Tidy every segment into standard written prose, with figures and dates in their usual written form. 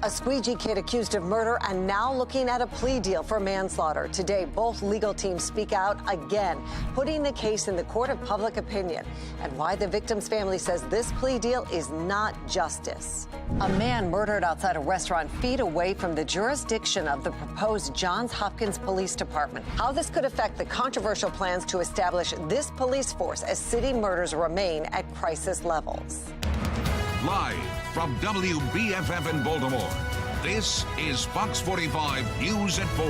A squeegee kid accused of murder and now looking at a plea deal for manslaughter. Today, both legal teams speak out again, putting the case in the court of public opinion, and why the victim's family says this plea deal is not justice. A man murdered outside a restaurant feet away from the jurisdiction of the proposed Johns Hopkins Police Department. How this could affect the controversial plans to establish this police force as city murders remain at crisis levels. Live from WBFF in Baltimore, this is Fox 45 News at 4.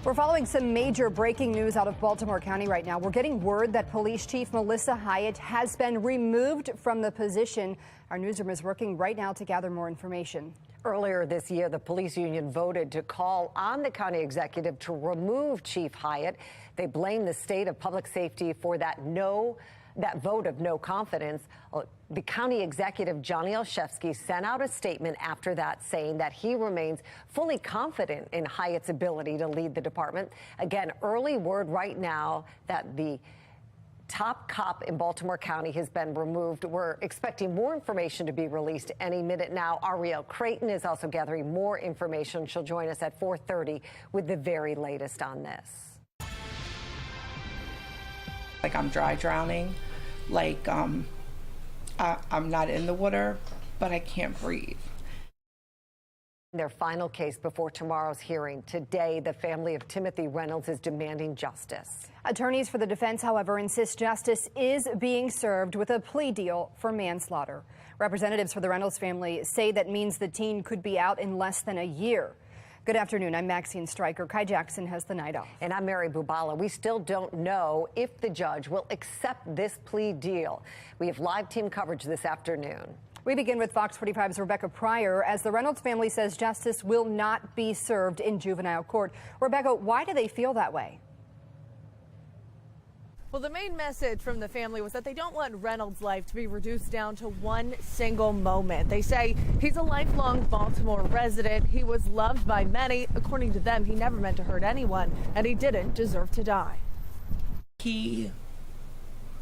We're following some major breaking news out of Baltimore County right now. We're getting word that Police Chief Melissa Hyatt has been removed from the position. Our newsroom is working right now to gather more information. Earlier this year, the police union voted to call on the county executive to remove Chief Hyatt. They blame the state of public safety for that vote of no confidence. The county executive, Johnny Olszewski, sent out a statement after that saying that he remains fully confident in Hyatt's ability to lead the department. Again, early word right now that the top cop in Baltimore County has been removed. We're expecting more information to be released any minute now. Ariel Creighton is also gathering more information. She'll join us at 4:30 with the very latest on this. Like I'm dry drowning, like I'm not in the water, but I can't breathe. Their final case before tomorrow's hearing. Today, the family of Timothy Reynolds is demanding justice. Attorneys for the defense, however, insist justice is being served with a plea deal for manslaughter. Representatives for the Reynolds family say that means the teen could be out in less than a year. Good afternoon. I'm Maxine Stryker. Kai Jackson has the night off. And I'm Mary Bubala. We still don't know if the judge will accept this plea deal. We have live team coverage this afternoon. We begin with Fox 45's Rebecca Pryor as the Reynolds family says justice will not be served in juvenile court. Rebecca, why do they feel that way? Well, the main message from the family was that they don't want Reynolds' life to be reduced down to one single moment. They say he's a lifelong Baltimore resident. He was loved by many. According to them, he never meant to hurt anyone, and he didn't deserve to die. He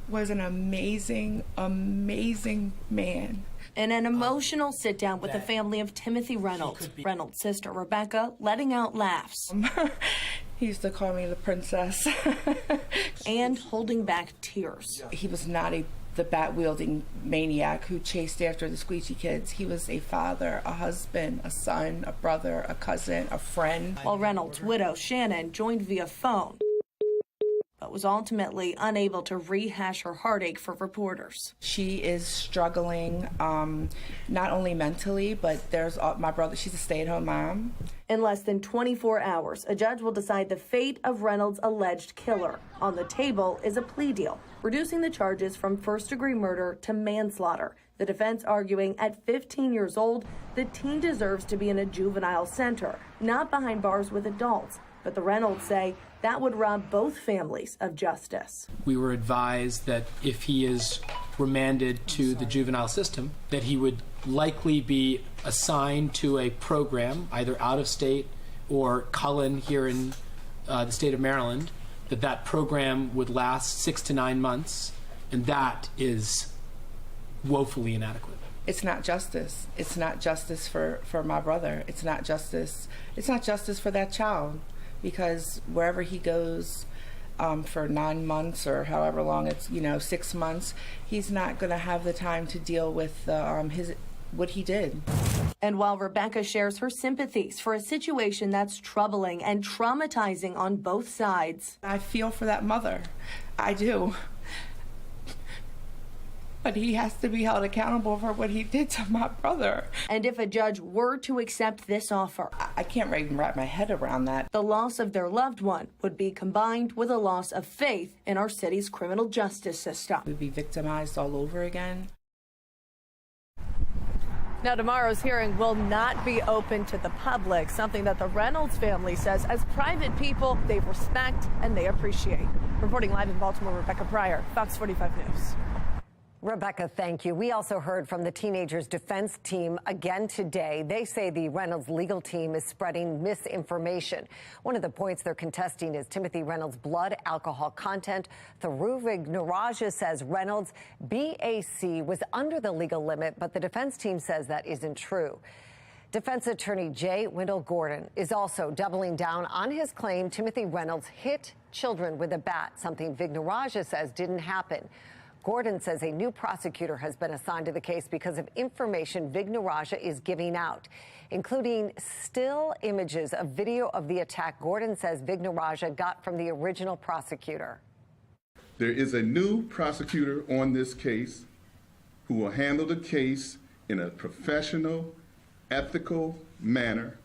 was an amazing, amazing man. In an emotional sit-down with the family of Timothy Reynolds, Reynolds' sister Rebecca letting out laughs. He used to call me the princess. And holding back tears. He was not the bat-wielding maniac who chased after the squeegee kids. He was a father, a husband, a son, a brother, a cousin, a friend. While Reynolds' widow, Shannon, joined via phone, but was ultimately unable to rehash her heartache for reporters. She is struggling, not only mentally, but there's my brother. She's a stay-at-home mom. In less than 24 hours, a judge will decide the fate of Reynolds' alleged killer. On the table is a plea deal, reducing the charges from first-degree murder to manslaughter. The defense arguing at 15 years old, the teen deserves to be in a juvenile center, not behind bars with adults. But the Reynolds say that would rob both families of justice. We were advised that if he is remanded to the juvenile system, that he would likely be assigned to a program, either out of state or Cullen here in the state of Maryland, that program would last 6 to 9 months, and that is woefully inadequate. It's not justice. It's not justice for my brother. It's not justice for that child. Because wherever he goes for 9 months or however long it's 6 months, he's not going to have the time to deal with what he did. And while Rebecca shares her sympathies for a situation that's troubling and traumatizing on both sides, I feel for that mother. I do. But he has to be held accountable for what he did to my brother. And if a judge were to accept this offer, I can't even wrap my head around that. The loss of their loved one would be combined with a loss of faith in our city's criminal justice system. We'd be victimized all over again. Now, tomorrow's hearing will not be open to the public, something that the Reynolds family says as private people they respect and they appreciate. Reporting live in Baltimore, Rebecca Pryor, Fox 45 News. Rebecca, thank you. We also heard from the teenager's defense team again today. They say the Reynolds legal team is spreading misinformation. One of the points they're contesting is Timothy Reynolds' blood alcohol content. Tharuv Naraja says Reynolds' BAC was under the legal limit, but the defense team says that isn't true. Defense attorney Jay Wendell Gordon is also doubling down on his claim Timothy Reynolds hit children with a bat, something Vignarajah says didn't happen. Gordon says a new prosecutor has been assigned to the case because of information Vignarajah is giving out, including still images of video of the attack Gordon says Vignarajah got from the original prosecutor. There is a new prosecutor on this case who will handle the case in a professional, ethical manner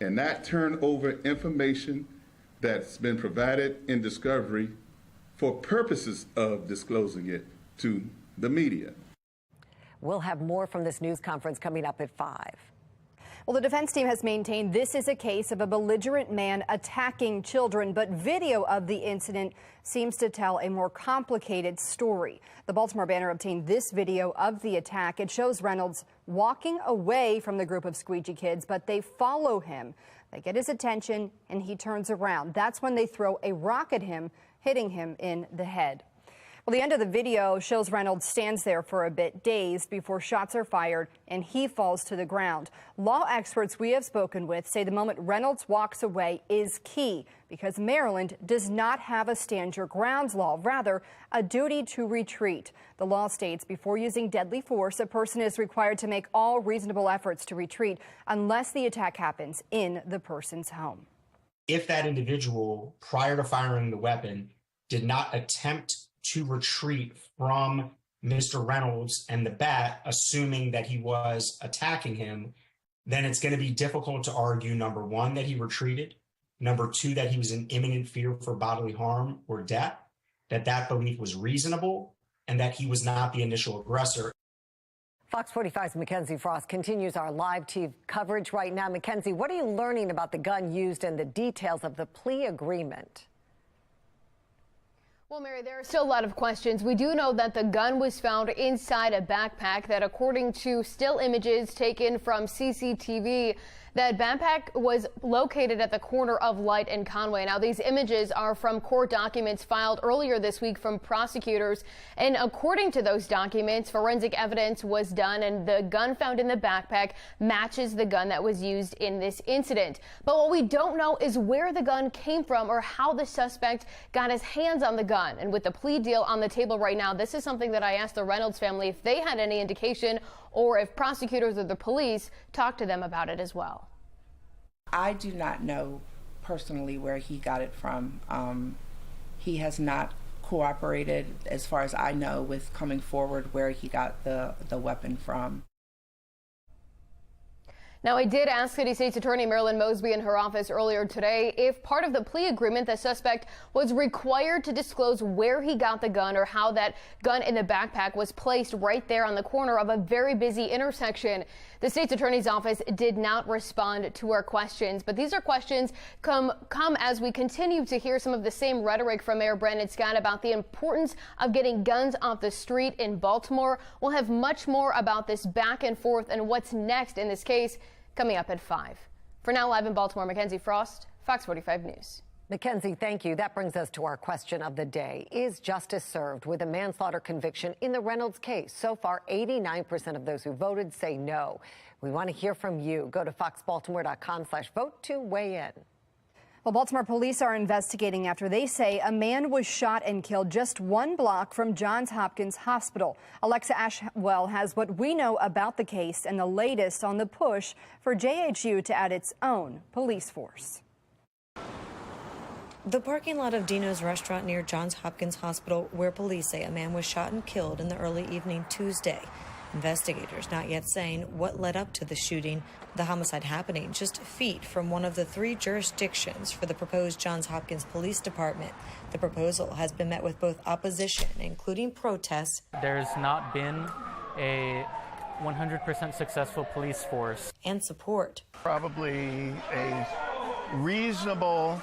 and not turn over information that's been provided in discovery for purposes of disclosing it to the media. We'll have more from this news conference coming up at 5. Well, the defense team has maintained this is a case of a belligerent man attacking children, but video of the incident seems to tell a more complicated story. The Baltimore Banner obtained this video of the attack. It shows Reynolds walking away from the group of squeegee kids, but they follow him. They get his attention and he turns around. That's when they throw a rock at him, hitting him in the head. Well, the end of the video shows Reynolds stands there for a bit, dazed, before shots are fired and he falls to the ground. Law experts we have spoken with say the moment Reynolds walks away is key because Maryland does not have a stand your grounds law, rather a duty to retreat. The law states before using deadly force, a person is required to make all reasonable efforts to retreat unless the attack happens in the person's home. If that individual, prior to firing the weapon, did not attempt to retreat from Mr. Reynolds and the bat, assuming that he was attacking him, then it's going to be difficult to argue, number one, that he retreated, number two, that he was in imminent fear for bodily harm or death, that belief was reasonable, and that he was not the initial aggressor. Fox 45's Mackenzie Frost continues our live TV coverage right now. Mackenzie, what are you learning about the gun used and the details of the plea agreement? Well, Mary, there are still a lot of questions. We do know that the gun was found inside a backpack that, according to still images taken from CCTV, that backpack was located at the corner of Light and Conway. Now, these images are from court documents filed earlier this week from prosecutors. And according to those documents, forensic evidence was done and the gun found in the backpack matches the gun that was used in this incident. But what we don't know is where the gun came from or how the suspect got his hands on the gun. And with the plea deal on the table right now, this is something that I asked the Reynolds family if they had any indication or if prosecutors or the police talked to them about it as well. I do not know personally where he got it from. He has not cooperated, as far as I know, with coming forward where he got the weapon from. Now, I did ask City State's Attorney Marilyn Mosby in her office earlier today if part of the plea agreement the suspect was required to disclose where he got the gun or how that gun in the backpack was placed right there on the corner of a very busy intersection. The state's attorney's office did not respond to our questions, but these are questions come as we continue to hear some of the same rhetoric from Mayor Brandon Scott about the importance of getting guns off the street in Baltimore. We'll have much more about this back and forth and what's next in this case coming up at 5. For now, live in Baltimore, Mackenzie Frost, Fox 45 News. Mackenzie, thank you. That brings us to our question of the day. Is justice served with a manslaughter conviction in the Reynolds case? So far, 89% of those who voted say no. We want to hear from you. Go to foxbaltimore.com/vote to weigh in. Well, Baltimore police are investigating after they say a man was shot and killed just 1 block from Johns Hopkins Hospital. Alexa Ashwell has what we know about the case and the latest on the push for JHU to add its own police force. The parking lot of Dino's restaurant near Johns Hopkins Hospital, where police say a man was shot and killed in the early evening Tuesday. Investigators not yet saying what led up to the shooting, the homicide happening just feet from one of the 3 jurisdictions for the proposed Johns Hopkins Police Department. The proposal has been met with both opposition, including protests. There's not been a 100% successful police force. And support. Probably a reasonable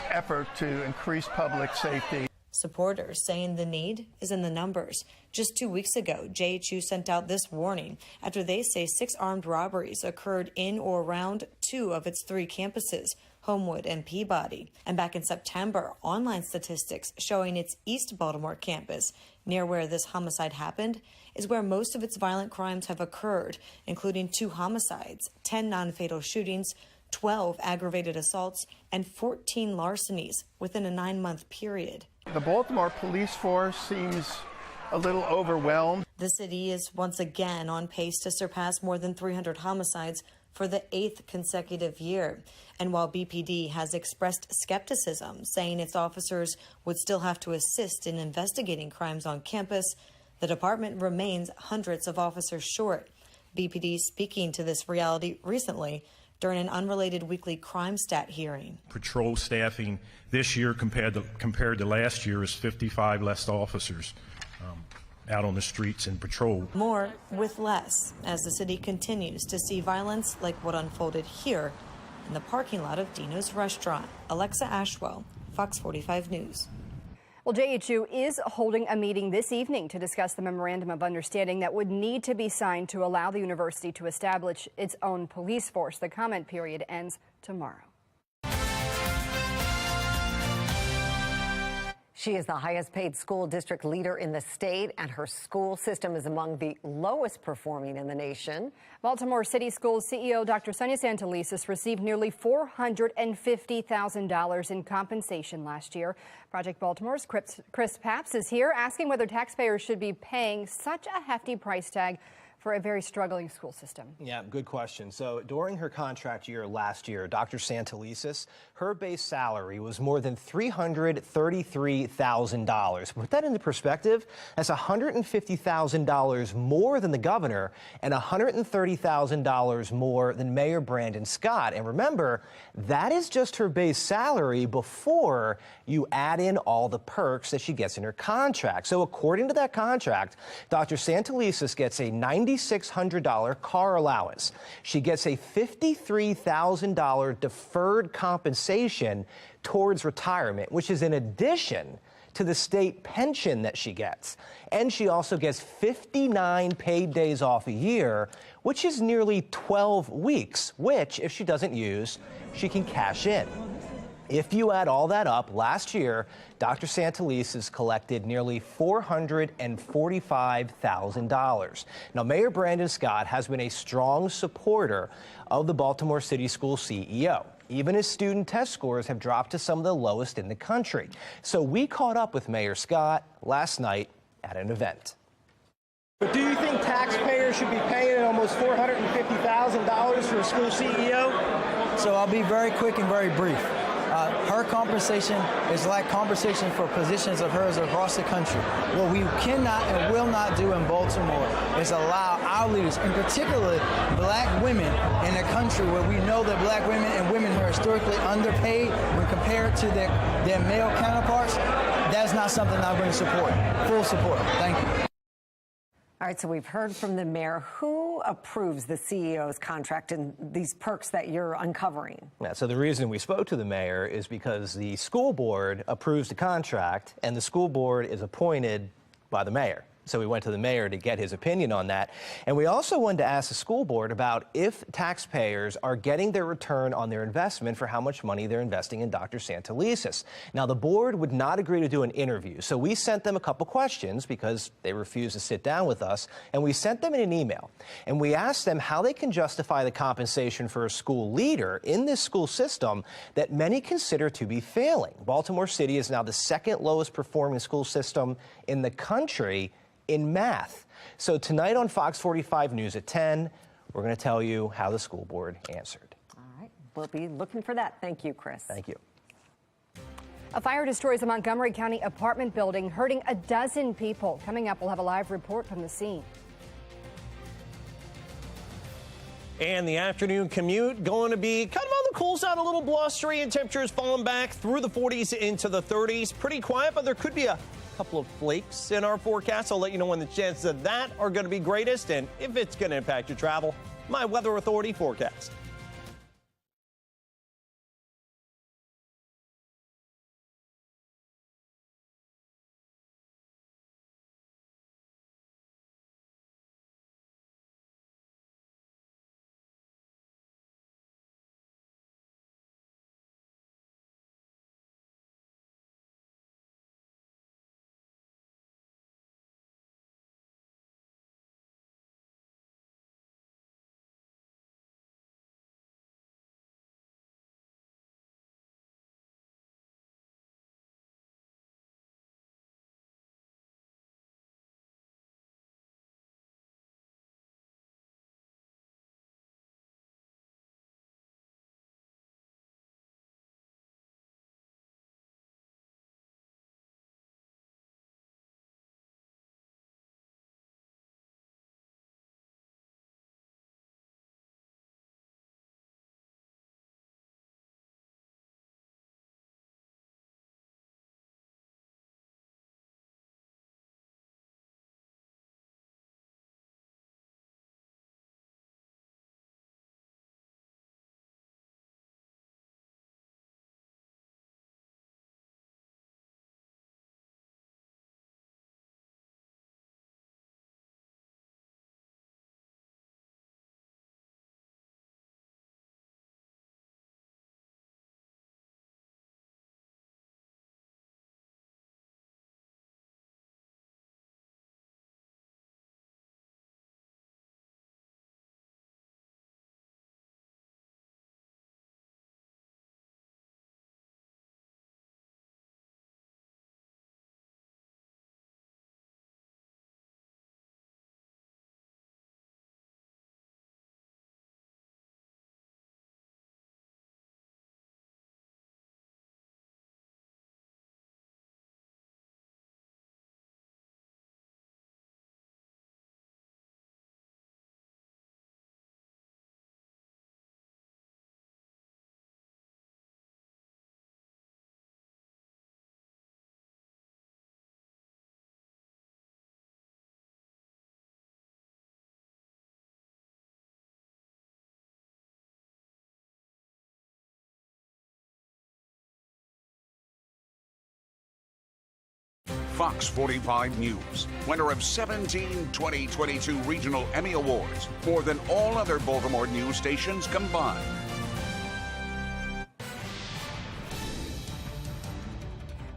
effort to increase public safety. Supporters saying the need is in the numbers. Just 2 weeks ago, JHU sent out this warning after they say 6 armed robberies occurred in or around 2 of its 3 campuses, Homewood and Peabody. And back in September, online statistics showing its East Baltimore campus, near where this homicide happened, is where most of its violent crimes have occurred, including 2 homicides, 10 non-fatal shootings, 12 aggravated assaults, and 14 larcenies within a 9-month period. The Baltimore police force seems a little overwhelmed. The city is once again on pace to surpass more than 300 homicides for the 8th consecutive year. And while BPD has expressed skepticism, saying its officers would still have to assist in investigating crimes on campus, the department remains hundreds of officers short. BPD speaking to this reality recently during an unrelated weekly crime stat hearing. Patrol staffing this year compared to last year is 55 less officers out on the streets in patrol. More with less, as the city continues to see violence like what unfolded here in the parking lot of Dino's restaurant. Alexa Ashwell, Fox 45 News. Well, JHU is holding a meeting this evening to discuss the memorandum of understanding that would need to be signed to allow the university to establish its own police force. The comment period ends tomorrow. She is the highest paid school district leader in the state, and her school system is among the lowest performing in the nation. Baltimore City Schools CEO Dr. Sonia Santelises received nearly $450,000 in compensation last year. Project Baltimore's Chris Papps is here asking whether taxpayers should be paying such a hefty price tag for a very struggling school system. Yeah, good question. So during her contract year last year, Dr. Santelises, her base salary was more than $333,000. To put that into perspective, that's $150,000 more than the governor and $130,000 more than Mayor Brandon Scott. And remember, that is just her base salary before you add in all the perks that she gets in her contract. So according to that contract, Dr. Santelises gets a $9,600 car allowance. She gets a $53,000 deferred compensation towards retirement, which is in addition to the state pension that she gets. And she also gets 59 paid days off a year, which is nearly 12 weeks, which, if she doesn't use, she can cash in. If you add all that up, last year, Dr. Santelises collected nearly $445,000. Now, Mayor Brandon Scott has been a strong supporter of the Baltimore City School CEO. Even his student test scores have dropped to some of the lowest in the country. So we caught up with Mayor Scott last night at an event. But do you think taxpayers should be paying almost $450,000 for a school CEO? So I'll be very quick and very brief. Her compensation is like compensation for positions of hers across the country. What we cannot and will not do in Baltimore is allow our leaders, and particularly black women in a country where we know that black women and women are historically underpaid when compared to their male counterparts. That's not something I'm going to support. Full support. Thank you. All right, so we've heard from the mayor. Who approves the CEO's contract and these perks that you're uncovering? Yeah, so the reason we spoke to the mayor is because the school board approves the contract, and the school board is appointed by the mayor. So we went to the mayor to get his opinion on that. And we also wanted to ask the school board about if taxpayers are getting their return on their investment for how much money they're investing in Dr. Santelises. Now, the board would not agree to do an interview, so we sent them a couple questions because they refused to sit down with us, and we sent them in an email. And we asked them how they can justify the compensation for a school leader in this school system that many consider to be failing. Baltimore City is now the second lowest performing school system in the country in math. So tonight on Fox 45 News at 10, we're going to tell you how the school board answered. All right, we'll be looking for that. Thank you, Chris. Thank you. A fire destroys a Montgomery County apartment building, hurting a dozen people. Coming up, we'll have a live report from the scene. And the afternoon commute going to be kind of on the cool side, a little blustery, and temperatures falling back through the 40s into the 30s. Pretty quiet, but there could be a couple of flakes in our forecast. I'll let you know when the chances of that are going to be greatest and if it's going to impact your travel. My Weather Authority forecast. Fox 45 News, winner of 17 2022 Regional Emmy Awards, more than all other Baltimore news stations combined.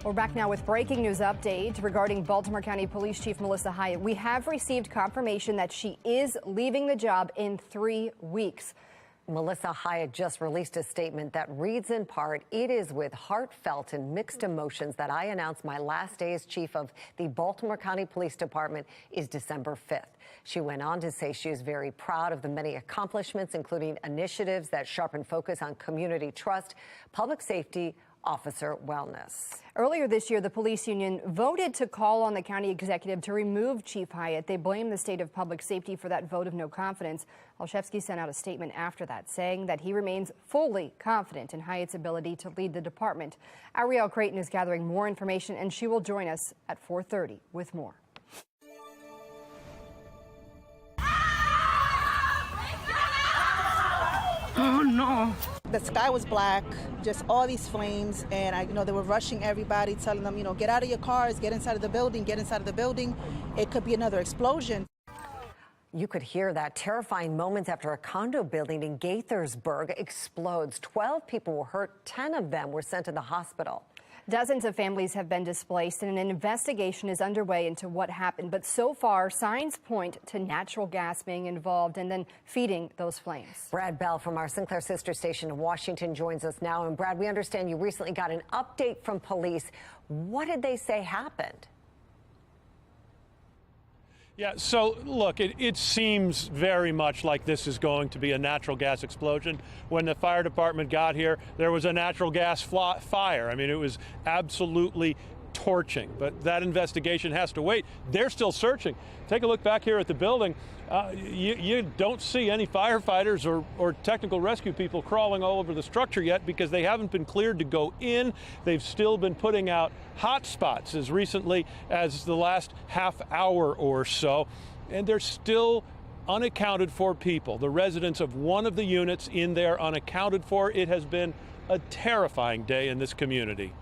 We're back now with breaking news update regarding Baltimore County Police Chief Melissa Hyatt. We have received confirmation that she is leaving the job in 3 weeks. Melissa Hyatt just released a statement that reads in part, "It is with heartfelt and mixed emotions that I announce my last day as chief of the Baltimore County Police Department is December 5th. She went on to say she is very proud of the many accomplishments, including initiatives that sharpen focus on community trust, public safety, officer wellness. Earlier this year, the police union voted to call on the county executive to remove Chief Hyatt. They blamed the state of public safety for that vote of no confidence. Olszewski sent out a statement after that, saying that he remains fully confident in Hyatt's ability to lead the department. Ariel Creighton is gathering more information, and she will join us at 4:30 with more. Oh no. The sky was black, just all these flames, and they were rushing everybody, telling them, get out of your cars, get inside of the building, get inside of the building. It could be another explosion. You could hear that terrifying moments after a condo building in Gaithersburg explodes. 12 people were hurt, 10 of them were sent to the hospital. Dozens of families have been displaced, and an investigation is underway into what happened. But so far, signs point to natural gas being involved and then feeding those flames. Brad Bell from our Sinclair sister station in Washington joins us now. And Brad, we understand you recently got an update from police. What did they say happened? Yeah, so look, it seems very much like this is going to be a natural gas explosion. When the fire department got here, there was a natural gas fire. I mean, it was absolutely torching, but that investigation has to wait. They're still searching. Take a look back here at the building. You don't see any firefighters or technical rescue people crawling all over the structure yet because they haven't been cleared to go in. They've still been putting out hot spots as recently as the last half hour or so, and there's still unaccounted for people. The residents of one of the units in there unaccounted for. It has been a terrifying day in this community.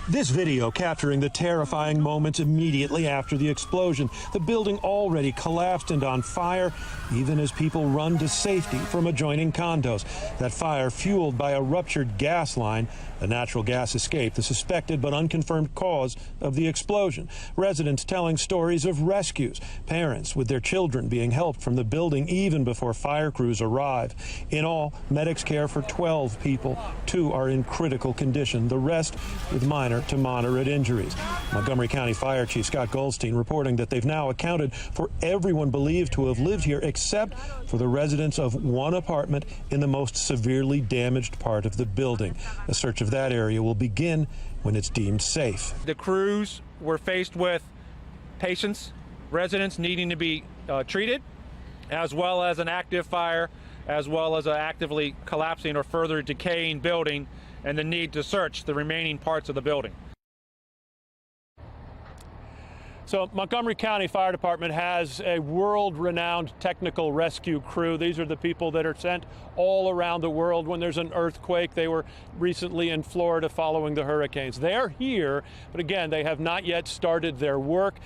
This video capturing the terrifying moments immediately after the explosion. The building already collapsed and on fire, even as people run to safety from adjoining condos. That fire fueled by a ruptured gas line. The natural gas escape, the suspected but unconfirmed cause of the explosion. Residents telling stories of rescues, parents with their children being helped from the building even before fire crews arrive. In all, medics care for 12 people. 2 are in critical condition, the rest with minor to moderate injuries. Montgomery County Fire Chief Scott Goldstein reporting that they've now accounted for everyone believed to have lived here except for the residents of one apartment in the most severely damaged part of the building. A search of that area will begin when it's deemed safe. The crews were faced with patients, residents needing to be treated, as well as an active fire, as well as an actively collapsing or further decaying building, and the need to search the remaining parts of the building. So Montgomery County Fire Department has a world-renowned technical rescue crew. These are the people that are sent all around the world when there's an earthquake. They were recently in Florida following the hurricanes. They're here, but again, they have not yet started their work.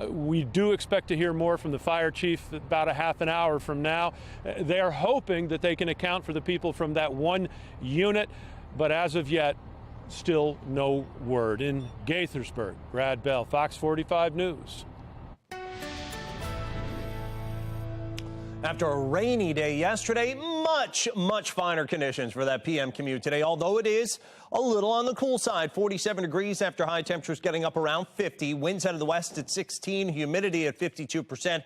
We do expect to hear more from the fire chief about a half an hour from now. They're hoping that they can account for the people from that one unit, but as of yet, still no word. In Gaithersburg, Brad Bell, Fox 45 News. After a rainy day yesterday, much finer conditions for that PM commute today, although it is a little on the cool side. 47 degrees after high temperatures getting up around 50. Winds out of the west at 16, humidity at 52%.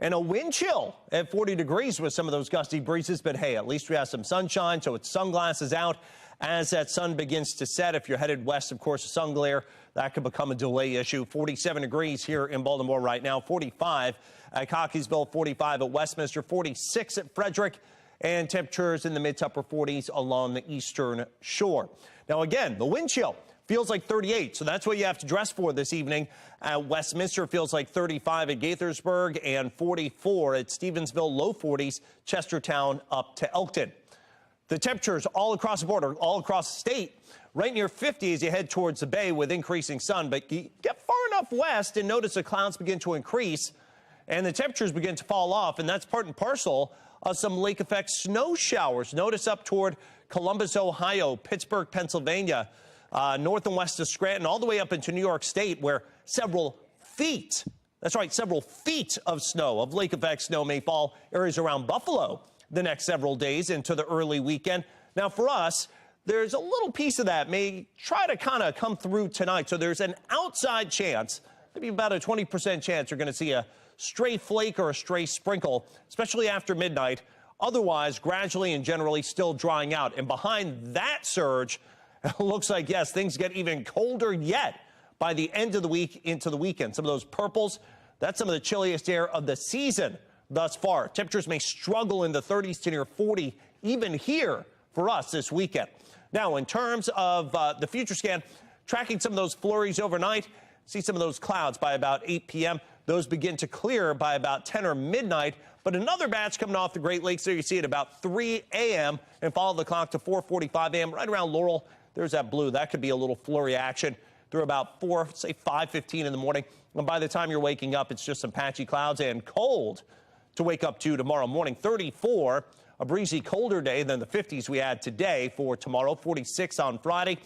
And a wind chill at 40 degrees with some of those gusty breezes. But hey, at least we have some sunshine, so it's sunglasses out as that sun begins to set. If you're headed west, of course, the sun glare, that could become a delay issue. 47 degrees here in Baltimore right now, 45 at Cockeysville, 45 at Westminster, 46 at Frederick, and temperatures in the mid to upper 40s along the eastern shore. Now, again, the wind chill feels like 38, so that's what you have to dress for this evening. At Westminster, feels like 35 at Gaithersburg and 44 at Stevensville, low 40s, Chestertown up to Elkton. The temperatures all across the border, all across the state, right near 50 as you head towards the bay with increasing sun. But you get far enough west and notice the clouds begin to increase and the temperatures begin to fall off. And that's part and parcel of some lake effect snow showers. Notice up toward Columbus, Ohio, Pittsburgh, Pennsylvania, north and west of Scranton, all the way up into New York State, where several feet, that's right, several feet of snow, of lake effect snow may fall areas around Buffalo the next several days into the early weekend. Now, for us, there's a little piece of that may try to kind of come through tonight. So there's an outside chance, maybe about a 20% chance you're going to see a stray flake or a stray sprinkle, especially after midnight. Otherwise, gradually and generally still drying out. And behind that surge, it looks like, yes, things get even colder yet by the end of the week into the weekend. Some of those purples, that's some of the chilliest air of the season thus far. Temperatures may struggle in the 30s to near 40 even here for us this weekend. Now, in terms of the future scan, tracking some of those flurries overnight, see some of those clouds by about 8 p.m. Those begin to clear by about 10 or midnight. But another batch coming off the Great Lakes there, you see it about 3 a.m. and follow the clock to 4:45 a.m. right around Laurel. There's that blue. That could be a little flurry action through about 5:15 in the morning. And by the time you're waking up, it's just some patchy clouds and cold to wake up to tomorrow morning. 34, a breezy, colder day than the 50s we had today for tomorrow. 46 on Friday,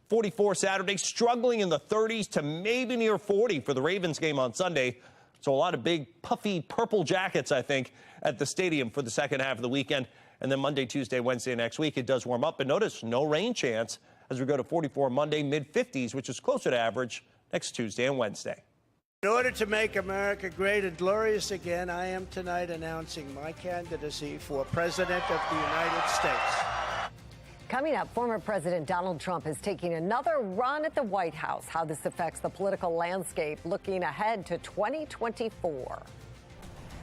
44 Saturday, struggling in the 30s to maybe near 40 for the Ravens game on Sunday. So a lot of big, puffy purple jackets, I think, at the stadium for the second half of the weekend. And then Monday, Tuesday, Wednesday next week, it does warm up. But notice no rain chance as we go to 44 Monday, mid-50s, which is closer to average next Tuesday and Wednesday. In order to make America great and glorious again, I am tonight announcing my candidacy for President of the United States. Coming up, former President Donald Trump is taking another run at the White House. How this affects the political landscape looking ahead to 2024.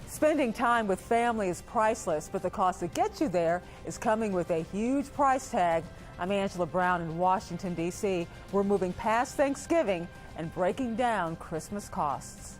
Spending time with family is priceless, but the cost to get you there is coming with a huge price tag. I'm Angela Brown in Washington, D.C. We're moving past Thanksgiving and breaking down Christmas costs.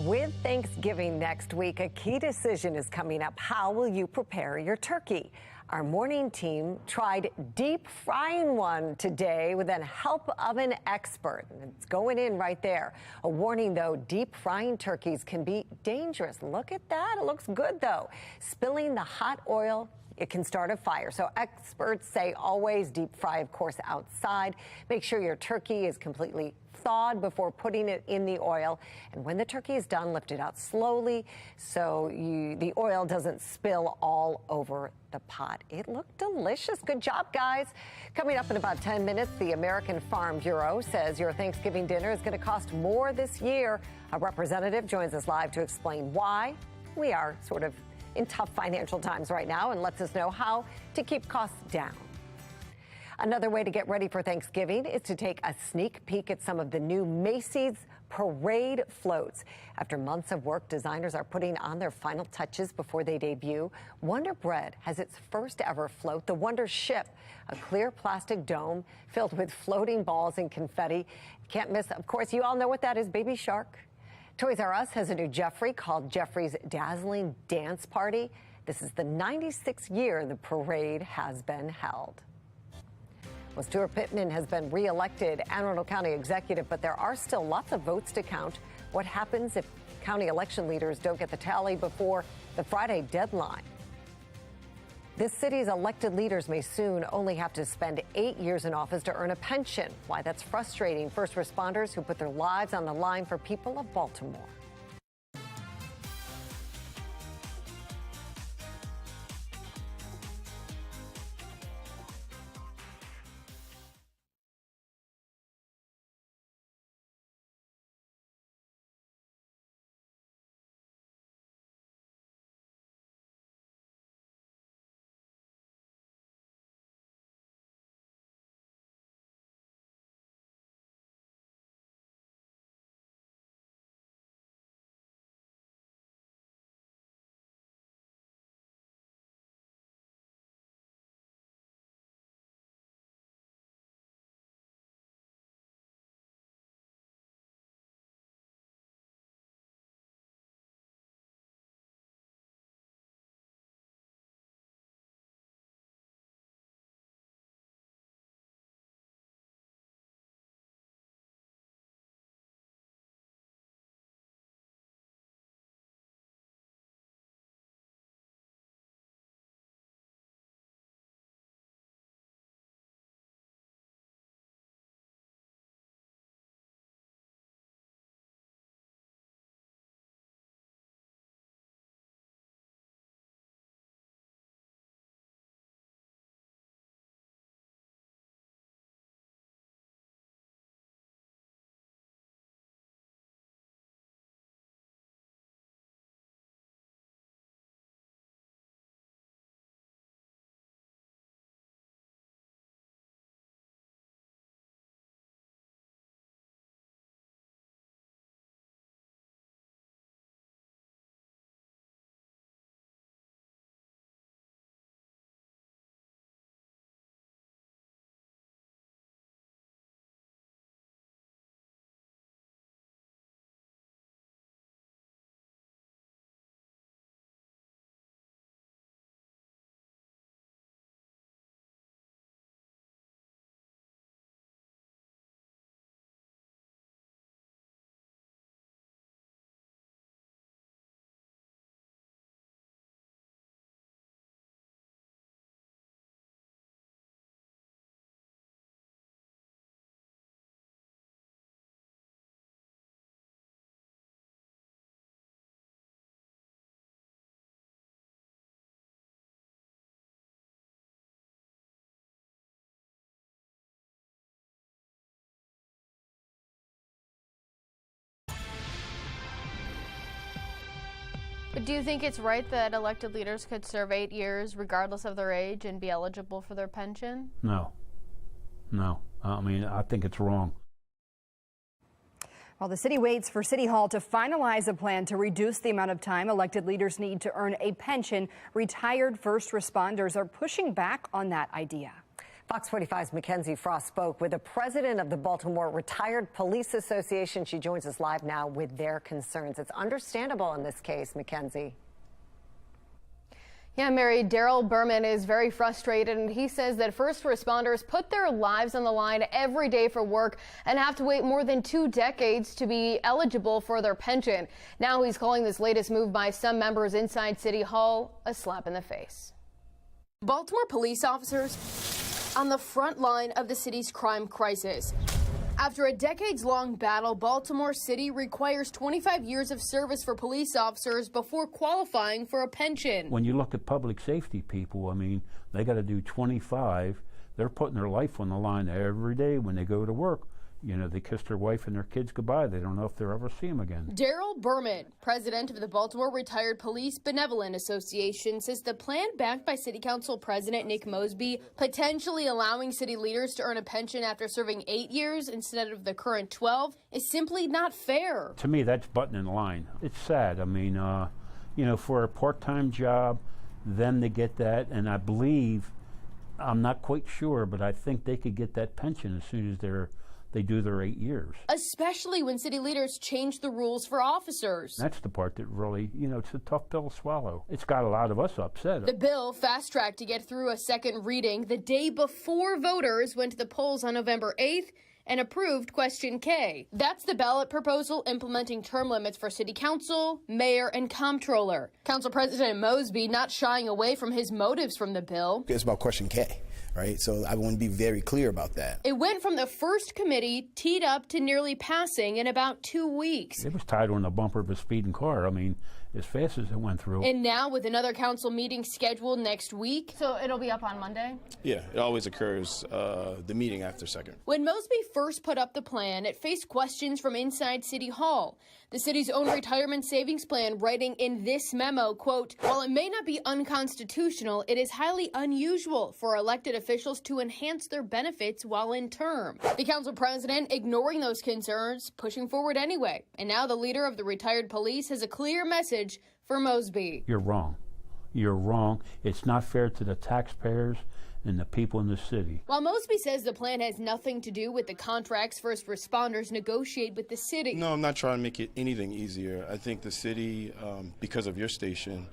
With Thanksgiving next week, a key decision is coming up. How will you prepare your turkey? Our morning team tried deep frying one today with the help of an expert. It's going in right there. A warning, though, deep frying turkeys can be dangerous. Look at that. It looks good, though. Spilling the hot oil, it can start a fire. So experts say always deep fry, of course, outside. Make sure your turkey is completely thawed before putting it in the oil. And when the turkey is done, lift it out slowly so the oil doesn't spill all over the pot. It looked delicious. Good job, guys. Coming up in about 10 minutes, the American Farm Bureau says your Thanksgiving dinner is going to cost more this year. A representative joins us live to explain why. We are sort of in tough financial times right now and lets us know how to keep costs down. Another way to get ready for Thanksgiving is to take a sneak peek at some of the new Macy's parade floats. After months of work, designers are putting on their final touches before they debut. Wonder Bread has its first ever float, the Wonder Ship, a clear plastic dome filled with floating balls and confetti. Can't miss, of course, you all know what that is, Baby Shark. Toys R Us has a new Jeffrey called Jeffrey's Dazzling Dance Party. This is the 96th year the parade has been held. Well, Stuart Pittman has been reelected Anne Arundel County executive, but there are still lots of votes to count. What happens if county election leaders don't get the tally before the Friday deadline? This city's elected leaders may soon only have to spend 8 years in office to earn a pension. Why that's frustrating first responders who put their lives on the line for people of Baltimore. But do you think it's right that elected leaders could serve 8 years regardless of their age and be eligible for their pension? No. I mean, I think it's wrong. While the city waits for City Hall to finalize a plan to reduce the amount of time elected leaders need to earn a pension, retired first responders are pushing back on that idea. Fox 45's Mackenzie Frost spoke with the president of the Baltimore Retired Police Association. She joins us live now with their concerns. It's understandable in this case, Mackenzie. Yeah, Mary, Daryl Berman is very frustrated, and he says that first responders put their lives on the line every day for work and have to wait more than 2 decades to be eligible for their pension. Now he's calling this latest move by some members inside City Hall a slap in the face. Baltimore police officers on the front line of the city's crime crisis. After a decades-long battle, Baltimore City requires 25 years of service for police officers before qualifying for a pension. When you look at public safety people, I mean, they got to do 25. They're putting their life on the line every day when they go to work. You know, they kiss their wife and their kids goodbye. They don't know if they'll ever see them again. Daryl Berman, president of the Baltimore Retired Police Benevolent Association, says the plan backed by City Council President Nick Mosby, potentially allowing city leaders to earn a pension after serving 8 years instead of the current 12, is simply not fair. To me, that's butting in line. It's sad. I mean, you know, for a part-time job, then they get that, and I believe, I'm not quite sure, but I think they could get that pension as soon as they do their 8 years. Especially when city leaders change the rules for officers. That's the part that really, you know, it's a tough pill to swallow. It's got a lot of us upset. The bill fast-tracked to get through a second reading the day before voters went to the polls on November 8th and approved Question K. That's the ballot proposal implementing term limits for city council, mayor, and comptroller. Council President Mosby not shying away from his motives from the bill. It's about Question K. Right? So I want to be very clear about that. It went from the first committee teed up to nearly passing in about 2 weeks. It was tied on the bumper of a speeding car. I mean, as fast as it went through. And now with another council meeting scheduled next week. So it'll be up on Monday? Yeah, it always occurs the meeting after second. When Mosby first put up the plan, it faced questions from inside City Hall. The city's own retirement savings plan writing in this memo, quote, while it may not be unconstitutional, it is highly unusual for elected officials to enhance their benefits while in term. The council president ignoring those concerns, pushing forward anyway. And now the leader of the retired police has a clear message for Mosby. You're wrong. You're wrong. It's not fair to the taxpayers and the people in the city. While Mosby says the plan has nothing to do with the contracts first responders negotiate with the city. No, I'm not trying to make it anything easier. I think the city, because of your station,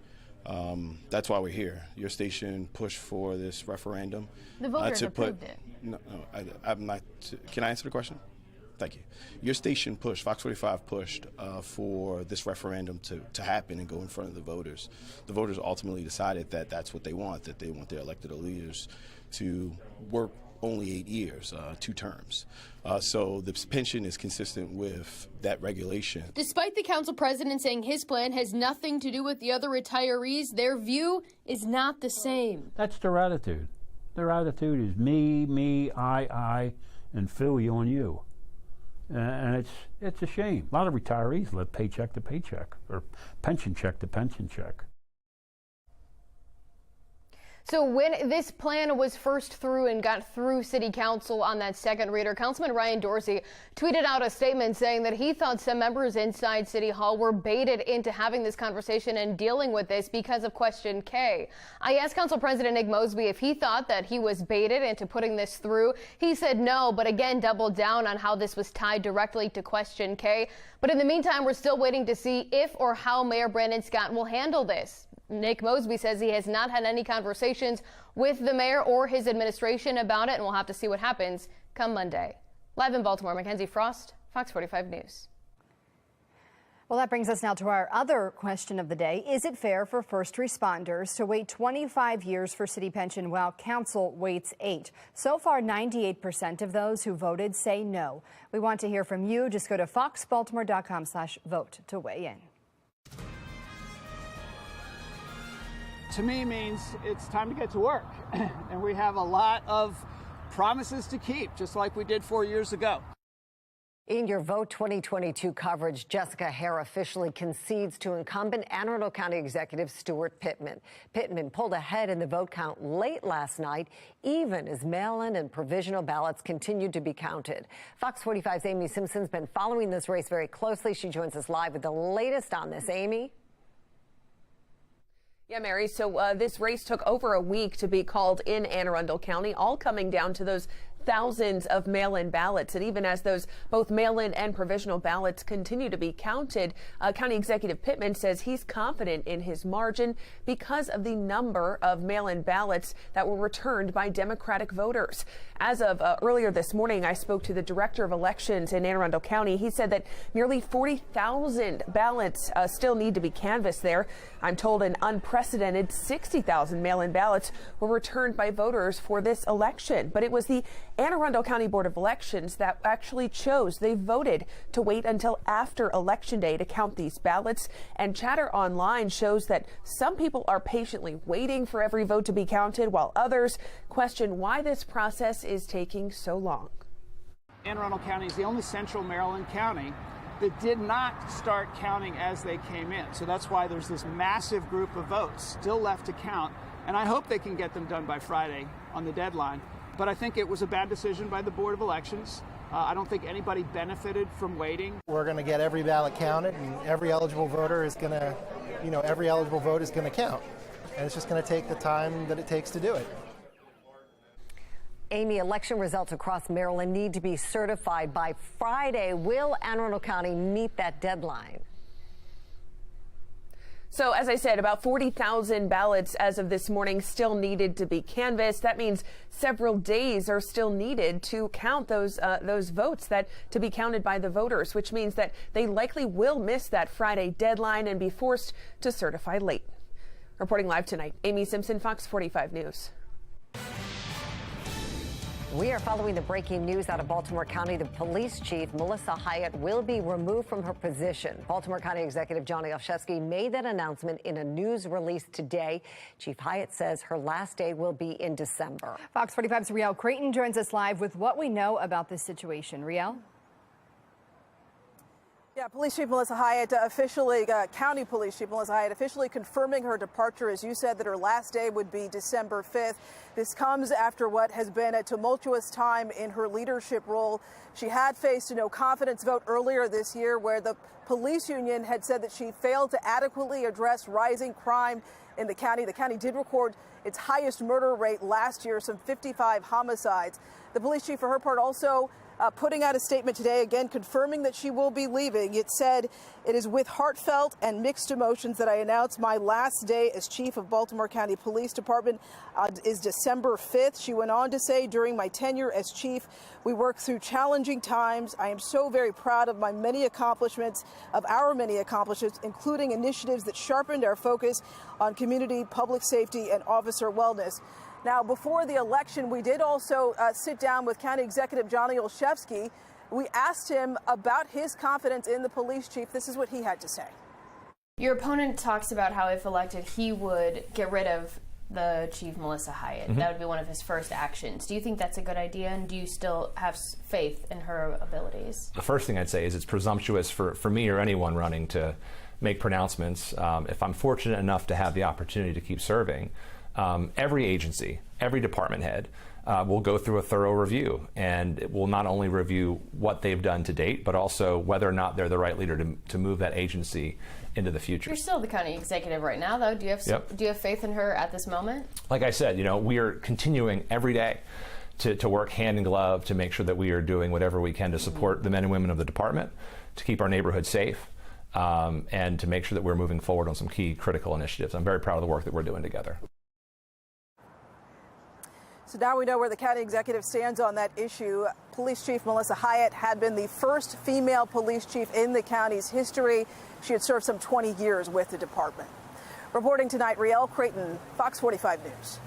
that's why we're here. Your station pushed for this referendum. The voters approved it. No, I'm not. Can I answer the question? Thank you. Your station pushed, FOX45 pushed for this referendum to happen and go in front of the voters. The voters ultimately decided that that's what they want, that they want their elected leaders to work only 8 years, 2 terms. So the pension is consistent with that regulation. Despite the council president saying his plan has nothing to do with the other retirees, their view is not the same. That's their attitude. Their attitude is me, I, and Phil, you and you. And it's a shame. A lot of retirees live paycheck to paycheck, or pension check to pension check. So when this plan was first through and got through City Council on that second reader, Councilman Ryan Dorsey tweeted out a statement saying that he thought some members inside City Hall were baited into having this conversation and dealing with this because of Question K. I asked Council President Nick Mosby if he thought that he was baited into putting this through. He said no, but again doubled down on how this was tied directly to Question K. But in the meantime, we're still waiting to see if or how Mayor Brandon Scott will handle this. Nick Mosby says he has not had any conversations with the mayor or his administration about it, and we'll have to see what happens come Monday. Live in Baltimore, Mackenzie Frost, Fox 45 News. Well, that brings us now to our other question of the day. Is it fair for first responders to wait 25 years for city pension while council waits 8? So far, 98% of those who voted say no. We want to hear from you. Just go to foxbaltimore.com/vote to weigh in. To me means it's time to get to work. And we have a lot of promises to keep, just like we did 4 years ago. In your Vote 2022 coverage, Jessica Hare officially concedes to incumbent Anne Arundel County Executive Stuart Pittman. Pittman pulled ahead in the vote count late last night, even as mail-in and provisional ballots continued to be counted. Fox 45's Amy Simpson's been following this race very closely. She joins us live with the latest on this. Amy? Yeah, Mary, so this race took over a week to be called in Anne Arundel County, all coming down to those thousands of mail-in ballots. And even as those both mail-in and provisional ballots continue to be counted, County Executive Pittman says he's confident in his margin because of the number of mail-in ballots that were returned by Democratic voters. As of earlier this morning, I spoke to the Director of Elections in Anne Arundel County. He said that nearly 40,000 ballots still need to be canvassed there. I'm told an unprecedented 60,000 mail-in ballots were returned by voters for this election. But it was the Anne Arundel County Board of Elections that actually they voted to wait until after Election Day to count these ballots. And chatter online shows that some people are patiently waiting for every vote to be counted, while others question why this process is taking so long. Anne Arundel County is the only central Maryland county that did not start counting as they came in. So that's why there's this massive group of votes still left to count. And I hope they can get them done by Friday on the deadline. But I think it was a bad decision by the Board of Elections. I don't think anybody benefited from waiting. We're going to get every ballot counted, and every eligible voter is going to, every eligible vote is going to count. And it's just going to take the time that it takes to do it. Amy, election results across Maryland need to be certified by Friday. Will Anne Arundel County meet that deadline? So, as I said, about 40,000 ballots as of this morning still needed to be canvassed. That means several days are still needed to count those votes to be counted by the voters, which means that they likely will miss that Friday deadline and be forced to certify late. Reporting live tonight, Amy Simpson, Fox 45 News. We are following the breaking news out of Baltimore County. The police chief, Melissa Hyatt, will be removed from her position. Baltimore County Executive Johnny Olszewski made that announcement in a news release today. Chief Hyatt says her last day will be in December. Fox 45's Riel Creighton joins us live with what we know about this situation. Riel? Yeah, Police Chief Melissa Hyatt County Police Chief Melissa Hyatt officially confirming her departure, as you said, that her last day would be December 5th. This comes after what has been a tumultuous time in her leadership role. She had faced a no confidence vote earlier this year where the police union had said that she failed to adequately address rising crime in the county. The county did record its highest murder rate last year, some 55 homicides. The police chief, for her part, also putting out a statement today, again confirming that she will be leaving. It said, "It is with heartfelt and mixed emotions that I announce my last day as chief of Baltimore County Police Department is December 5th. She went on to say, "During my tenure as chief, we worked through challenging times. I am so very proud of our many accomplishments, including initiatives that sharpened our focus on community, public safety, and officer wellness." Now, before the election, we did also sit down with County Executive Johnny Olszewski. We asked him about his confidence in the police chief. This is what he had to say. Your opponent talks about how, if elected, he would get rid of the chief, Melissa Hyatt. Mm-hmm. That would be one of his first actions. Do you think that's a good idea, and do you still have faith in her abilities? The first thing I'd say is it's presumptuous for me or anyone running to make pronouncements. If I'm fortunate enough to have the opportunity to keep serving, every agency, every department head will go through a thorough review, and it will not only review what they've done to date, but also whether or not they're the right leader to move that agency into the future. You're still the county executive right now, though. Do you have faith in her at this moment? Like I said, we are continuing every day to work hand in glove to make sure that we are doing whatever we can to support the men and women of the department, to keep our neighborhood safe, and to make sure that we're moving forward on some key critical initiatives. I'm very proud of the work that we're doing together. So now we know where the county executive stands on that issue. Police Chief Melissa Hyatt had been the first female police chief in the county's history. She had served some 20 years with the department. Reporting tonight, Riel Creighton, Fox 45 News.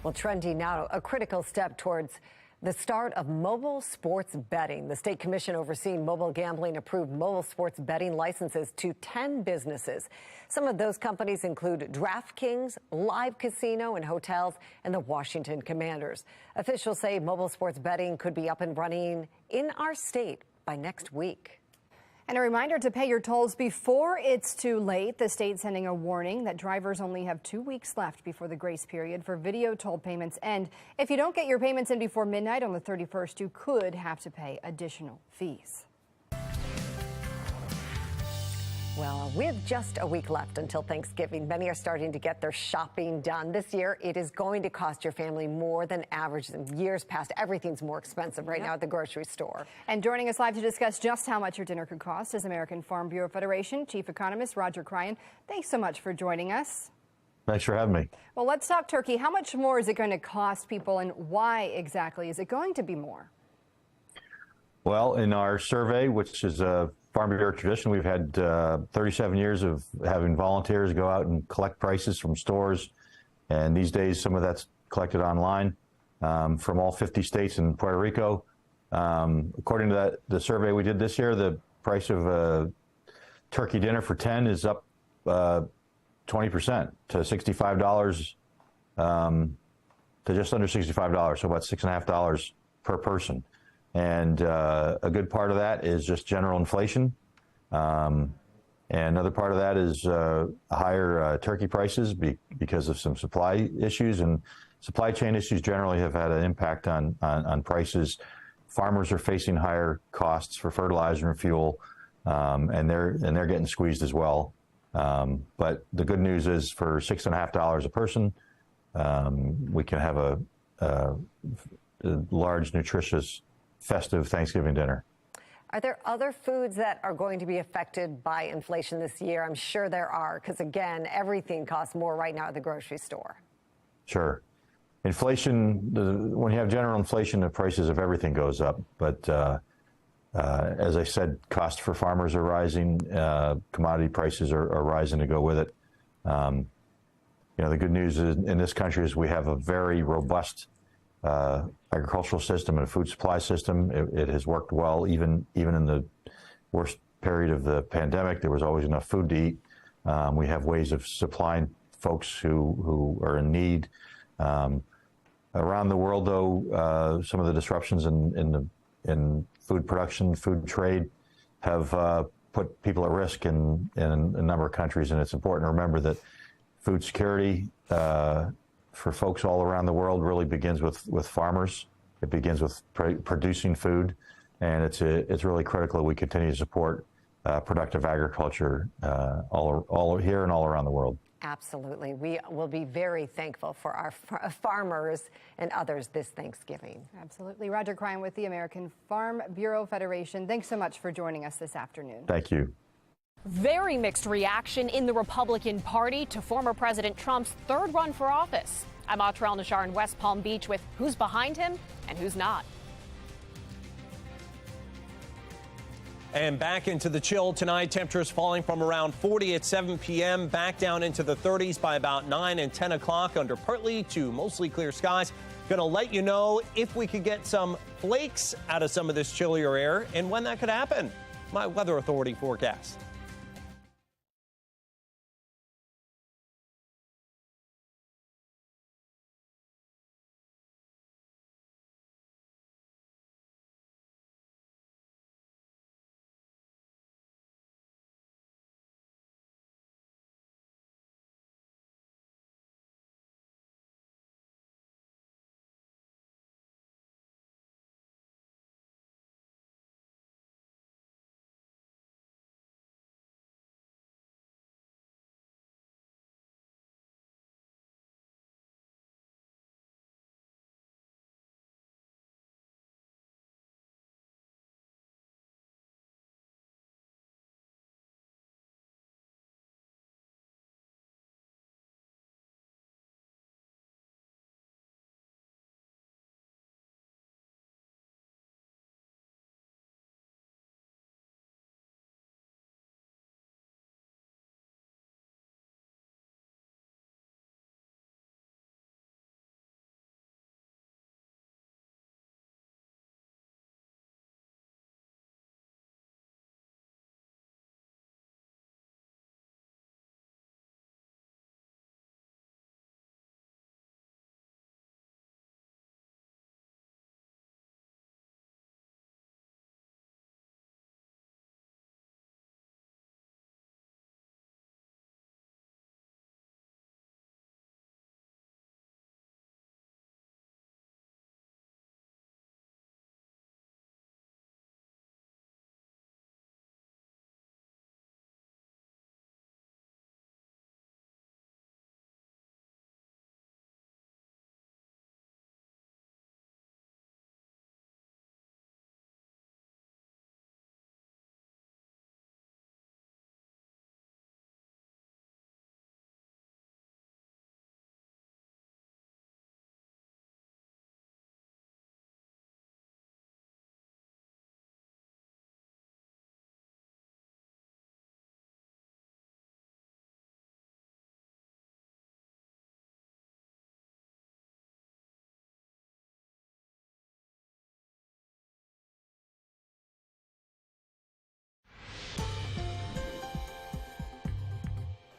Well, trending now, a critical step towards the start of mobile sports betting. The state commission overseeing mobile gambling approved mobile sports betting licenses to 10 businesses. Some of those companies include DraftKings, Live Casino and Hotels, and the Washington Commanders. Officials say mobile sports betting could be up and running in our state by next week. And a reminder to pay your tolls before it's too late. The state sending a warning that drivers only have 2 weeks left before the grace period for video toll payments end. If you don't get your payments in before midnight on the 31st, you could have to pay additional fees. Well, with just a week left until Thanksgiving, many are starting to get their shopping done. This year, it is going to cost your family more than average in years past. Everything's more expensive right now at the grocery store. And joining us live to discuss just how much your dinner could cost is American Farm Bureau Federation Chief Economist Roger Cryan. Thanks so much for joining us. Thanks for having me. Well, let's talk turkey. How much more is it going to cost people, and why exactly is it going to be more? Well, in our survey, which is a Farm Bureau tradition, we've had 37 years of having volunteers go out and collect prices from stores. And these days, some of that's collected online from all 50 states and Puerto Rico. According to the survey we did this year, the price of a turkey dinner for 10 is up 20% to $65, to just under $65, so about $6.50 per person. And a good part of that is just general inflation. And another part of that is higher turkey prices because of some supply issues. And supply chain issues generally have had an impact on prices. Farmers are facing higher costs for fertilizer and fuel, and they're getting squeezed as well. But the good news is for $6.50 a person, we can have a large, nutritious, festive Thanksgiving dinner. Are there other foods that are going to be affected by inflation this year? I'm sure there are, because again, everything costs more right now at the grocery store. Sure. Inflation, when you have general inflation, the prices of everything goes up. But as I said, costs for farmers are rising. Commodity prices are rising to go with it. You know, the good news is in this country is we have a very robust agricultural system and a food supply system. It has worked well, even in the worst period of the pandemic. There was always enough food to eat. We have ways of supplying folks who are in need. Around the world, though, some of the disruptions in food production, food trade, have put people at risk in a number of countries, and it's important to remember that food security for folks all around the world really begins with farmers. It begins with producing food, and it's really critical that we continue to support productive agriculture all here and all around the world. Absolutely. We will be very thankful for our farmers and others this Thanksgiving. Absolutely. Roger Cryan with the American Farm Bureau Federation. Thanks so much for joining us this afternoon. Thank you. Very mixed reaction in the Republican Party to former President Trump's third run for office. I'm Atrell Nashar in West Palm Beach with who's behind him and who's not. And back into the chill tonight. Temperatures falling from around 40 at 7 p.m. back down into the 30s by about 9 and 10 o'clock under partly to mostly clear skies. Going to let you know if we could get some flakes out of some of this chillier air and when that could happen. My Weather Authority forecast.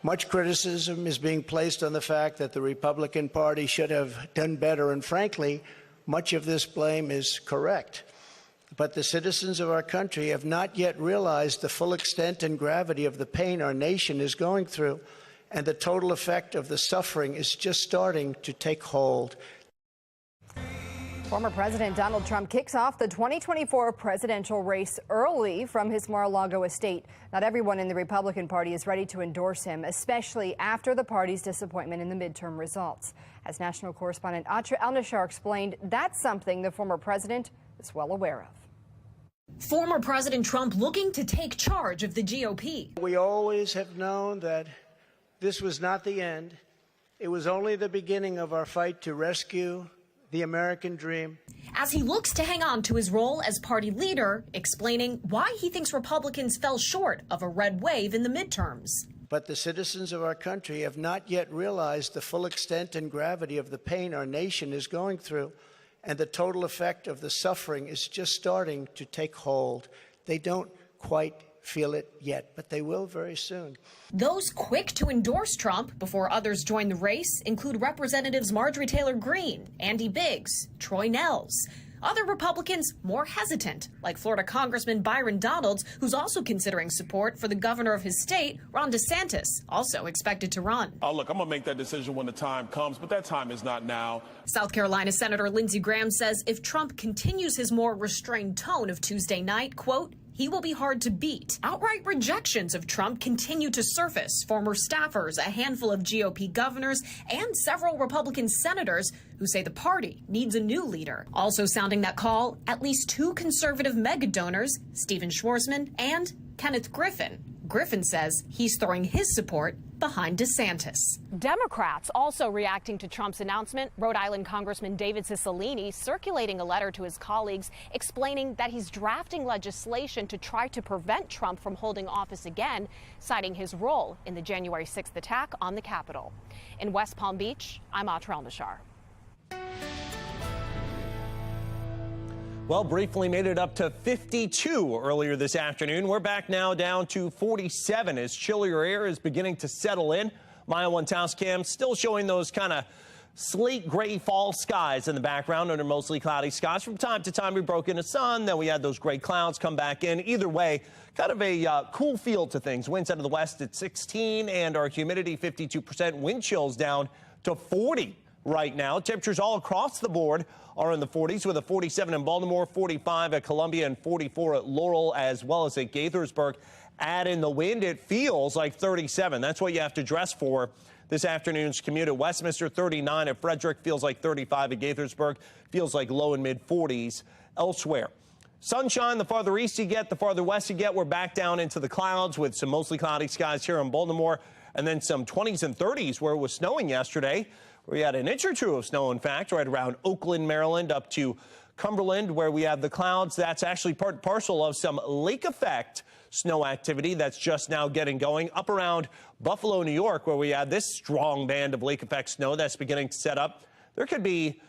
Much criticism is being placed on the fact that the Republican Party should have done better, and frankly, much of this blame is correct. But the citizens of our country have not yet realized the full extent and gravity of the pain our nation is going through, and the total effect of the suffering is just starting to take hold. Former President Donald Trump kicks off the 2024 presidential race early from his Mar-a-Lago estate. Not everyone in the Republican Party is ready to endorse him, especially after the party's disappointment in the midterm results. As national correspondent Atra El-Nashar explained, that's something the former president is well aware of. Former President Trump looking to take charge of the GOP. We always have known that this was not the end. It was only the beginning of our fight to rescue the American dream. As he looks to hang on to his role as party leader, explaining why he thinks Republicans fell short of a red wave in the midterms. But the citizens of our country have not yet realized the full extent and gravity of the pain our nation is going through, and the total effect of the suffering is just starting to take hold. They don't quite feel it yet, but they will very soon. Those quick to endorse Trump before others join the race include Representatives Marjorie Taylor Greene, Andy Biggs, Troy Nehls. Other Republicans more hesitant, like Florida Congressman Byron Donalds, who's also considering support for the governor of his state, Ron DeSantis, also expected to run. Oh, look, I'm going to make that decision when the time comes, but that time is not now. South Carolina Senator Lindsey Graham says if Trump continues his more restrained tone of Tuesday night, quote, he will be hard to beat. Outright rejections of Trump continue to surface. Former staffers, a handful of GOP governors, and several Republican senators who say the party needs a new leader. Also sounding that call, at least two conservative mega donors, Stephen Schwarzman and Kenneth Griffin. Griffin says he's throwing his support behind DeSantis. Democrats also reacting to Trump's announcement. Rhode Island Congressman David Cicilline circulating a letter to his colleagues explaining that he's drafting legislation to try to prevent Trump from holding office again, citing his role in the January 6th attack on the Capitol. In West Palm Beach, I'm Atra El-Nashar. Well, briefly made it up to 52 earlier this afternoon. We're back now down to 47 as chillier air is beginning to settle in. Maya 1 Taos Cam still showing those kind of slate gray fall skies in the background under mostly cloudy skies. From time to time we broke into sun, then we had those gray clouds come back in. Either way, kind of a cool feel to things. Winds out of the west at 16 and our humidity 52%. Wind chills down to 40 right now. Temperatures all across the board are in the 40s with a 47 in Baltimore, 45 at Columbia, and 44 at Laurel, as well as at Gaithersburg. Add in the wind, it feels like 37. That's what you have to dress for this afternoon's commute. At Westminster, 39 at Frederick, feels like 35 at Gaithersburg, feels like low and mid 40s elsewhere. Sunshine, the farther east you get, the farther west you get. We're back down into the clouds with some mostly cloudy skies here in Baltimore, and then some 20s and 30s where it was snowing yesterday. We had an inch or two of snow, in fact, right around Oakland, Maryland, up to Cumberland, where we have the clouds. That's actually part and parcel of some lake effect snow activity that's just now getting going. Up around Buffalo, New York, where we have this strong band of lake effect snow that's beginning to set up. There could be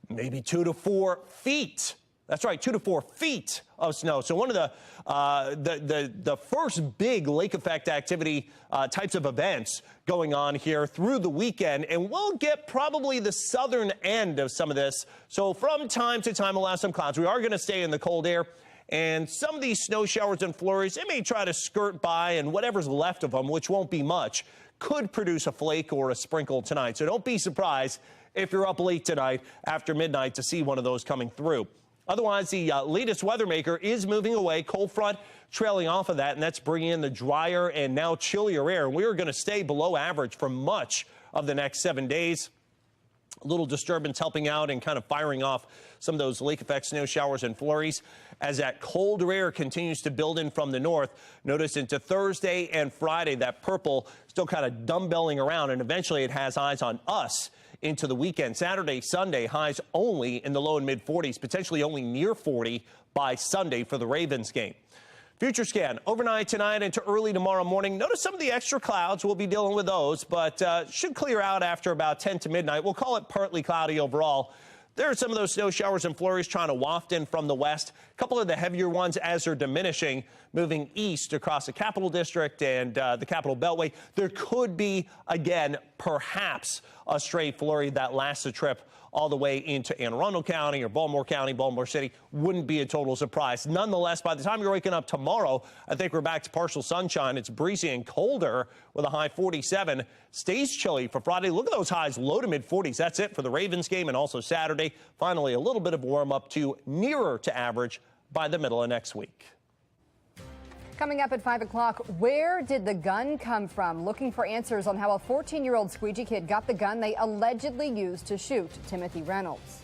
maybe 2 to 4 feet. That's right, 2 to 4 feet of snow. So one of the first big lake effect activity types of events going on here through the weekend, and we'll get probably the southern end of some of this. So from time to time, we'll have some clouds. We are going to stay in the cold air, and some of these snow showers and flurries, they may try to skirt by, and whatever's left of them, which won't be much, could produce a flake or a sprinkle tonight. So don't be surprised if you're up late tonight after midnight to see one of those coming through. Otherwise, the latest weather maker is moving away. Cold front trailing off of that, and that's bringing in the drier and now chillier air. We are going to stay below average for much of the next 7 days. A little disturbance helping out and kind of firing off some of those lake effect snow showers and flurries as that colder air continues to build in from the north. Notice into Thursday and Friday, that purple still kind of dumbbelling around, and eventually it has eyes on us into the weekend. Saturday, Sunday, highs only in the low and mid 40s, potentially only near 40 by Sunday for the Ravens game. Future scan overnight tonight into early tomorrow morning. Notice some of the extra clouds. We'll be dealing with those, but should clear out after about 10 to midnight. We'll call it partly cloudy overall. There are some of those snow showers and flurries trying to waft in from the west. A couple of the heavier ones as they're diminishing, moving east across the Capital District and the Capital Beltway. There could be, again, perhaps a stray flurry that lasts a trip all the way into Anne Arundel County or Baltimore County, Baltimore City. Wouldn't be a total surprise. Nonetheless, by the time you're waking up tomorrow, I think we're back to partial sunshine. It's breezy and colder with a high 47. Stays chilly for Friday. Look at those highs, low to mid 40s. That's it for the Ravens game and also Saturday. Finally, a little bit of warm up to nearer to average by the middle of next week. Coming up at 5 o'clock, where did the gun come from? Looking for answers on how a 14-year-old squeegee kid got the gun they allegedly used to shoot Timothy Reynolds.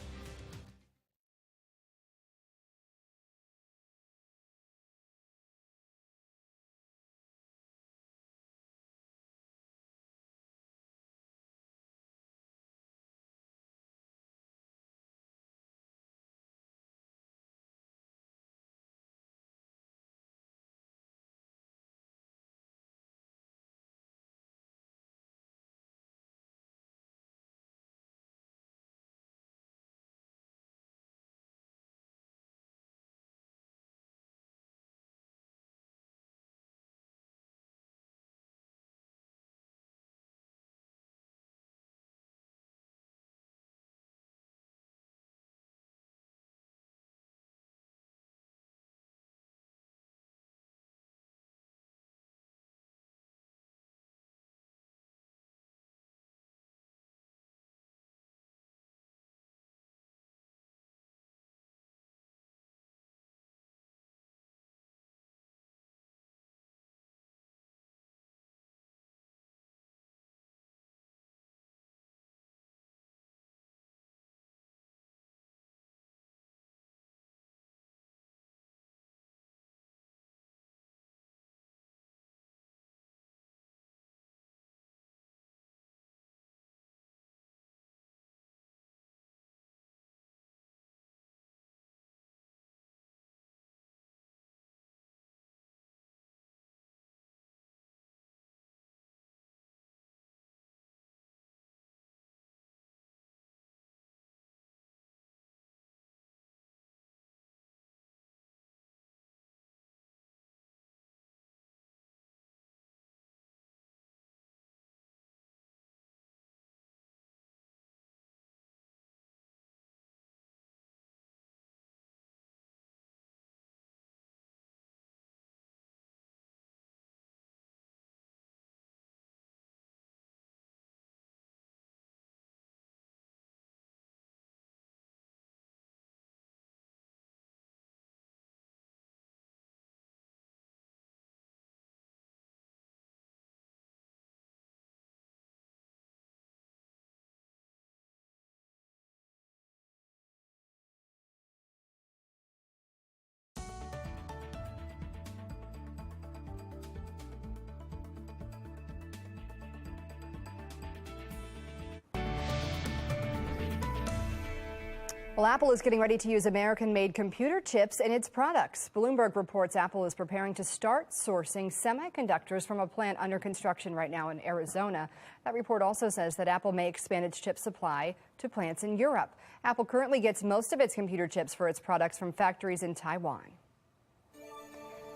Well, Apple is getting ready to use American-made computer chips in its products. Bloomberg reports Apple is preparing to start sourcing semiconductors from a plant under construction right now in Arizona. That report also says that Apple may expand its chip supply to plants in Europe. Apple currently gets most of its computer chips for its products from factories in Taiwan.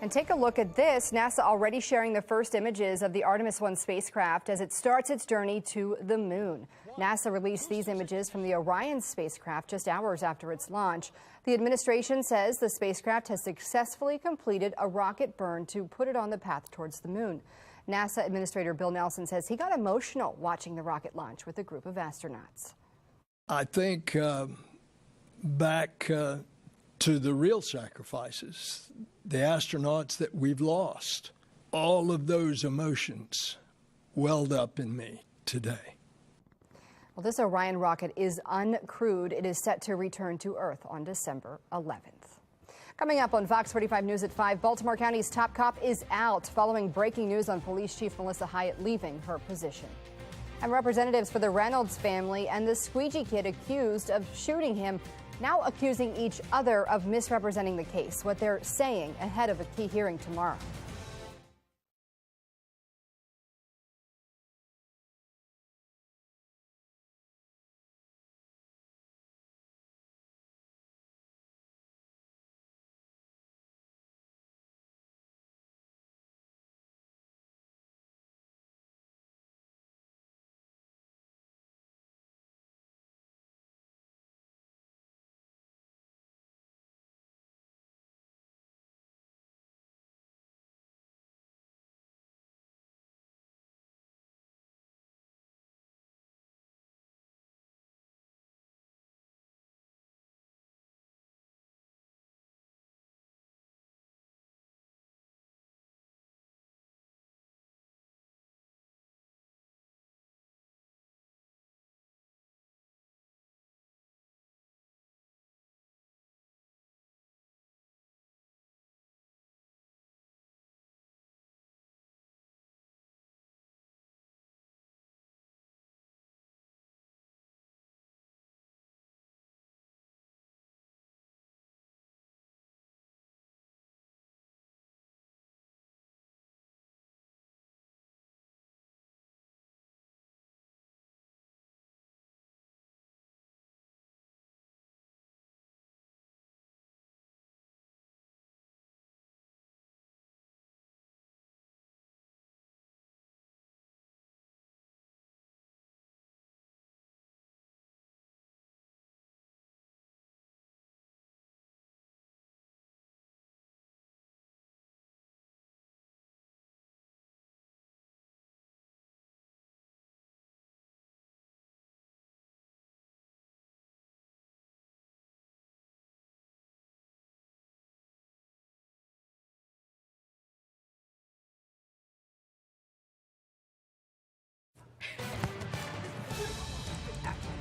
And take a look at this. NASA already sharing the first images of the Artemis 1 spacecraft as it starts its journey to the moon. NASA released these images from the Orion spacecraft just hours after its launch. The administration says the spacecraft has successfully completed a rocket burn to put it on the path towards the moon. NASA Administrator Bill Nelson says he got emotional watching the rocket launch with a group of astronauts. I think back to the real sacrifices, the astronauts that we've lost. All of those emotions welled up in me today. Well, this Orion rocket is uncrewed. It is set to return to Earth on December 11th. Coming up on Fox 45 News at 5, Baltimore County's top cop is out following breaking news on Police Chief Melissa Hyatt leaving her position. And representatives for the Reynolds family and the squeegee kid accused of shooting him now accusing each other of misrepresenting the case, what they're saying ahead of a key hearing tomorrow.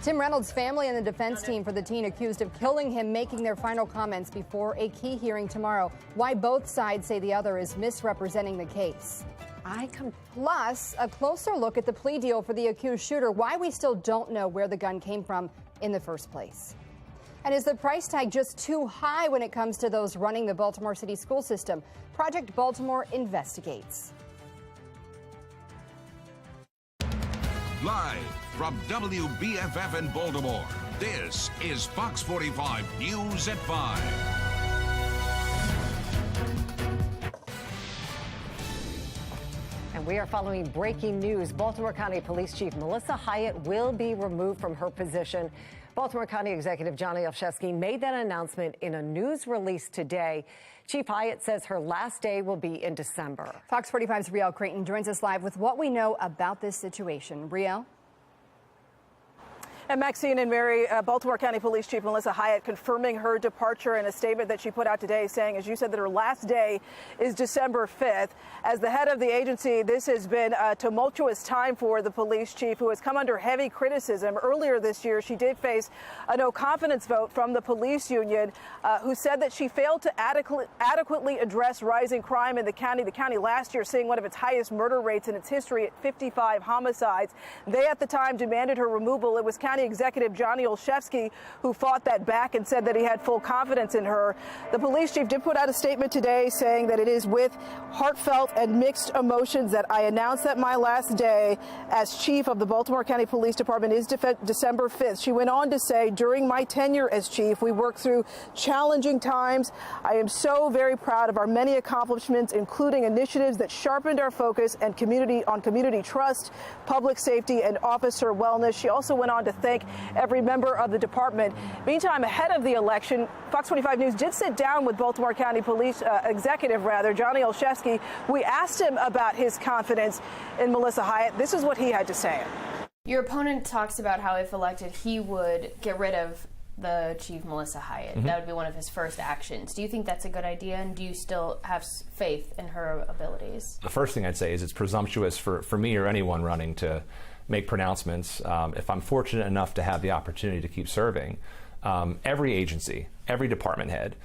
Tim Reynolds' family and the defense team for the teen accused of killing him making their final comments before a key hearing tomorrow. Why both sides say the other is misrepresenting the case. Plus, a closer look at the plea deal for the accused shooter, why we still don't know where the gun came from in the first place. And is the price tag just too high when it comes to those running the Baltimore City school system? Project Baltimore investigates. Live from WBFF in Baltimore, this is Fox 45 News at 5. And we are following breaking news. Baltimore County Police Chief Melissa Hyatt will be removed from her position. Baltimore County Executive Johnny Olszewski made that announcement in a news release today. Chief Hyatt says her last day will be in December. Fox 45's Riel Creighton joins us live with what we know about this situation. Riel? And Maxine and Mary, Baltimore County Police Chief Melissa Hyatt confirming her departure in a statement that she put out today saying, as you said, that her last day is December 5th. As the head of the agency, this has been a tumultuous time for the police chief, who has come under heavy criticism. Earlier this year, she did face a no-confidence vote from the police union, who said that she failed to adequately address rising crime in the county. The county last year seeing one of its highest murder rates in its history at 55 homicides. They at the time demanded her removal. It was County Executive Johnny Olszewski who fought that back and said that he had full confidence in her. The police chief did put out a statement today saying that it is with heartfelt and mixed emotions that I announce that my last day as chief of the Baltimore County Police Department is December 5th. She went on to say, during my tenure as chief, we worked through challenging times. I am so very proud of our many accomplishments, including initiatives that sharpened our focus and community trust, public safety, and officer wellness. She also went on to thank every member of the department. Meantime, ahead of the election, Fox 45 News did sit down with Baltimore County Police Executive Johnny Olszewski. We asked him about his confidence in Melissa Hyatt. This is what he had to say. Your opponent talks about how, if elected, he would get rid of the chief, Melissa Hyatt. That would be one of his first actions. Do you think that's a good idea, and do you still have faith in her abilities? The first thing I'd say is it's presumptuous for me or anyone running to make pronouncements. If I'm fortunate enough to have the opportunity to keep serving, every agency, every department head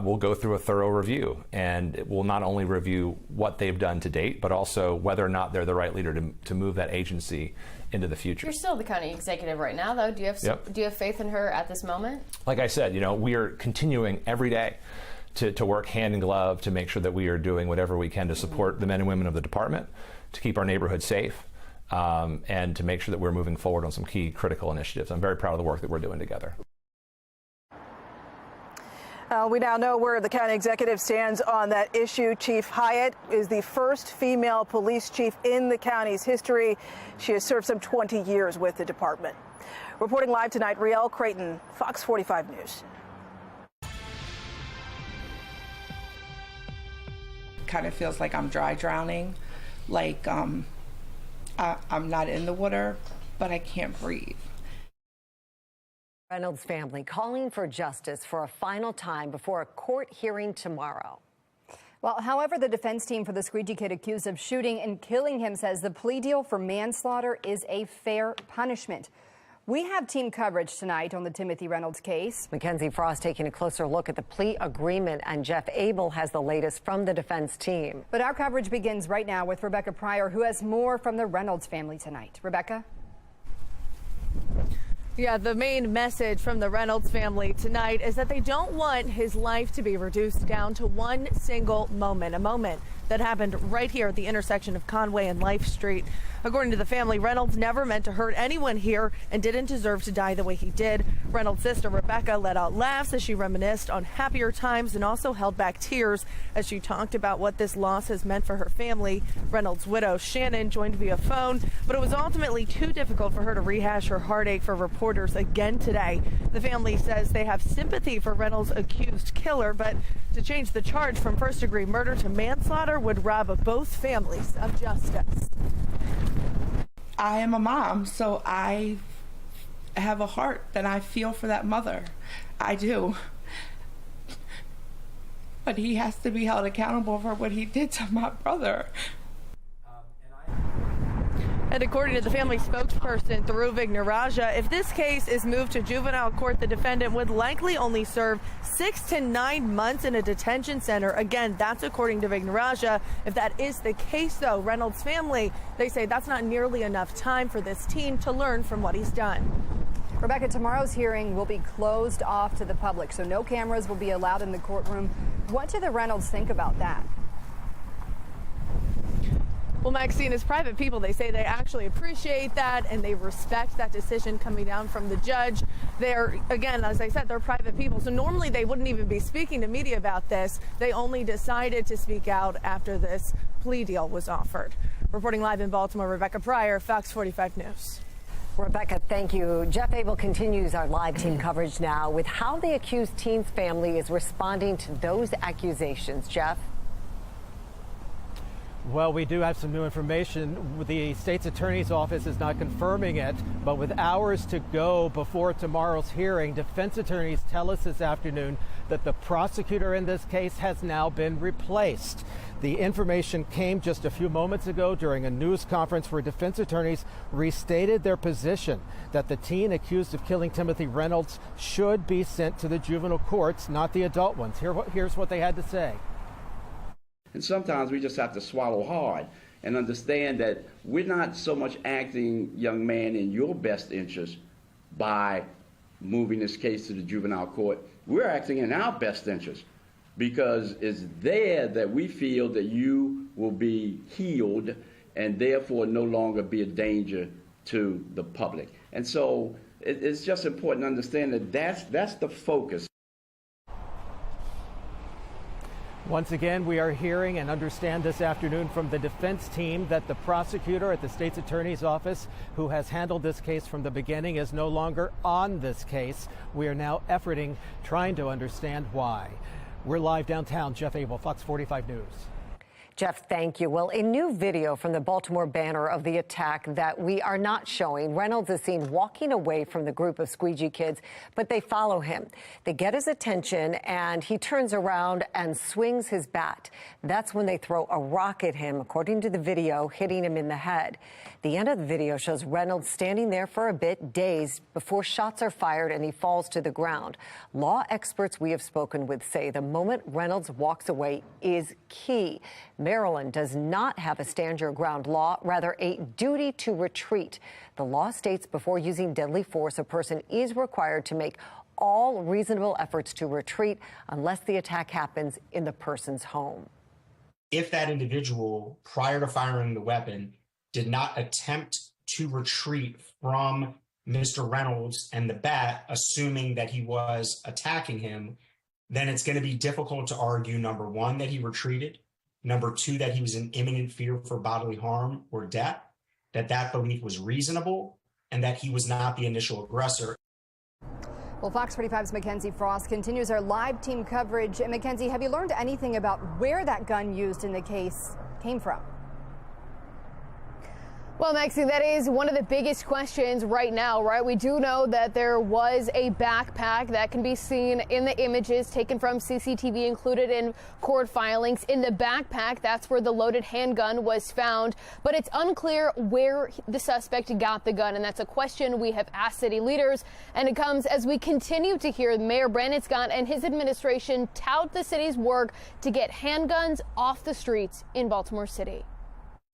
will go through a thorough review, and it will not only review what they've done to date, but also whether or not they're the right leader to move that agency into the future. You're still the county executive right now, though. Do you have faith in her at this moment? Like I said, we are continuing every day to work hand in glove to make sure that we are doing whatever we can to support the men and women of the department, to keep our neighborhood safe, and to make sure that we're moving forward on some key critical initiatives. I'm very proud of the work that we're doing together. We now know where the county executive stands on that issue. Chief Hyatt is the first female police chief in the county's history. She has served some 20 years with the department. Reporting live tonight, Riel Creighton, Fox 45 News. Kind of feels like I'm dry drowning, like I'm not in the water, but I can't breathe. Reynolds' family calling for justice for a final time before a court hearing tomorrow. Well, however, the defense team for the squeegee kid accused of shooting and killing him says the plea deal for manslaughter is a fair punishment. We have team coverage tonight on the Timothy Reynolds case. Mackenzie Frost taking a closer look at the plea agreement, and Jeff Abel has the latest from the defense team. But our coverage begins right now with Rebecca Pryor, who has more from the Reynolds family tonight. Rebecca? Yeah, the main message from the Reynolds family tonight is that they don't want his life to be reduced down to one single moment, a moment that happened right here at the intersection of Conway and Life Street. According to the family, Reynolds never meant to hurt anyone here and didn't deserve to die the way he did. Reynolds' sister Rebecca let out laughs as she reminisced on happier times and also held back tears as she talked about what this loss has meant for her family. Reynolds' widow Shannon joined via phone, but it was ultimately too difficult for her to rehash her heartache for reporters again today. The family says they have sympathy for Reynolds' accused killer, but to change the charge from first-degree murder to manslaughter would rob both families of justice. I am a mom, so I have a heart that I feel for that mother. I do. But he has to be held accountable for what he did to my brother. And according to the family spokesperson, Dhruv Ignaraja, if this case is moved to juvenile court, the defendant would likely only serve 6 to 9 months in a detention center. Again, that's according to Ignaraja. If that is the case, though, Reynolds' family, they say that's not nearly enough time for this teen to learn from what he's done. Rebecca, tomorrow's hearing will be closed off to the public, so no cameras will be allowed in the courtroom. What do the Reynolds think about that? Well, Maxine, as private people, they say they actually appreciate that and they respect that decision coming down from the judge. They're, again, as I said, they're private people, so normally they wouldn't even be speaking to media about this. They only decided to speak out after this plea deal was offered. Reporting live in Baltimore, Rebecca Pryor, Fox 45 News. Rebecca, thank you. Jeff Abel continues our live team coverage now with how the accused teen's family is responding to those accusations. Jeff? Well, we do have some new information. The state's attorney's office is not confirming it, but with hours to go before tomorrow's hearing, defense attorneys tell us this afternoon that the prosecutor in this case has now been replaced. The information came just a few moments ago during a news conference where defense attorneys restated their position that the teen accused of killing Timothy Reynolds should be sent to the juvenile courts, not the adult ones. Here's what they had to say. And sometimes we just have to swallow hard and understand that we're not so much acting, young man, in your best interest by moving this case to the juvenile court. We're acting in our best interest because it's there that we feel that you will be healed and therefore no longer be a danger to the public. And so it's just important to understand that that's the focus. Once again, we are hearing and understand this afternoon from the defense team that the prosecutor at the state's attorney's office, who has handled this case from the beginning, is no longer on this case. We are now efforting, trying to understand why. We're live downtown. Jeff Abel, Fox 45 News. Jeff, thank you. Well, a new video from the Baltimore banner of the attack that we are not showing. Reynolds is seen walking away from the group of squeegee kids, but they follow him. They get his attention, and he turns around and swings his bat. That's when they throw a rock at him, according to the video, hitting him in the head. The end of the video shows Reynolds standing there for a bit, dazed, before shots are fired and he falls to the ground. Law experts we have spoken with say the moment Reynolds walks away is key. Maryland does not have a stand your ground law, rather a duty to retreat. The law states before using deadly force, a person is required to make all reasonable efforts to retreat unless the attack happens in the person's home. If that individual, prior to firing the weapon, did not attempt to retreat from Mr. Reynolds and the bat, assuming that he was attacking him, then it's going to be difficult to argue, number one, that he retreated, number two, that he was in imminent fear for bodily harm or death, that belief was reasonable, and that he was not the initial aggressor. Well, Fox 45's Mackenzie Frost continues our live team coverage. And Mackenzie, have you learned anything about where that gun used in the case came from? Well, Maxine, that is one of the biggest questions right now, right? We do know that there was a backpack that can be seen in the images taken from CCTV included in court filings. In the backpack, that's where the loaded handgun was found, but it's unclear where the suspect got the gun, and that's a question we have asked city leaders, and it comes as we continue to hear Mayor Brandon Scott and his administration tout the city's work to get handguns off the streets in Baltimore City.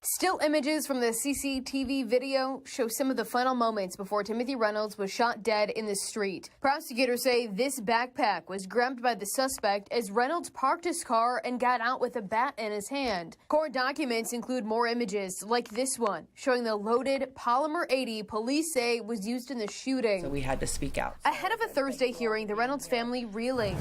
Still images from the CCTV video show some of the final moments before Timothy Reynolds was shot dead in the street. Prosecutors say this backpack was grabbed by the suspect as Reynolds parked his car and got out with a bat in his hand. Court documents include more images like this one, showing the loaded Polymer 80 police say was used in the shooting. So we had to speak out. Ahead of a Thursday hearing, the Reynolds family reeling.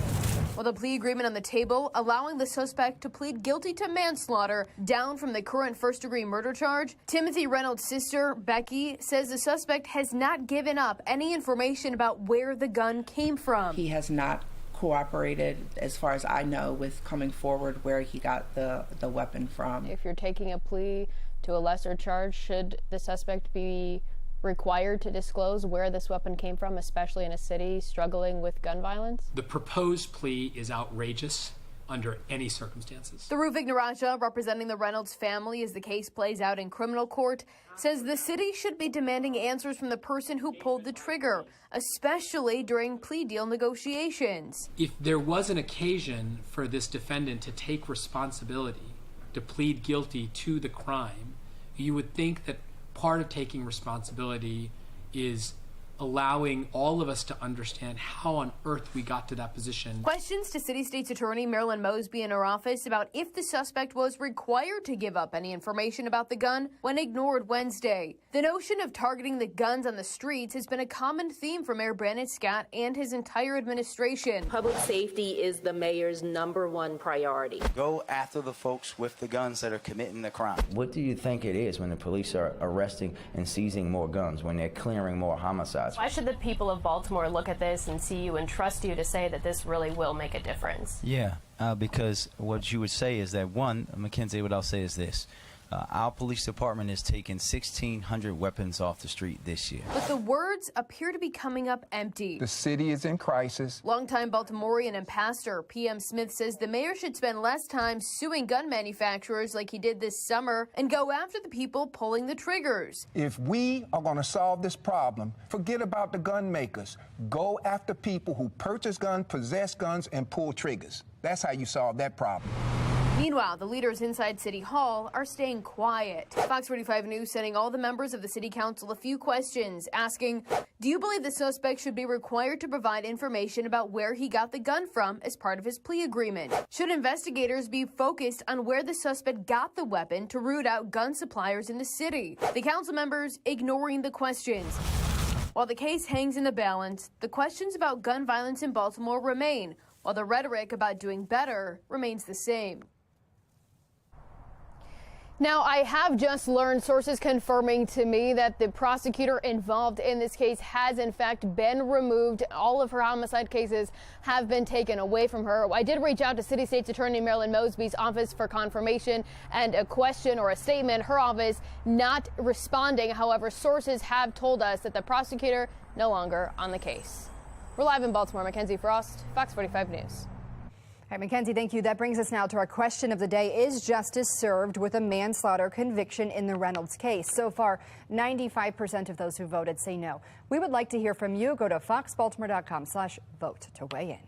With a plea agreement on the table, allowing the suspect to plead guilty to manslaughter down from the current first-degree murder charge, Timothy Reynolds' sister, Becky, says the suspect has not given up any information about where the gun came from. He has not cooperated, as far as I know, with coming forward where he got the weapon from. If you're taking a plea to a lesser charge, should the suspect be required to disclose where this weapon came from, especially in a city struggling with gun violence? The proposed plea is outrageous. under any circumstances. Through Ignaraja, representing the Reynolds family as the case plays out in criminal court, says the city should be demanding answers from the person who pulled the trigger, especially during plea deal negotiations. If there was an occasion for this defendant to take responsibility, to plead guilty to the crime, you would think that part of taking responsibility is allowing all of us to understand how on earth we got to that position. Questions to City State's Attorney Marilyn Mosby in her office about if the suspect was required to give up any information about the gun when ignored Wednesday. The notion of targeting the guns on the streets has been a common theme for Mayor Brandon Scott and his entire administration. Public safety is the mayor's #1 priority. Go after the folks with the guns that are committing the crime. What do you think it is when the police are arresting and seizing more guns, when they're clearing more homicides? Why should the people of Baltimore look at this and see you and trust you to say that this really will make a difference? Yeah, because what you would say is that, one, Mackenzie, what I'll say is this. Our police department has taken 1,600 weapons off the street this year. But the words appear to be coming up empty. The city is in crisis. Longtime Baltimorean and pastor P.M. Smith says the mayor should spend less time suing gun manufacturers like he did this summer and go after the people pulling the triggers. If we are going to solve this problem, forget about the gun makers. Go after people who purchase guns, possess guns, and pull triggers. That's how you solve that problem. Meanwhile, the leaders inside City Hall are staying quiet. Fox 45 News sending all the members of the City Council a few questions, asking, do you believe the suspect should be required to provide information about where he got the gun from as part of his plea agreement? Should investigators be focused on where the suspect got the weapon to root out gun suppliers in the city? The council members ignoring the questions. While the case hangs in the balance, the questions about gun violence in Baltimore remain, while the rhetoric about doing better remains the same. Now, I have just learned, sources confirming to me, that the prosecutor involved in this case has in fact been removed. All of her homicide cases have been taken away from her. I did reach out to City State's Attorney Marilyn Mosby's office for confirmation and a question or a statement. Her office not responding. However, sources have told us that the prosecutor no longer on the case. We're live in Baltimore. Mackenzie Frost, Fox 45 News. All right, Mackenzie, thank you. That brings us now to our question of the day. Is justice served with a manslaughter conviction in the Reynolds case? So far, 95% of those who voted say no. We would like to hear from you. Go to foxbaltimore.com/vote to weigh in.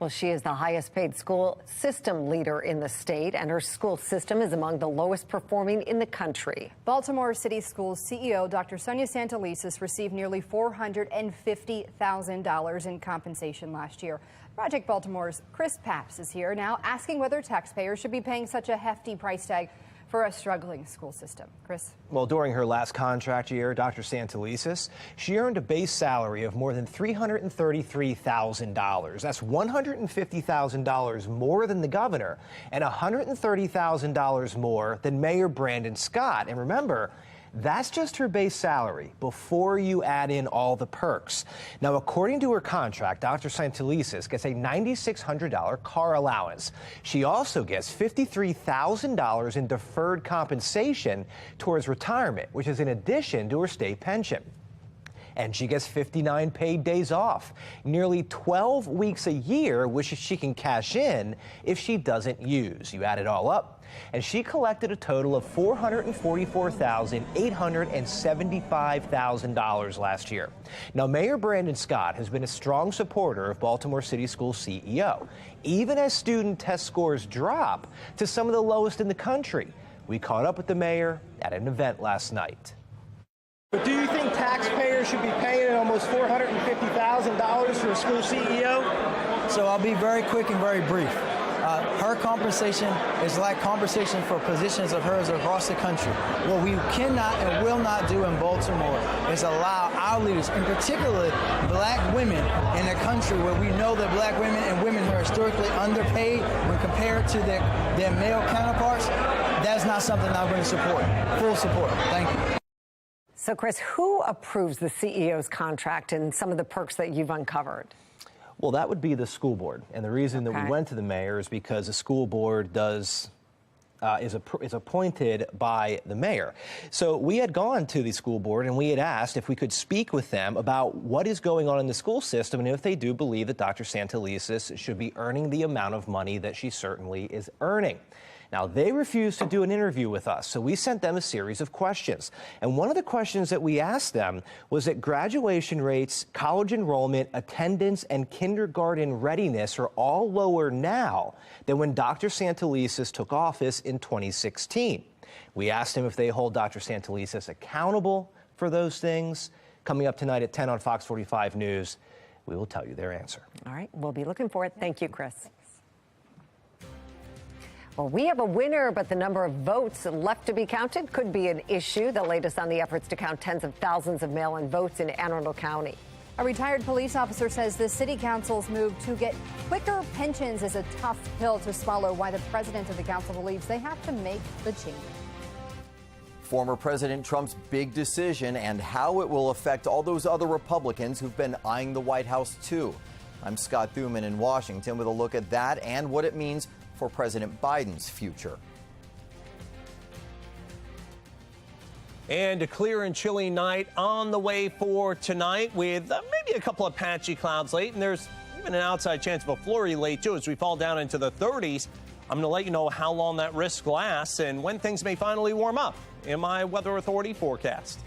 Well, she is the highest paid school system leader in the state, and her school system is among the lowest performing in the country. Baltimore City Schools CEO Dr. Sonia Santelises received nearly $450,000 in compensation last year. Project Baltimore's Chris Papps is here now asking whether taxpayers should be paying such a hefty price tag for a struggling school system. Chris? Well, during her last contract year, Dr. Santelises, she earned a base salary of more than $333,000. That's $150,000 more than the governor and $130,000 more than Mayor Brandon Scott. And remember, that's just her base salary before you add in all the perks. Now, according to her contract, Dr. Santelises gets a $9,600 car allowance. She also gets $53,000 in deferred compensation towards retirement, which is in addition to her state pension. And she gets 59 paid days off, nearly 12 weeks a year, which she can cash in if she doesn't use. You add it all up, and she collected a total of $444,875 last year. Now, Mayor Brandon Scott has been a strong supporter of Baltimore City Schools CEO, even as student test scores drop to some of the lowest in the country. We caught up with the mayor at an event last night. But do you think taxpayers should be paying almost $450,000 for a school CEO? So I'll be very quick and very brief. Her compensation is like compensation for positions of hers across the country. What we cannot and will not do in Baltimore is allow our leaders, in particular black women in a country where we know that black women and women are historically underpaid when compared to their male counterparts. That's not something I'm going to support. Full support. Thank you. So, Chris, who approves the CEO's contract and some of the perks that you've uncovered? Well, that would be the school board. And the reason that we went to the mayor is because the school board does is appointed by the mayor. So we had gone to the school board and we had asked if we could speak with them about what is going on in the school system and if they do believe that Dr. Santelises should be earning the amount of money that she certainly is earning. Now, they refused to do an interview with us, so we sent them a series of questions. And one of the questions that we asked them was that graduation rates, college enrollment, attendance, and kindergarten readiness are all lower now than when Dr. Santelises took office in 2016. We asked them if they hold Dr. Santelises accountable for those things. Coming up tonight at 10 on Fox 45 News, we will tell you their answer. All right, we'll be looking for it. Thank you, Chris. Well, we have a winner, but the number of votes left to be counted could be an issue. The latest on the efforts to count tens of thousands of mail-in votes in Anne Arundel County. A retired police officer says the city council's move to get quicker pensions is a tough pill to swallow, why the president of the council believes they have to make the change. Former President Trump's big decision and how it will affect all those other Republicans who've been eyeing the White House, too. I'm Scott Thuman in Washington with a look at that and what it means for President Biden's future. And a clear and chilly night on the way for tonight with maybe a couple of patchy clouds late, and there's even an outside chance of a flurry late too as we fall down into the 30s. I'm going to let you know how long that risk lasts and when things may finally warm up in my Weather Authority forecast.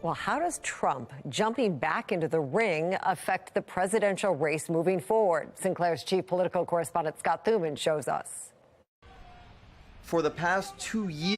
Well, how does Trump jumping back into the ring affect the presidential race moving forward? Sinclair's chief political correspondent Scott Thuman shows us. For the past 2 years,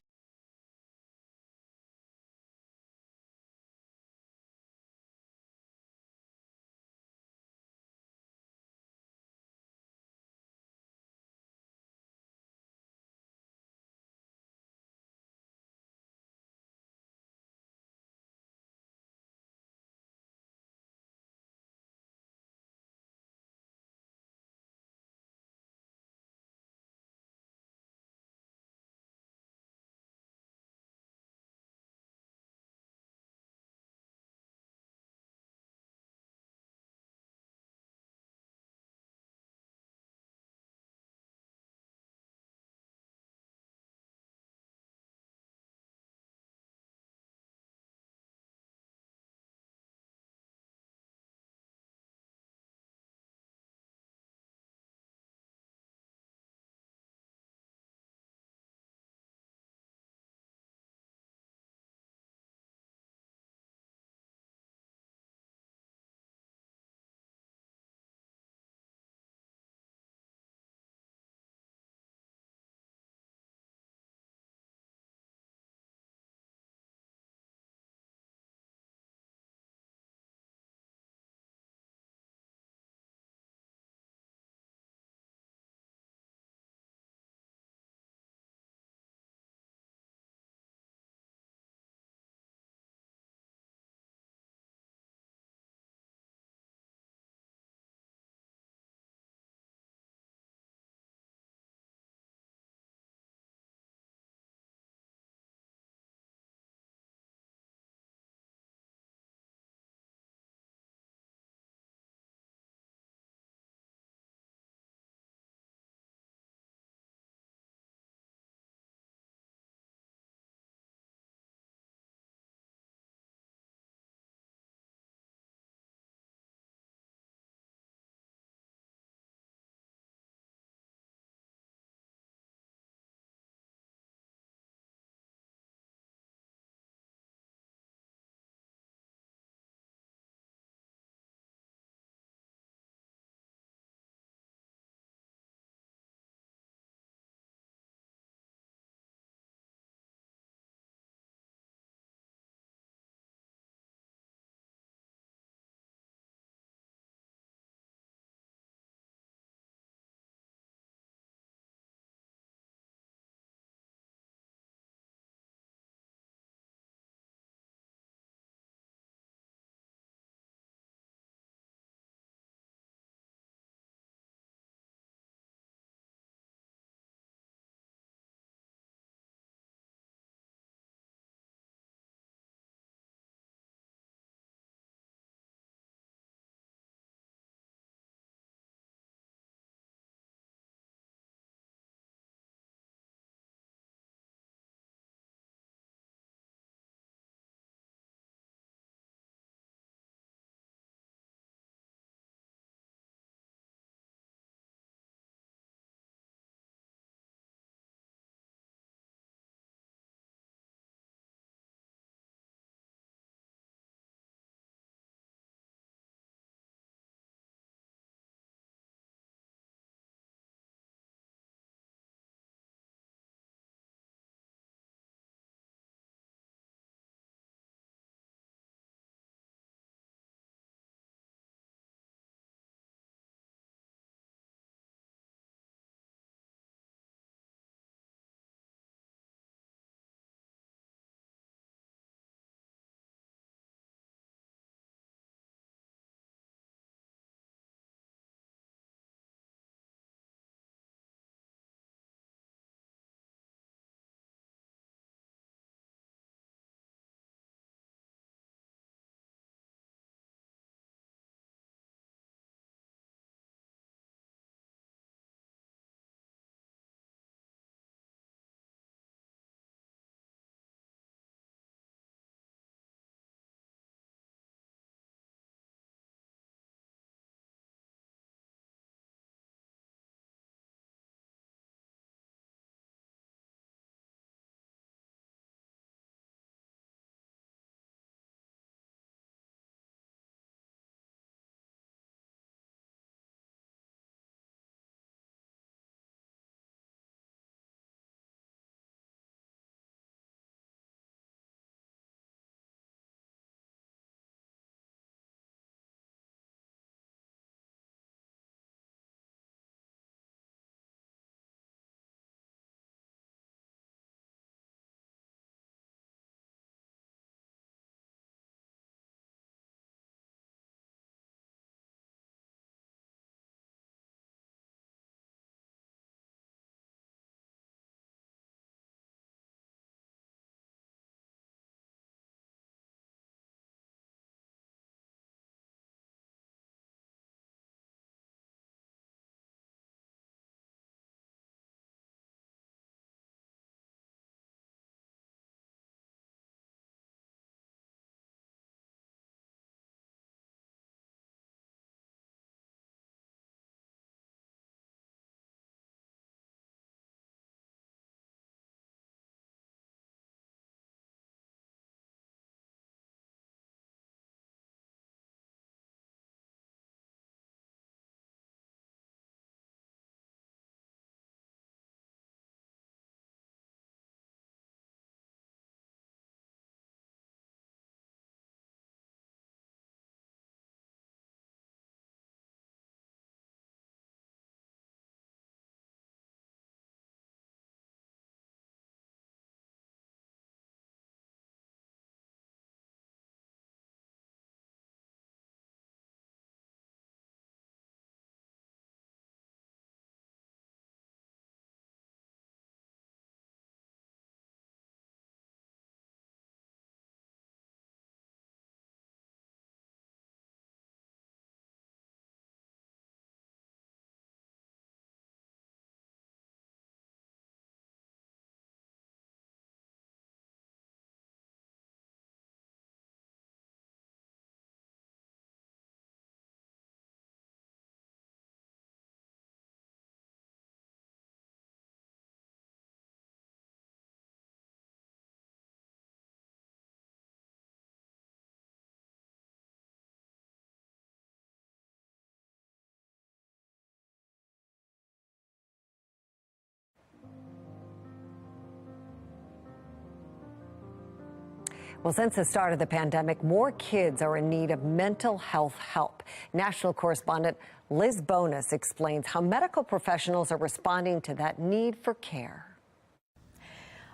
Well, since the start of the pandemic, more kids are in need of mental health help. National correspondent Liz Bonus explains how medical professionals are responding to that need for care.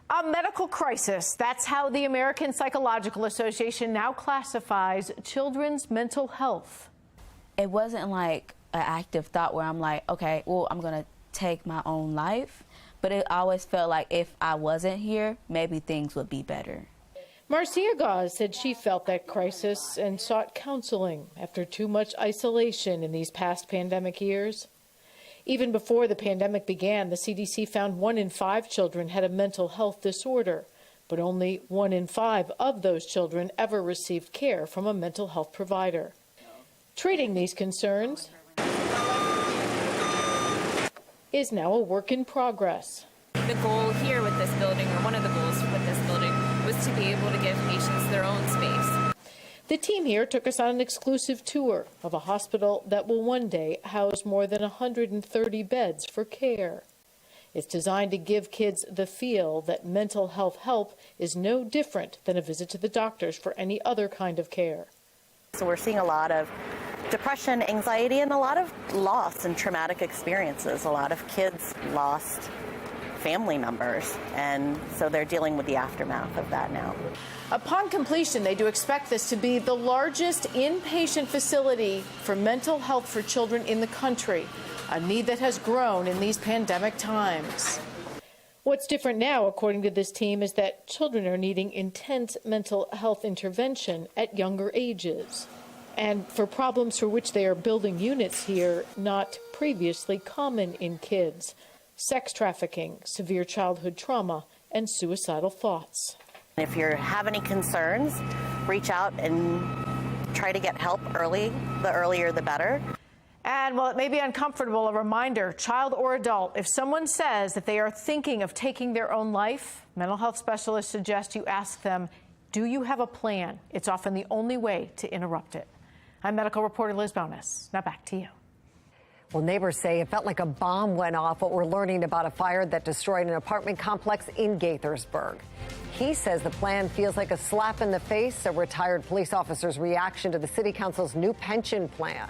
A medical crisis. That's how the American Psychological Association now classifies children's mental health. It wasn't like an active thought where I'm like, okay, well, I'm going to take my own life. But it always felt like if I wasn't here, maybe things would be better. Marcia Gauze said she felt that crisis and sought counseling after too much isolation in these past pandemic years. Even before the pandemic began, the CDC found 1 in 5 children had a mental health disorder, but only 1 in 5 of those children ever received care from a mental health provider. Treating these concerns is now a work in progress. The goal here with this building, or one of the goals with this building, was to be able to give patients their own space. The team here took us on an exclusive tour of a hospital that will one day house more than 130 beds for care. It's designed to give kids the feel that mental health help is no different than a visit to the doctors for any other kind of care. So we're seeing a lot of depression, anxiety, and a lot of loss and traumatic experiences. A lot of kids lost family members, and so they're dealing with the aftermath of that now. Upon completion, they do expect this to be the largest inpatient facility for mental health for children in the country, a need that has grown in these pandemic times. What's different now, according to this team, is that children are needing intense mental health intervention at younger ages, and for problems for which they are building units here not previously common in kids: sex trafficking, severe childhood trauma, and suicidal thoughts. If you have any concerns, reach out and try to get help early. The earlier, the better. And while it may be uncomfortable, a reminder, child or adult, if someone says that they are thinking of taking their own life, mental health specialists suggest you ask them, do you have a plan? It's often the only way to interrupt it. I'm medical reporter Liz Bonus. Now back to you. Well, neighbors say it felt like a bomb went off, but we're learning about a fire that destroyed an apartment complex in Gaithersburg. He says the plan feels like a slap in the face, a retired police officer's reaction to the city council's new pension plan.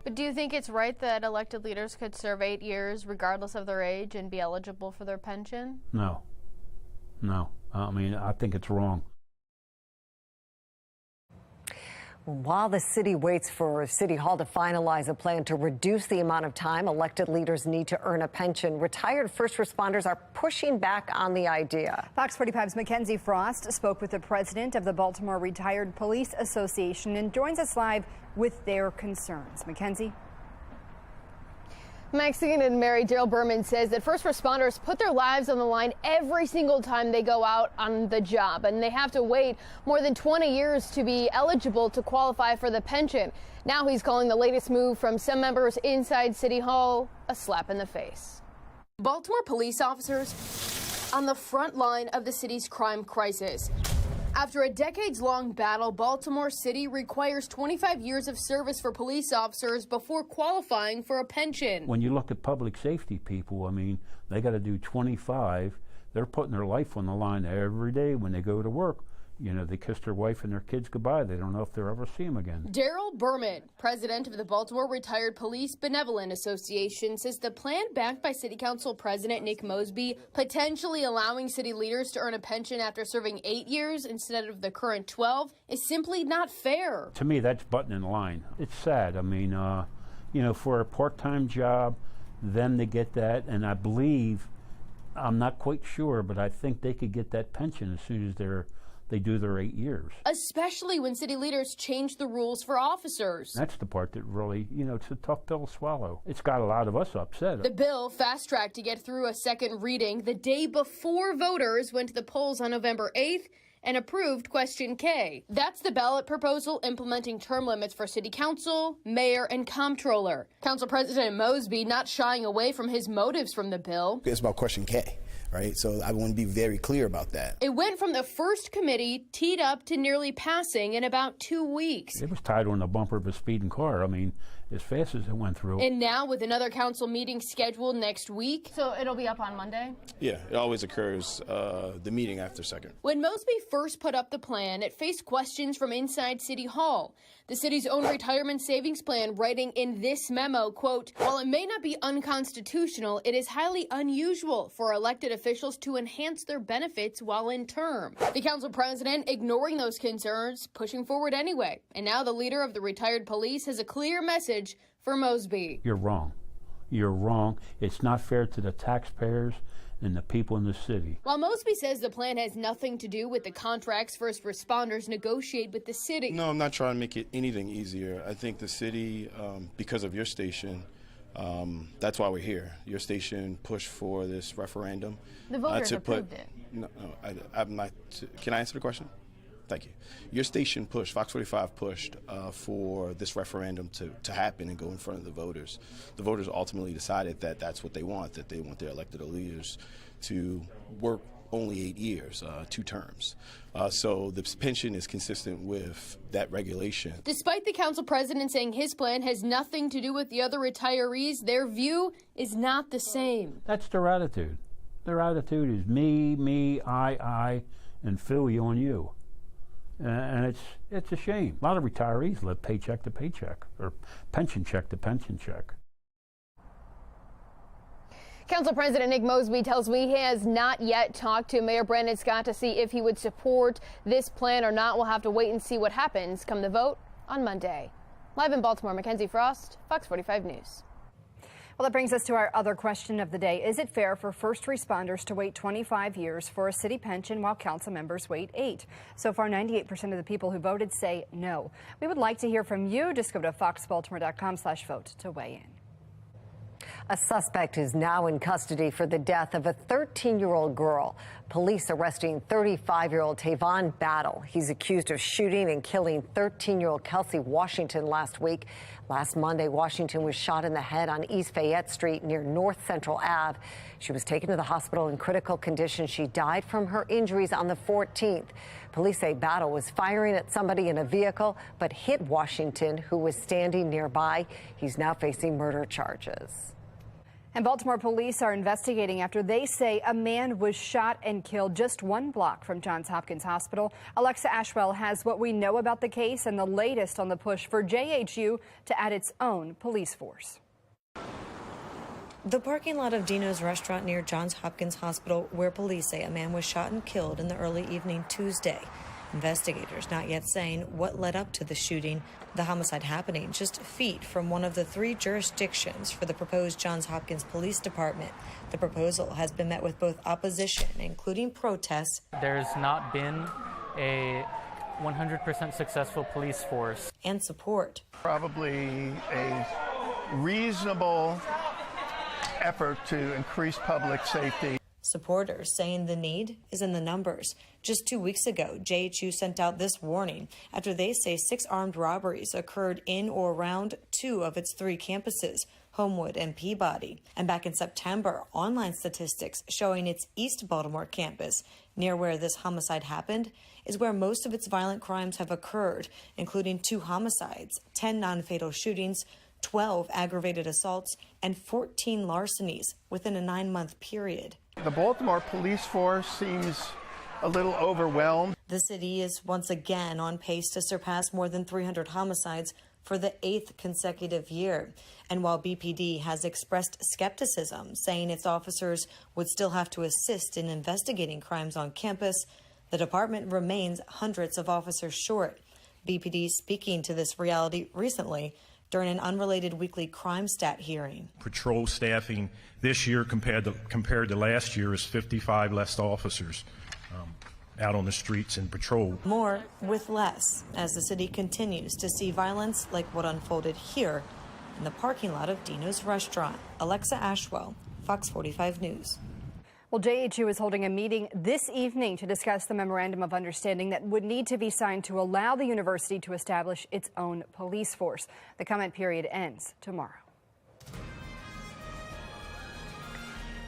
But do you think it's right that elected leaders could serve 8 years regardless of their age and be eligible for their pension? No. I mean, I think it's wrong. While the city waits for City Hall to finalize a plan to reduce the amount of time elected leaders need to earn a pension, retired first responders are pushing back on the idea. Fox 45's Mackenzie Frost spoke with the president of the Baltimore Retired Police Association and joins us live with their concerns. Mackenzie? Maxine and Mary, Daryl Berman says that first responders put their lives on the line every single time they go out on the job, and they have to wait more than 20 years to be eligible to qualify for the pension. Now he's calling the latest move from some members inside City Hall a slap in the face. Baltimore police officers on the front line of the city's crime crisis. After a decades-long battle, Baltimore City requires 25 years of service for police officers before qualifying for a pension. When you look at public safety people, I mean, they got to do 25. They're putting their life on the line every day when they go to work. You know, they kiss their wife and their kids goodbye. They don't know if they'll ever see them again. Daryl Berman, president of the Baltimore Retired Police Benevolent Association, says the plan backed by City Council President Nick Mosby, potentially allowing city leaders to earn a pension after serving 8 years instead of the current 12, is simply not fair. To me, that's butting in line. It's sad. I mean, you know, for a part-time job, them to get that, and I believe, I'm not quite sure, but I think they could get that pension as soon as they do their 8 years. Especially when city leaders change the rules for officers. That's the part that really, you know, it's a tough pill to swallow. It's got a lot of us upset. The bill fast-tracked to get through a second reading the day before voters went to the polls on November 8th and approved Question K. That's the ballot proposal implementing term limits for city council, mayor, and comptroller. Council President Mosby not shying away from his motives from the bill. It's about Question K. Right? So I want to be very clear about that. It went from the first committee teed up to nearly passing in about 2 weeks. It was tied on the bumper of a speeding car. I mean, as fast as it went through. And now with another council meeting scheduled next week. So it'll be up on Monday? Yeah, it always occurs the meeting after second. When Mosby first put up the plan, it faced questions from inside City Hall. The city's own retirement savings plan writing in this memo, quote, while it may not be unconstitutional, it is highly unusual for elected officials to enhance their benefits while in term. The council president ignoring those concerns, pushing forward anyway. And now the leader of the retired police has a clear message for Mosby. You're wrong. You're wrong. It's not fair to the taxpayers and the people in the city. While Mosby says the plan has nothing to do with the contracts first responders negotiate with the city. No, I'm not trying to make it anything easier. I think the city, because of your station, that's why we're here. Your station pushed for this referendum. The voters approved it. No, I'm not. Can I answer the question? Thank you. Your station pushed, FOX45 pushed for this referendum to happen and go in front of the voters. The voters ultimately decided that that's what they want, that they want their elected leaders to work only 8 years, 2 terms. So the pension is consistent with that regulation. Despite the council president saying his plan has nothing to do with the other retirees, their view is not the same. That's their attitude. Their attitude is me, I, and Phil, you on you. And it's a shame. A lot of retirees live paycheck to paycheck or pension check to pension check. Council President Nick Mosby tells me he has not yet talked to Mayor Brandon Scott to see if he would support this plan or not. We'll have to wait and see what happens come the vote on Monday. Live in Baltimore, Mackenzie Frost, Fox 45 News. Well, that brings us to our other question of the day. Is it fair for first responders to wait 25 years for a city pension while council members wait 8? So far, 98% of the people who voted say no. We would like to hear from you. Just go to foxbaltimore.com/vote to weigh in. A suspect is now in custody for the death of a 13-year-old girl. Police arresting 35-year-old Tavon Battle. He's accused of shooting and killing 13-year-old Kelsey Washington last week. Last Monday, Washington was shot in the head on East Fayette Street near North Central Ave. She was taken to the hospital in critical condition. She died from her injuries on the 14th. Police say Battle was firing at somebody in a vehicle, but hit Washington, who was standing nearby. He's now facing murder charges. And Baltimore police are investigating after they say a man was shot and killed just 1 block from Johns Hopkins Hospital. Alexa Ashwell has what we know about the case and the latest on the push for JHU to add its own police force. The parking lot of Dino's restaurant near Johns Hopkins Hospital, where police say a man was shot and killed in the early evening Tuesday. Investigators not yet saying what led up to the shooting, the homicide happening just feet from one of the 3 jurisdictions for the proposed Johns Hopkins Police Department. The proposal has been met with both opposition, including protests. There's not been a 100% successful police force. And support. Probably a reasonable effort to increase public safety. Supporters saying the need is in the numbers. Just 2 weeks ago, JHU sent out this warning after they say 6 armed robberies occurred in or around 2 of its 3 campuses, Homewood and Peabody. And back in September, online statistics showing its East Baltimore campus, near where this homicide happened, is where most of its violent crimes have occurred, including 2 homicides, 10 non-fatal shootings, 12 aggravated assaults, and 14 larcenies within a 9-month period. The Baltimore police force seems a little overwhelmed. The city is once again on pace to surpass more than 300 homicides for the 8th consecutive year. And while BPD has expressed skepticism, saying its officers would still have to assist in investigating crimes on campus, the department remains hundreds of officers short. BPD speaking to this reality recently during an unrelated weekly crime stat hearing. Patrol staffing this year compared to last year is 55 less officers out on the streets in patrol. More with less, as the city continues to see violence like what unfolded here in the parking lot of Dino's restaurant. Alexa Ashwell, Fox 45 News. Well, JHU is holding a meeting this evening to discuss the memorandum of understanding that would need to be signed to allow the university to establish its own police force. The comment period ends tomorrow.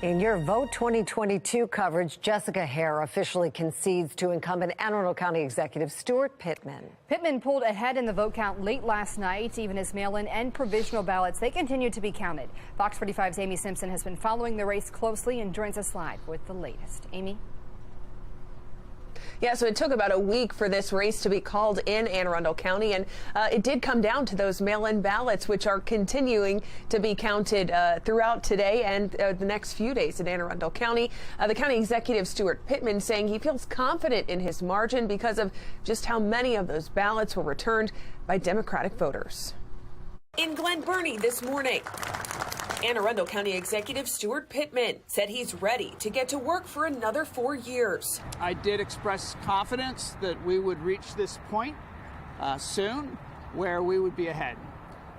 In your Vote 2022 coverage, Jessica Hare officially concedes to incumbent Anne Arundel County Executive Stuart Pittman. Pittman pulled ahead in the vote count late last night, even as mail-in and provisional ballots, they continue to be counted. Fox 45's Amy Simpson has been following the race closely and joins us live with the latest. Amy? Yeah, so it took about a week for this race to be called in Anne Arundel County, and it did come down to those mail-in ballots, which are continuing to be counted throughout today and the next few days in Anne Arundel County. The county executive, Stuart Pittman, saying he feels confident in his margin because of just how many of those ballots were returned by Democratic voters. In Glen Burnie this morning, Anne Arundel County Executive Stuart Pittman said he's ready to get to work for another 4 years. I did express confidence that we would reach this point soon where we would be ahead.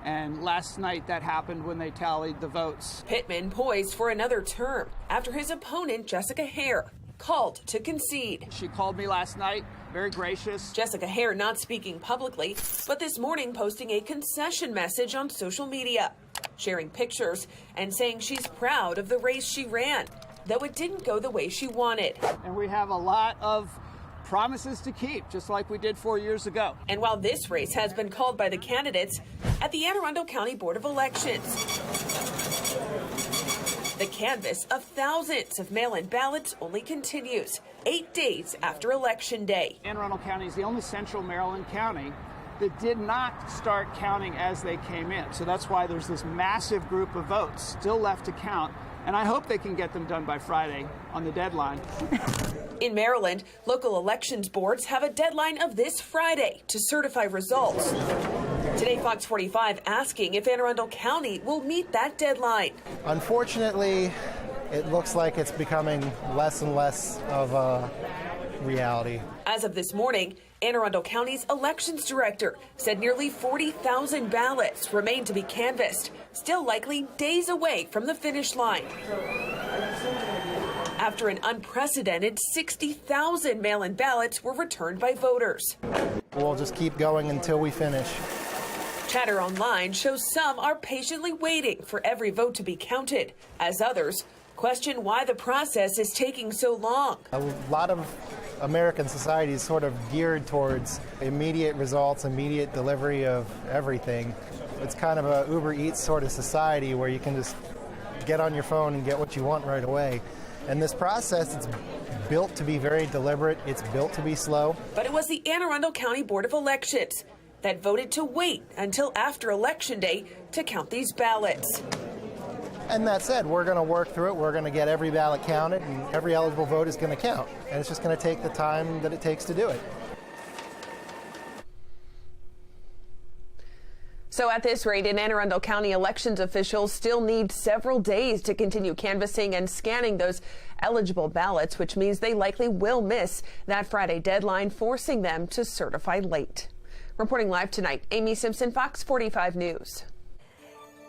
And last night that happened when they tallied the votes. Pittman poised for another term after his opponent, Jessica Hare, called to concede. She called me last night, very gracious. Jessica Hare not speaking publicly, but this morning posting a concession message on social media, sharing pictures and saying she's proud of the race she ran, though it didn't go the way she wanted. And we have a lot of promises to keep, just like we did 4 years ago. And while this race has been called by the candidates at the Anne Arundel County Board of Elections, the canvass of thousands of mail-in ballots only continues 8 days after Election Day. Anne Arundel County is the only central Maryland county that did not start counting as they came in. So that's why there's this massive group of votes still left to count. And I hope they can get them done by Friday on the deadline. In Maryland, local elections boards have a deadline of this Friday to certify results. Today, Fox 45 asking if Anne Arundel County will meet that deadline. Unfortunately, it looks like it's becoming less and less of a reality. As of this morning, Anne Arundel County's elections director said nearly 40,000 ballots remain to be canvassed, still likely days away from the finish line. After an unprecedented 60,000 mail-in ballots were returned by voters. We'll just keep going until we finish. Chatter online shows some are patiently waiting for every vote to be counted, as others question why the process is taking so long. A lot of American society is sort of geared towards immediate results, immediate delivery of everything. It's kind of a Uber Eats sort of society where you can just get on your phone and get what you want right away. And this process, it's built to be very deliberate. It's built to be slow. But it was the Anne Arundel County Board of Elections that voted to wait until after Election Day to count these ballots. And that said, we're going to work through it. We're going to get every ballot counted, and every eligible vote is going to count. And it's just going to take the time that it takes to do it. So at this rate, in Anne Arundel County, elections officials still need several days to continue canvassing and scanning those eligible ballots, which means they likely will miss that Friday deadline, forcing them to certify late. Reporting live tonight, Amy Simpson, Fox 45 News.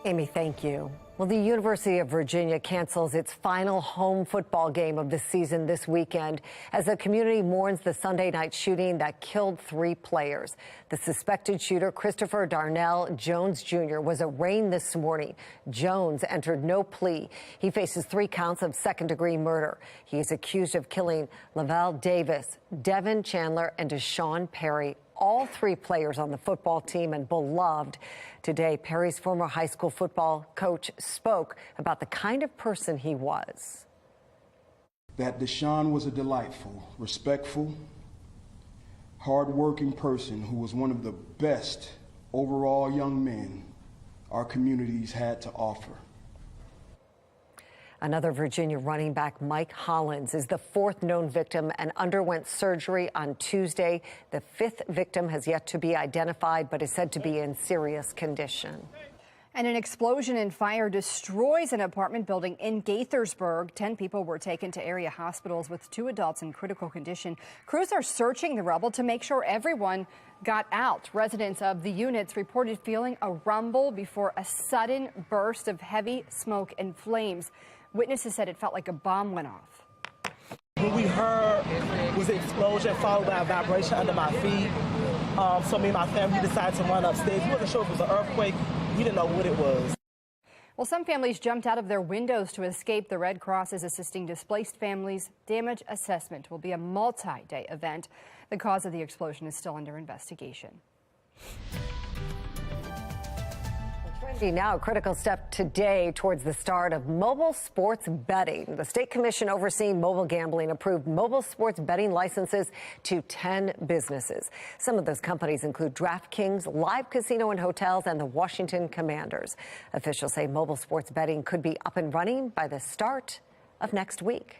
Amy, thank you. Well, the University of Virginia cancels its final home football game of the season this weekend as the community mourns the Sunday night shooting that killed 3 players. The suspected shooter, Christopher Darnell Jones Jr., was arraigned this morning. Jones entered no plea. He faces 3 counts of second-degree murder. He is accused of killing Lavelle Davis, Devin Chandler, and Deshaun Perry, all 3 players on the football team and beloved. Today, Perry's former high school football coach spoke about the kind of person he was. That Deshaun was a delightful, respectful, hardworking person who was one of the best overall young men our communities had to offer. Another Virginia running back, Mike Hollins, is the 4th known victim and underwent surgery on Tuesday. The 5th victim has yet to be identified, but is said to be in serious condition. And an explosion and fire destroys an apartment building in Gaithersburg. 10 people were taken to area hospitals with 2 adults in critical condition. Crews are searching the rubble to make sure everyone got out. Residents of the units reported feeling a rumble before a sudden burst of heavy smoke and flames. Witnesses said it felt like a bomb went off. What we heard was an explosion followed by a vibration under my feet. So me and my family decided to run upstairs. We wasn't sure if it was an earthquake. We didn't know what it was. Well, some families jumped out of their windows to escape. The Red Cross is assisting displaced families. Damage assessment will be a multi-day event. The cause of the explosion is still under investigation. Now, a critical step today towards the start of mobile sports betting. The state commission overseeing mobile gambling approved mobile sports betting licenses to 10 businesses. Some of those companies include DraftKings, Live Casino and Hotels, and the Washington Commanders. Officials say mobile sports betting could be up and running by the start of next week.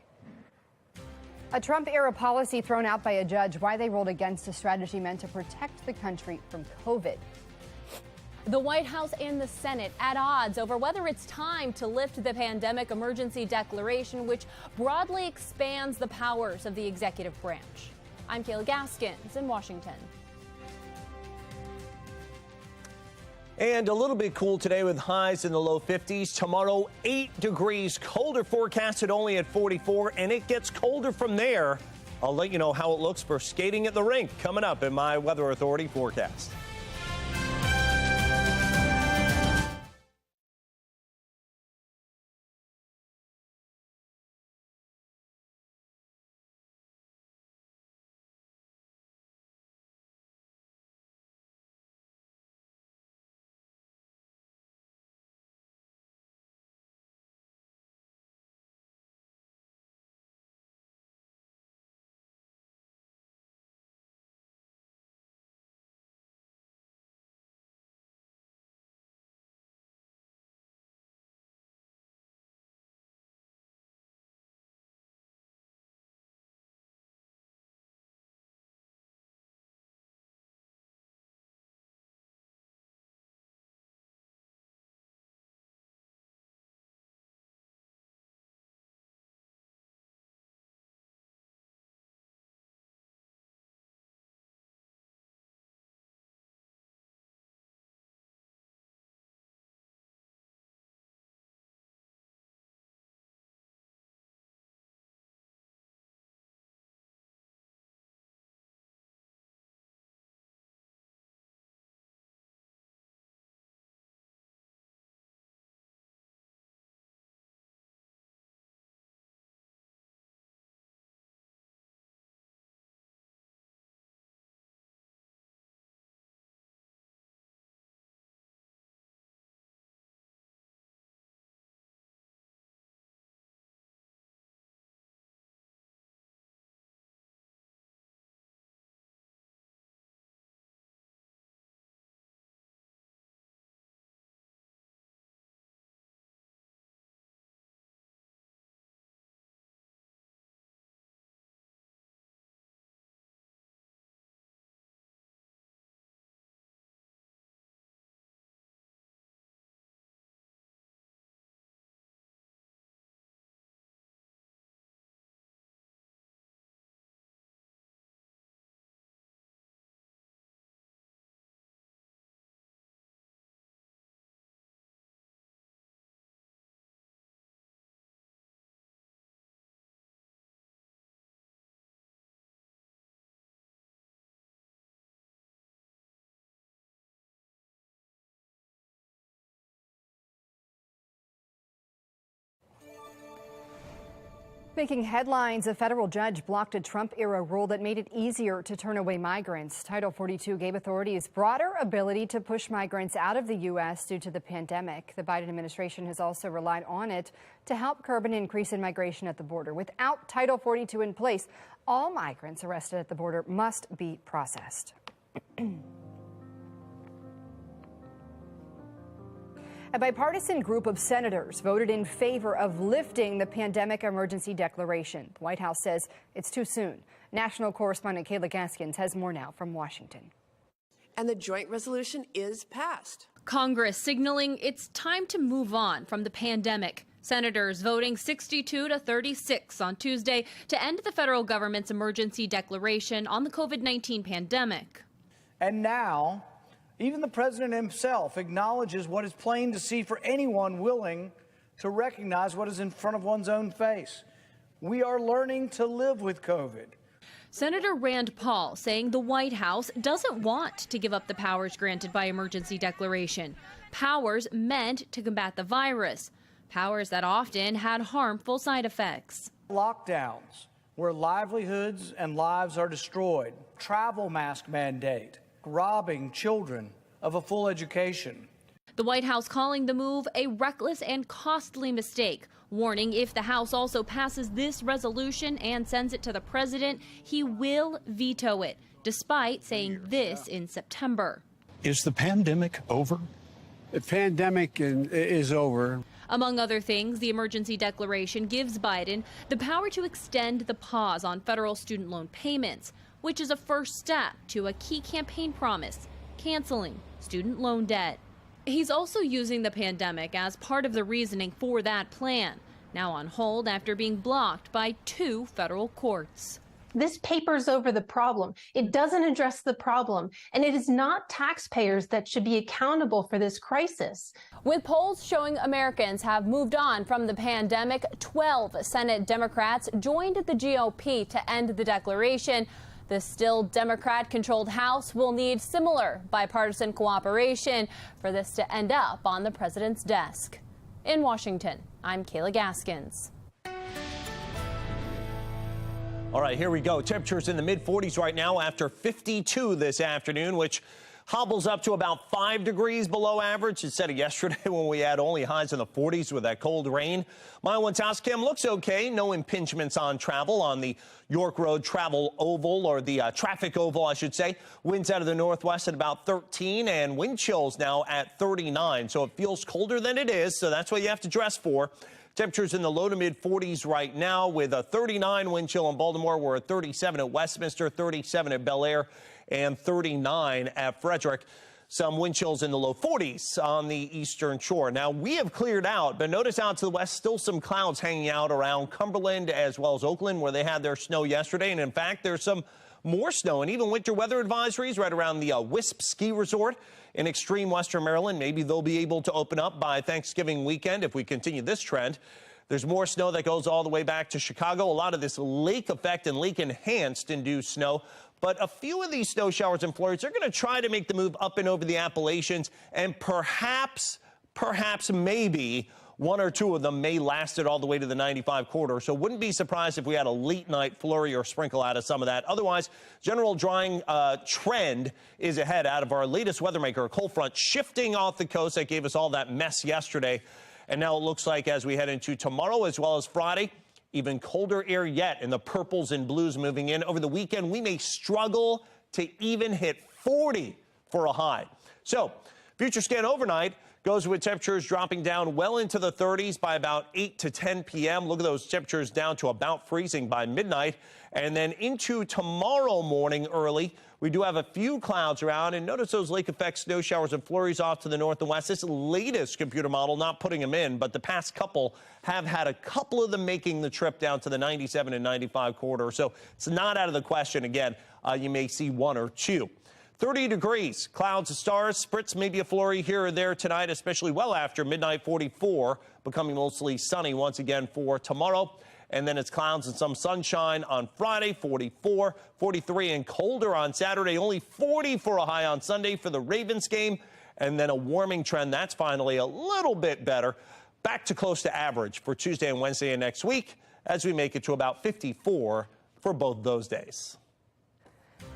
A Trump-era policy thrown out by a judge, why they ruled against a strategy meant to protect the country from COVID. The White House and the Senate at odds over whether it's time to lift the pandemic emergency declaration, which broadly expands the powers of the executive branch. I'm Kayla Gaskins in Washington. And a little bit cool today with highs in the low 50s. Tomorrow, 8 degrees colder, forecasted only at 44, and it gets colder from there. I'll let you know how it looks for skating at the rink coming up in my Weather Authority forecast. Making headlines, a federal judge blocked a Trump-era rule that made it easier to turn away migrants. Title 42 gave authorities broader ability to push migrants out of the U.S. due to the pandemic. The Biden administration has also relied on it to help curb an increase in migration at the border. Without Title 42 in place, all migrants arrested at the border must be processed. A bipartisan group of senators voted in favor of lifting the pandemic emergency declaration. The White House says it's too soon. National correspondent Kayla Gaskins has more now from Washington. And the joint resolution is passed. Congress signaling it's time to move on from the pandemic. Senators voting 62 to 36 on Tuesday to end the federal government's emergency declaration on the COVID-19 pandemic. And now, even the president himself acknowledges what is plain to see for anyone willing to recognize what is in front of one's own face. We are learning to live with COVID. Senator Rand Paul saying the White House doesn't want to give up the powers granted by emergency declaration. Powers meant to combat the virus. Powers that often had harmful side effects. Lockdowns, where livelihoods and lives are destroyed. Travel mask mandate. Robbing children of a full education. The White House calling the move a reckless and costly mistake, warning if the House also passes this resolution and sends it to the president, he will veto it, despite saying this in September. Is the pandemic over? The pandemic is over. Among other things, the emergency declaration gives Biden the power to extend the pause on federal student loan payments, which is a first step to a key campaign promise, canceling student loan debt. He's also using the pandemic as part of the reasoning for that plan, now on hold after being blocked by 2 federal courts. This papers over the problem. It doesn't address the problem, and it is not taxpayers that should be accountable for this crisis. With polls showing Americans have moved on from the pandemic, 12 Senate Democrats joined the GOP to end the declaration. The still Democrat-controlled House will need similar bipartisan cooperation for this to end up on the president's desk. In Washington, I'm Kayla Gaskins. All right, here we go. Temperatures in the mid-40s right now after 52 this afternoon, which hobbles up to about 5 degrees below average instead of yesterday when we had only highs in the 40s with that cold rain. My one's house cam looks okay. No impingements on travel on the York Road travel oval, or the traffic oval, I should say. Winds out of the northwest at about 13 and wind chills now at 39. So it feels colder than it is. So that's what you have to dress for. Temperatures in the low to mid 40s right now with a 39 wind chill in Baltimore. We're at 37 at Westminster, 37 at Bel Air, and 39 at Frederick. Some wind chills in the low 40s on the eastern shore. Now, we have cleared out, but notice out to the west, still some clouds hanging out around Cumberland as well as Oakland, where they had their snow yesterday. And in fact, there's some more snow and even winter weather advisories right around the Wisp Ski Resort in extreme western Maryland. Maybe they'll be able to open up by Thanksgiving weekend if we continue this trend. There's more snow that goes all the way back to Chicago. A lot of this lake effect and lake enhanced induced snow. But a few of these snow showers and flurries are going to try to make the move up and over the Appalachians. And perhaps maybe 1 or 2 of them may last it all the way to the 95 corridor. So wouldn't be surprised if we had a late night flurry or sprinkle out of some of that. Otherwise, general drying trend is ahead out of our latest weather maker, a cold front shifting off the coast that gave us all that mess yesterday. And now it looks like as we head into tomorrow as well as Friday, even colder air yet, and the purples and blues moving in. Over the weekend, we may struggle to even hit 40 for a high. So future scan overnight goes with temperatures dropping down well into the 30s by about 8 to 10 p.m. Look at those temperatures down to about freezing by midnight. And then into tomorrow morning early, we do have a few clouds around. And notice those lake effect snow showers and flurries off to the north and west. This latest computer model, not putting them in, but the past couple have had a couple of them making the trip down to the 97 and 95 corridor. So it's not out of the question. Again, you may see 1 or 2. 30 degrees, clouds and stars, spritz, maybe a flurry here or there tonight, especially well after midnight. 44, becoming mostly sunny once again for tomorrow. And then it's clouds and some sunshine on Friday, 44, 43, and colder on Saturday. Only 40 for a high on Sunday for the Ravens game. And then a warming trend. That's finally a little bit better. Back to close to average for Tuesday and Wednesday and next week. as we make it to about 54 for both those days.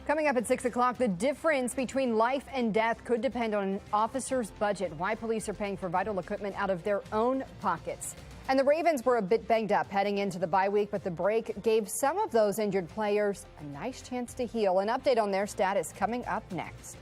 Coming up at 6 o'clock, the difference between life and death could depend on an officer's budget. Why police are paying for vital equipment out of their own pockets. And the Ravens were a bit banged up heading into the bye week, but the break gave some of those injured players a nice chance to heal. An update on their status coming up next.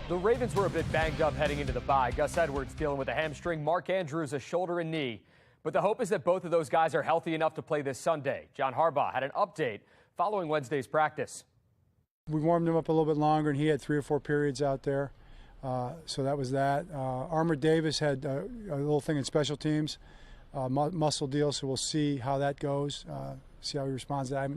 The Ravens were a bit banged up heading into the bye. Gus Edwards dealing with a hamstring, Mark Andrews a shoulder and knee. But the hope is that both of those guys are healthy enough to play this Sunday. John Harbaugh had an update following Wednesday's practice. We warmed him up a little bit longer, and he had 3 or 4 periods out there. So that was that. Armour Davis had a little thing in special teams, muscle deal, so we'll see how that goes, see how he responds to that.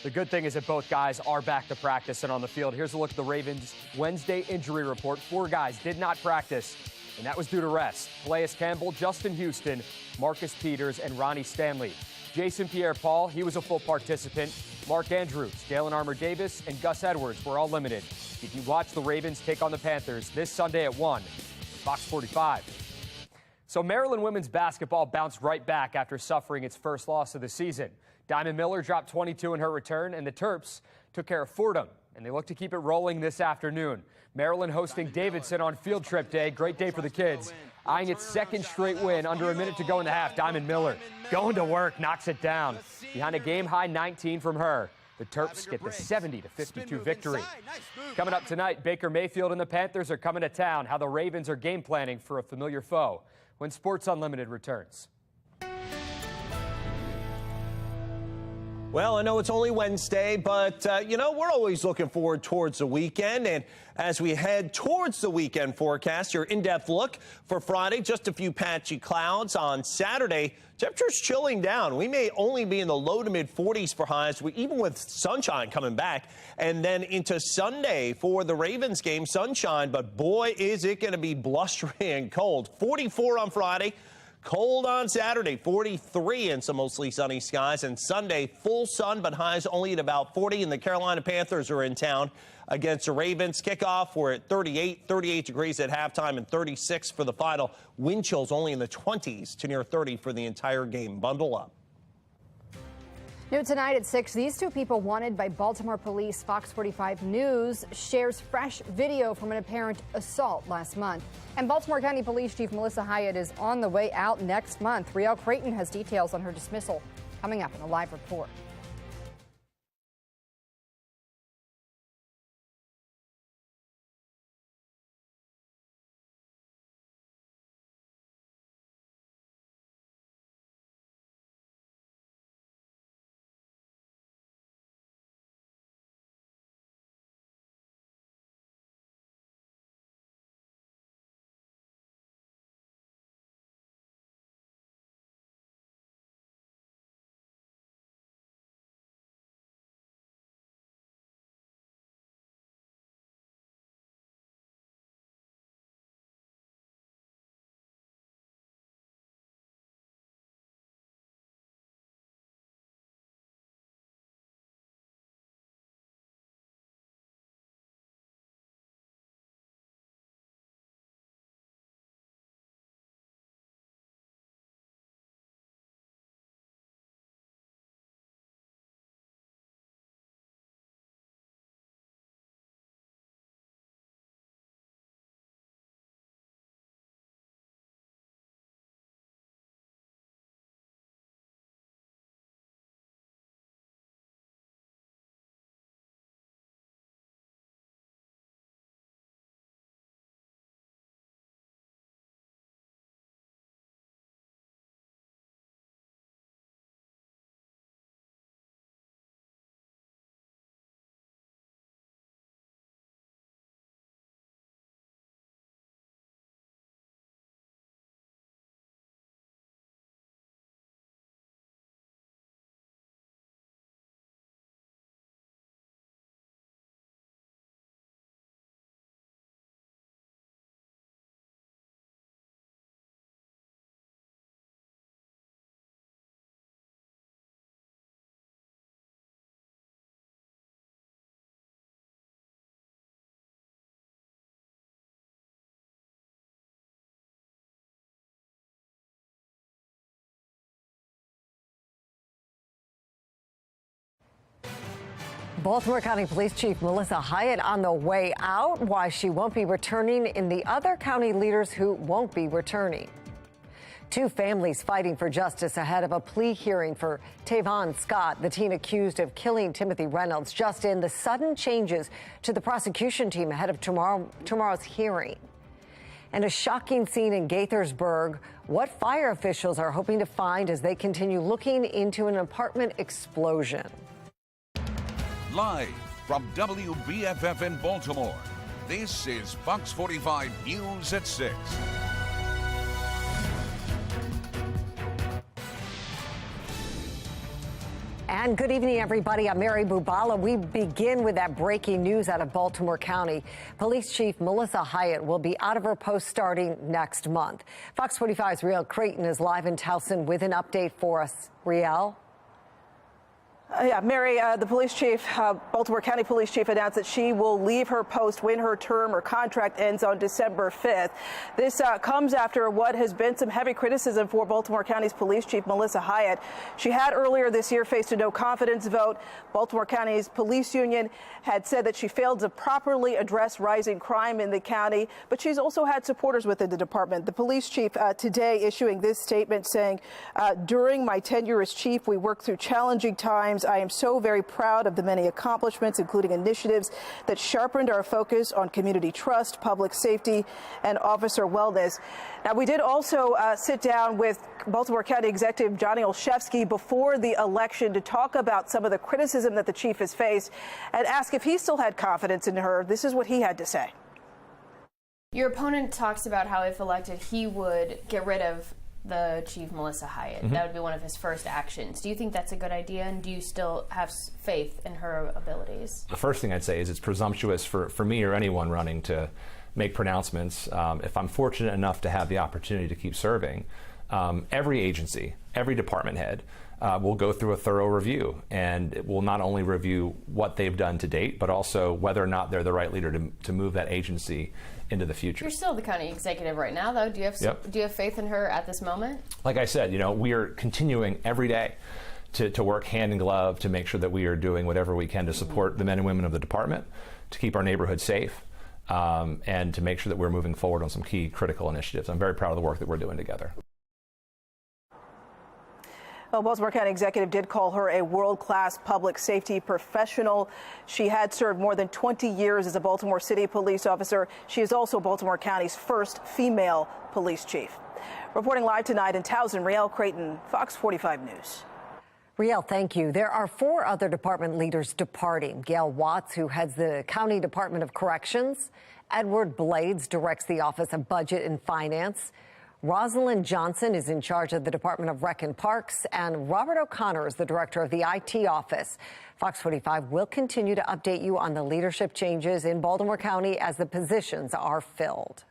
The good thing is that both guys are back to practice and on the field. Here's a look at the Ravens' Wednesday injury report. 4 guys did not practice, and that was due to rest. Calais Campbell, Justin Houston, Marcus Peters, and Ronnie Stanley. Jason Pierre-Paul, he was a full participant. Mark Andrews, Dalen Armour-Davis, and Gus Edwards were all limited. You can watch the Ravens take on the Panthers this Sunday at 1, Fox 45. So Maryland women's basketball bounced right back after suffering its first loss of the season. Diamond Miller dropped 22 in her return, and the Terps took care of Fordham, and they look to keep it rolling this afternoon. Maryland hosting Davidson on field trip day. Great day for the kids. Eyeing its second straight win under a minute to go in the half. Diamond Miller going to work, knocks it down. Behind a game-high 19 from her, the Terps get the 70-52 victory. Coming up tonight, Baker Mayfield and the Panthers are coming to town. How the Ravens are game planning for a familiar foe when Sports Unlimited returns. Well, I know it's only Wednesday, but, we're always looking forward towards the weekend. And as we head towards the weekend forecast, your in-depth look for Friday, just a few patchy clouds. On Saturday, temperatures chilling down. We may only be in the low to mid 40s for highs, even with sunshine coming back. And then into Sunday for the Ravens game, sunshine, but boy, is it going to be blustery and cold. 44 on Friday. Cold on Saturday, 43 and some mostly sunny skies. And Sunday, full sun, but highs only at about 40. And the Carolina Panthers are in town against the Ravens. Kickoff, we're at 38 degrees at halftime and 36 for the final. Wind chills only in the 20s to near 30 for the entire game. Bundle up. New tonight at 6, these two people wanted by Baltimore police. Fox 45 News shares fresh video from an apparent assault last month. And Baltimore County Police Chief Melissa Hyatt is on the way out next month. Riel Creighton has details on her dismissal coming up in a live report. Baltimore County Police Chief Melissa Hyatt on the way out, why she won't be returning, and the other county leaders who won't be returning. Two families fighting for justice ahead of a plea hearing for Tavon Scott, the teen accused of killing Timothy Reynolds. Just in, the sudden changes to the prosecution team ahead of tomorrow's hearing. And a shocking scene in Gaithersburg. What fire officials are hoping to find as they continue looking into an apartment explosion. Live from WBFF in Baltimore, this is Fox 45 News at 6. And good evening, everybody. I'm Mary Bubala. We begin with that breaking news out of Baltimore County. Police Chief Melissa Hyatt will be out of her post starting next month. Fox 45's Riel Creighton is live in Towson with an update for us. Riel? Yeah, Mary, the police chief, Baltimore County Police Chief, announced that she will leave her post when her term or contract ends on December 5th. This comes after what has been some heavy criticism for Baltimore County's Police Chief Melissa Hyatt. She had earlier this year faced a no confidence vote. Baltimore County's police union had said that she failed to properly address rising crime in the county, but she's also had supporters within the department. The police chief today issuing this statement saying, during my tenure as chief, we worked through challenging times. "I am so very proud of the many accomplishments, including initiatives that sharpened our focus on community trust, public safety, and officer wellness." Now, we did also sit down with Baltimore County Executive Johnny Olszewski before the election to talk about some of the criticism that the chief has faced and ask if he still had confidence in her. This is what he had to say. Your opponent talks about how, if elected, he would get rid of the chief, Melissa Hyatt. That would be one of his first actions. Do you think that's a good idea, and do you still have faith in her abilities? The first thing I'd say is it's presumptuous for me or anyone running to make pronouncements. If I'm fortunate enough to have the opportunity to keep serving, every agency, every department head will go through a thorough review, and it will not only review what they've done to date, but also whether or not they're the right leader to move that agency into the future. You're still the county executive right now, though. Do you have faith in her at this moment? Like I said, we are continuing every day to work hand in glove to make sure that we are doing whatever we can to support the men and women of the department, to keep our neighborhood safe, and to make sure that we're moving forward on some key critical initiatives. I'm very proud of the work that we're doing together. Well, Baltimore County Executive did call her a world-class public safety professional. She had served more than 20 years as a Baltimore City police officer. She is also Baltimore County's first female police chief. Reporting live tonight in Towson, Rielle Creighton, Fox 45 News. Rielle, thank you. There are 4 other department leaders departing. Gail Watts, who heads the County Department of Corrections. Edward Blades directs the Office of Budget and Finance. Rosalind Johnson is in charge of the Department of Rec and Parks, and Robert O'Connor is the director of the IT office. Fox 45 will continue to update you on the leadership changes in Baltimore County as the positions are filled.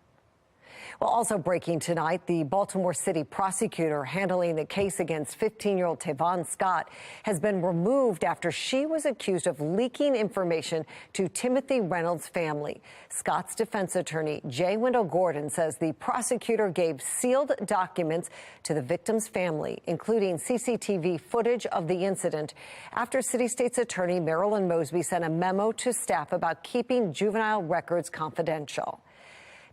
Well, also breaking tonight, the Baltimore City prosecutor handling the case against 15-year-old Tavon Scott has been removed after she was accused of leaking information to Timothy Reynolds' family. Scott's defense attorney, J. Wendell Gordon, says the prosecutor gave sealed documents to the victim's family, including CCTV footage of the incident, after City State's attorney Marilyn Mosby sent a memo to staff about keeping juvenile records confidential.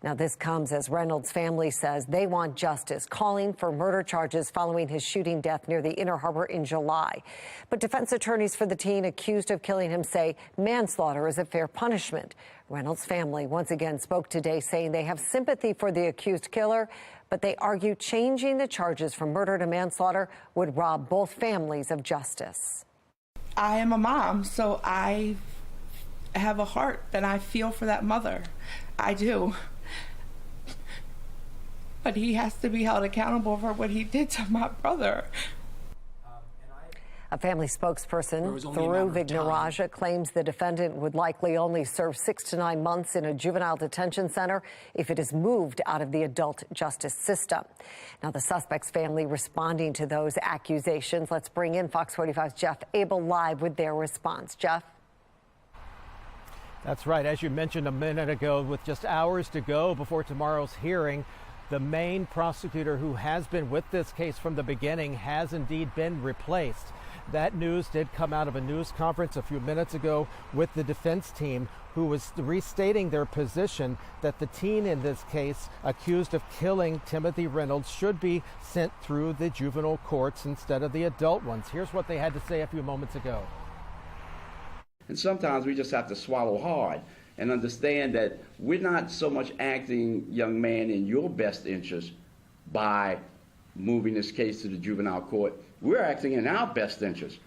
Now, this comes as Reynolds' family says they want justice, calling for murder charges following his shooting death near the Inner Harbor in July. But defense attorneys for the teen accused of killing him say manslaughter is a fair punishment. Reynolds' family once again spoke today, saying they have sympathy for the accused killer, but they argue changing the charges from murder to manslaughter would rob both families of justice. I am a mom, so I have a heart that I feel for that mother. I do. But he has to be held accountable for what he did to my brother. A family spokesperson, Thuru Vignaraja, claims the defendant would likely only serve 6 to 9 months in a juvenile detention center if it is moved out of the adult justice system. Now, the suspect's family responding to those accusations. Let's bring in Fox 45's Jeff Abel live with their response. Jeff? That's right. As you mentioned a minute ago, with just hours to go before tomorrow's hearing, the main prosecutor who has been with this case from the beginning has indeed been replaced. That news did come out of a news conference a few minutes ago with the defense team, who was restating their position that the teen in this case accused of killing Timothy Reynolds should be sent through the juvenile courts instead of the adult ones. Here's what they had to say a few moments ago. And sometimes we just have to swallow hard and understand that we're not so much acting, young man, in your best interest by moving this case to the juvenile court. We're acting in our best interest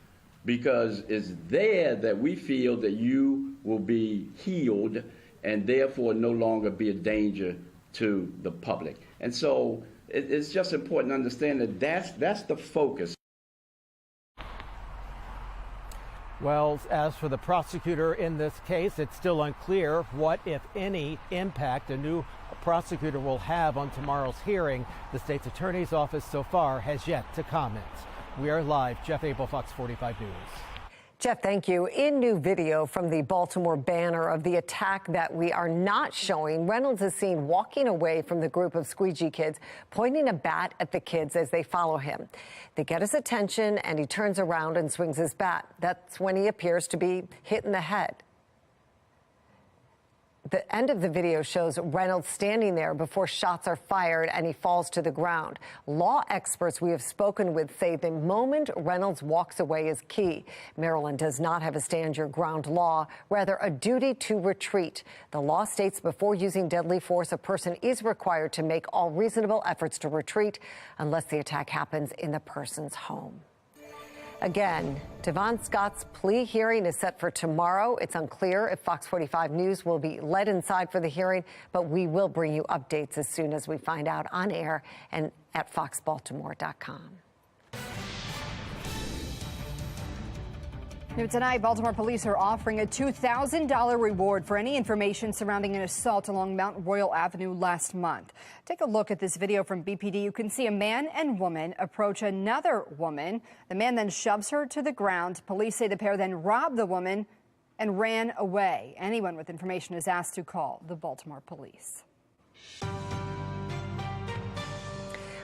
because it's there that we feel that you will be healed and therefore no longer be a danger to the public. And so it's just important to understand that that's the focus. Well, as for the prosecutor in this case, it's still unclear what, if any, impact a new prosecutor will have on tomorrow's hearing. The state's attorney's office so far has yet to comment. We are live. Jeff Abel, Fox 45 News. Jeff, thank you. In new video from the Baltimore banner of the attack that we are not showing, Reynolds is seen walking away from the group of squeegee kids, pointing a bat at the kids as they follow him. They get his attention, and he turns around and swings his bat. That's when he appears to be hit in the head. The end of the video shows Reynolds standing there before shots are fired and he falls to the ground. Law experts we have spoken with say the moment Reynolds walks away is key. Maryland does not have a stand your ground law, rather a duty to retreat. The law states before using deadly force, a person is required to make all reasonable efforts to retreat unless the attack happens in the person's home. Again, Devon Scott's plea hearing is set for tomorrow. It's unclear if Fox 45 News will be led inside for the hearing, but we will bring you updates as soon as we find out on air and at foxbaltimore.com. New tonight, Baltimore police are offering a $2,000 reward for any information surrounding an assault along Mount Royal Avenue last month. Take a look at this video from BPD. You can see a man and woman approach another woman. The man then shoves her to the ground. Police say the pair then robbed the woman and ran away. Anyone with information is asked to call the Baltimore police.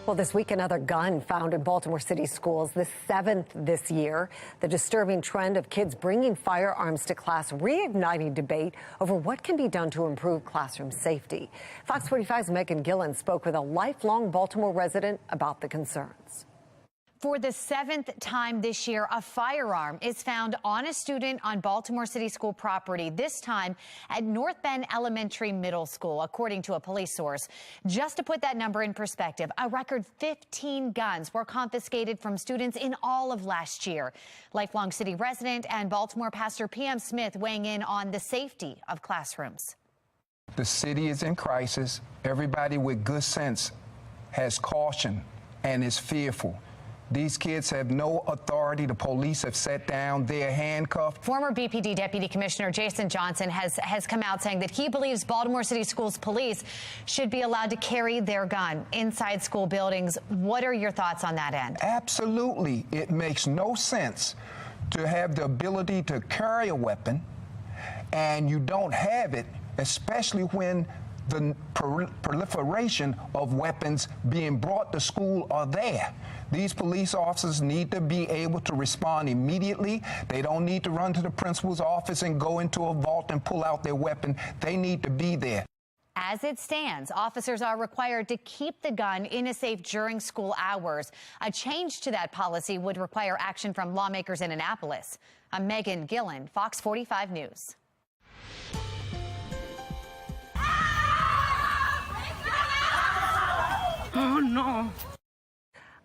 Well, this week, another gun found in Baltimore City schools, the 7th this year. The disturbing trend of kids bringing firearms to class reigniting debate over what can be done to improve classroom safety. Fox 45's Megan Gillen spoke with a lifelong Baltimore resident about the concerns. For the 7th time this year, a firearm is found on a student on Baltimore City School property, this time at North Bend Elementary Middle School, according to a police source. Just to put that number in perspective, a record 15 guns were confiscated from students in all of last year. Lifelong city resident and Baltimore pastor P.M. Smith weighing in on the safety of classrooms. The city is in crisis. Everybody with good sense has caution and is fearful. These kids have no authority. The police have sat down. They're handcuffed. Former BPD Deputy Commissioner Jason Johnson has come out saying that he believes Baltimore City Schools police should be allowed to carry their gun inside school buildings. What are your thoughts on that end? Absolutely. It makes no sense to have the ability to carry a weapon and you don't have it, especially when the proliferation of weapons being brought to school are there. These police officers need to be able to respond immediately. They don't need to run to the principal's office and go into a vault and pull out their weapon. They need to be there. As it stands, officers are required to keep the gun in a safe during school hours. A change to that policy would require action from lawmakers in Annapolis. I'm Megan Gillen, Fox 45 News. Oh, no.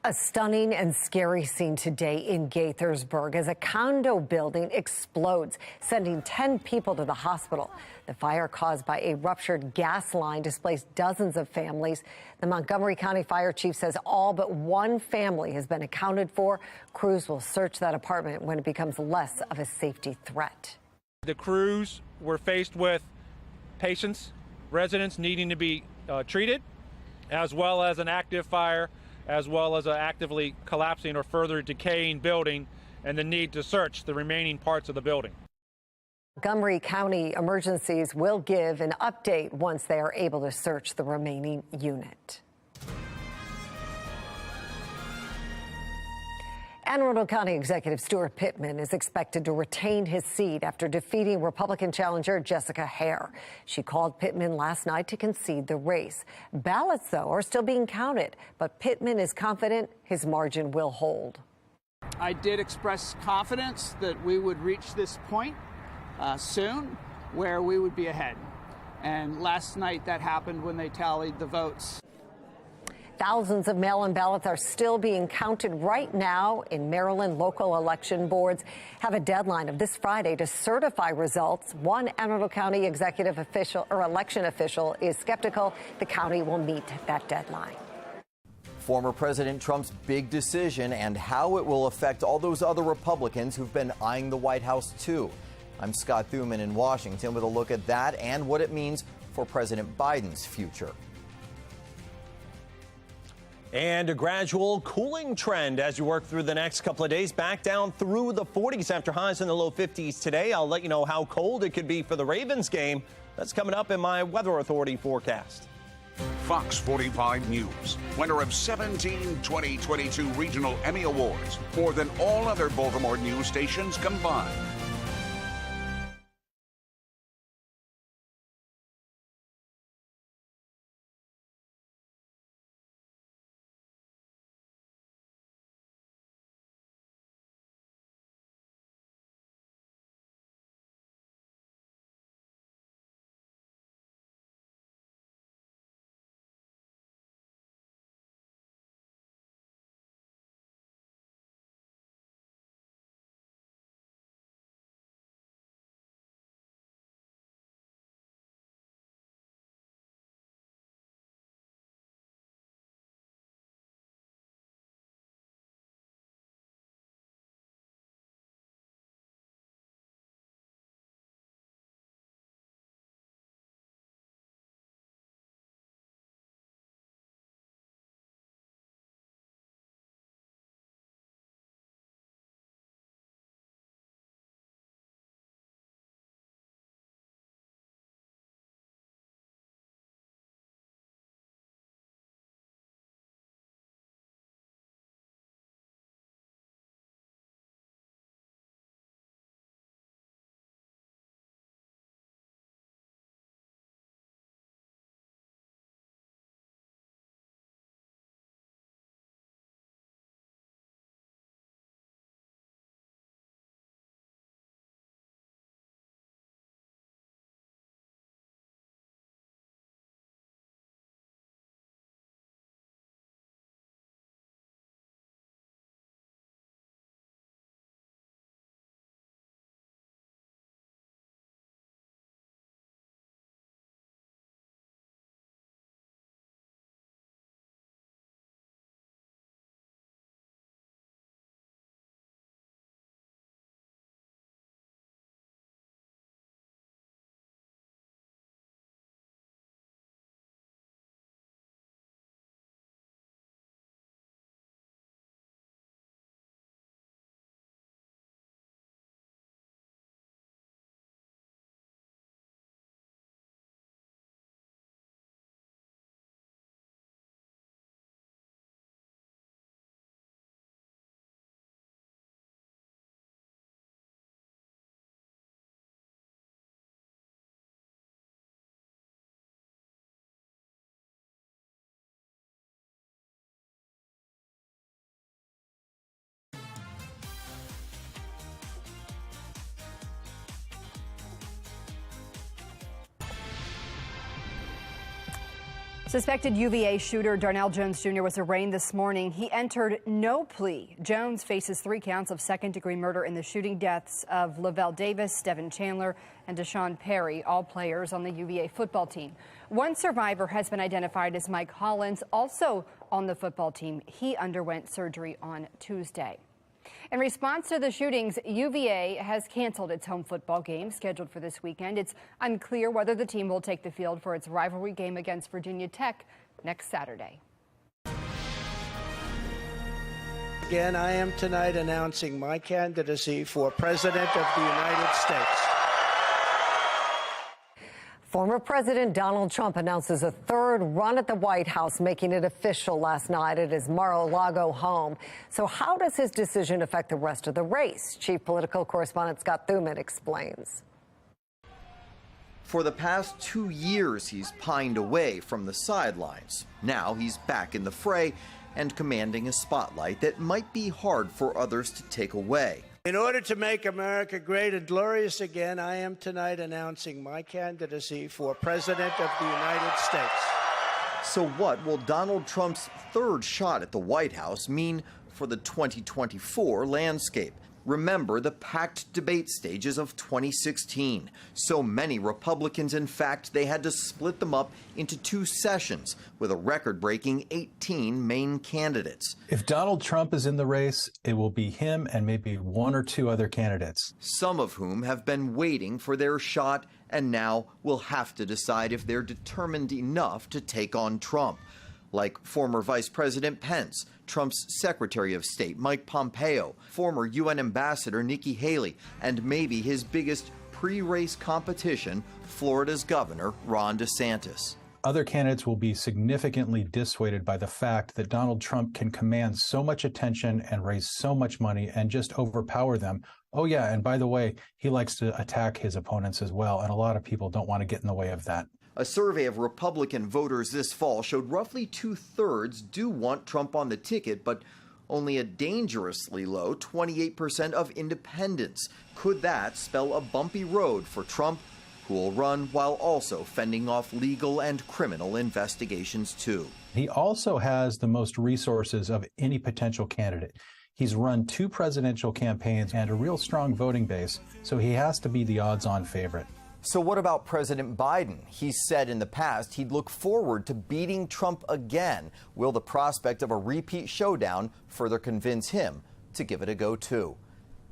A stunning and scary scene today in Gaithersburg as a condo building explodes, sending 10 people to the hospital. The fire caused by a ruptured gas line displaced dozens of families. The Montgomery County Fire Chief says all but one family has been accounted for. Crews will search that apartment when it becomes less of a safety threat. The crews were faced with patients, residents needing to be treated, as well as an active fire, as well as an actively collapsing or further decaying building, and the need to search the remaining parts of the building. Montgomery County Emergencies will give an update once they are able to search the remaining unit. Anne Arundel County Executive Stuart Pittman is expected to retain his seat after defeating Republican challenger Jessica Hare. She called Pittman last night to concede the race. Ballots, though, are still being counted, but Pittman is confident his margin will hold. I did express confidence that we would reach this point soon where we would be ahead. And last night that happened when they tallied the votes. Thousands of mail-in ballots are still being counted right now in Maryland. Local election boards have a deadline of this Friday to certify results. One Anne Arundel County executive official or election official is skeptical the county will meet that deadline. Former President Trump's big decision and how it will affect all those other Republicans who've been eyeing the White House, too. I'm Scott Thuman in Washington with a look at that and what it means for President Biden's future. And a gradual cooling trend as you work through the next couple of days, back down through the 40s after highs in the low 50s today. I'll let you know how cold it could be for the Ravens game. That's coming up in my Weather Authority forecast. Fox 45 News, winner of 17 2022 Regional Emmy Awards, more than all other Baltimore news stations combined. Suspected UVA shooter Darnell Jones Jr. was arraigned this morning. He entered no plea. Jones faces 3 counts of second-degree murder in the shooting deaths of Lavelle Davis, Devin Chandler, and Deshaun Perry, all players on the UVA football team. One survivor has been identified as Mike Hollins, also on the football team. He underwent surgery on Tuesday. In response to the shootings, UVA has canceled its home football game scheduled for this weekend. It's unclear whether the team will take the field for its rivalry game against Virginia Tech next Saturday. Again, I am tonight announcing my candidacy for President of the United States. Former President Donald Trump announces a third run at the White House, making it official last night at his Mar-a-Lago home. So how does his decision affect the rest of the race? Chief Political Correspondent Scott Thuman explains. For the past 2 years, he's pined away from the sidelines. Now he's back in the fray and commanding a spotlight that might be hard for others to take away. In order to make America great and glorious again, I am tonight announcing my candidacy for President of the United States. So what will Donald Trump's third shot at the White House mean for the 2024 landscape? Remember the packed debate stages of 2016. So many Republicans, in fact, they had to split them up into 2 sessions with a record-breaking 18 main candidates. If Donald Trump is in the race, it will be him and maybe 1 or 2 other candidates. Some of whom have been waiting for their shot and now will have to decide if they're determined enough to take on Trump. Like former Vice President Pence, Trump's Secretary of State Mike Pompeo, former UN Ambassador Nikki Haley, and maybe his biggest pre-race competition, Florida's Governor Ron DeSantis. Other candidates will be significantly dissuaded by the fact that Donald Trump can command so much attention and raise so much money and just overpower them. Oh yeah, and by the way, he likes to attack his opponents as well, and a lot of people don't want to get in the way of that. A survey of Republican voters this fall showed roughly 2/3 do want Trump on the ticket, but only a dangerously low 28% of independents. Could that spell a bumpy road for Trump, who will run while also fending off legal and criminal investigations too? He also has the most resources of any potential candidate. He's run 2 presidential campaigns and a real strong voting base, so he has to be the odds-on favorite. So what about President Biden? He said in the past he'd look forward to beating Trump again. Will the prospect of a repeat showdown further convince him to give it a go too?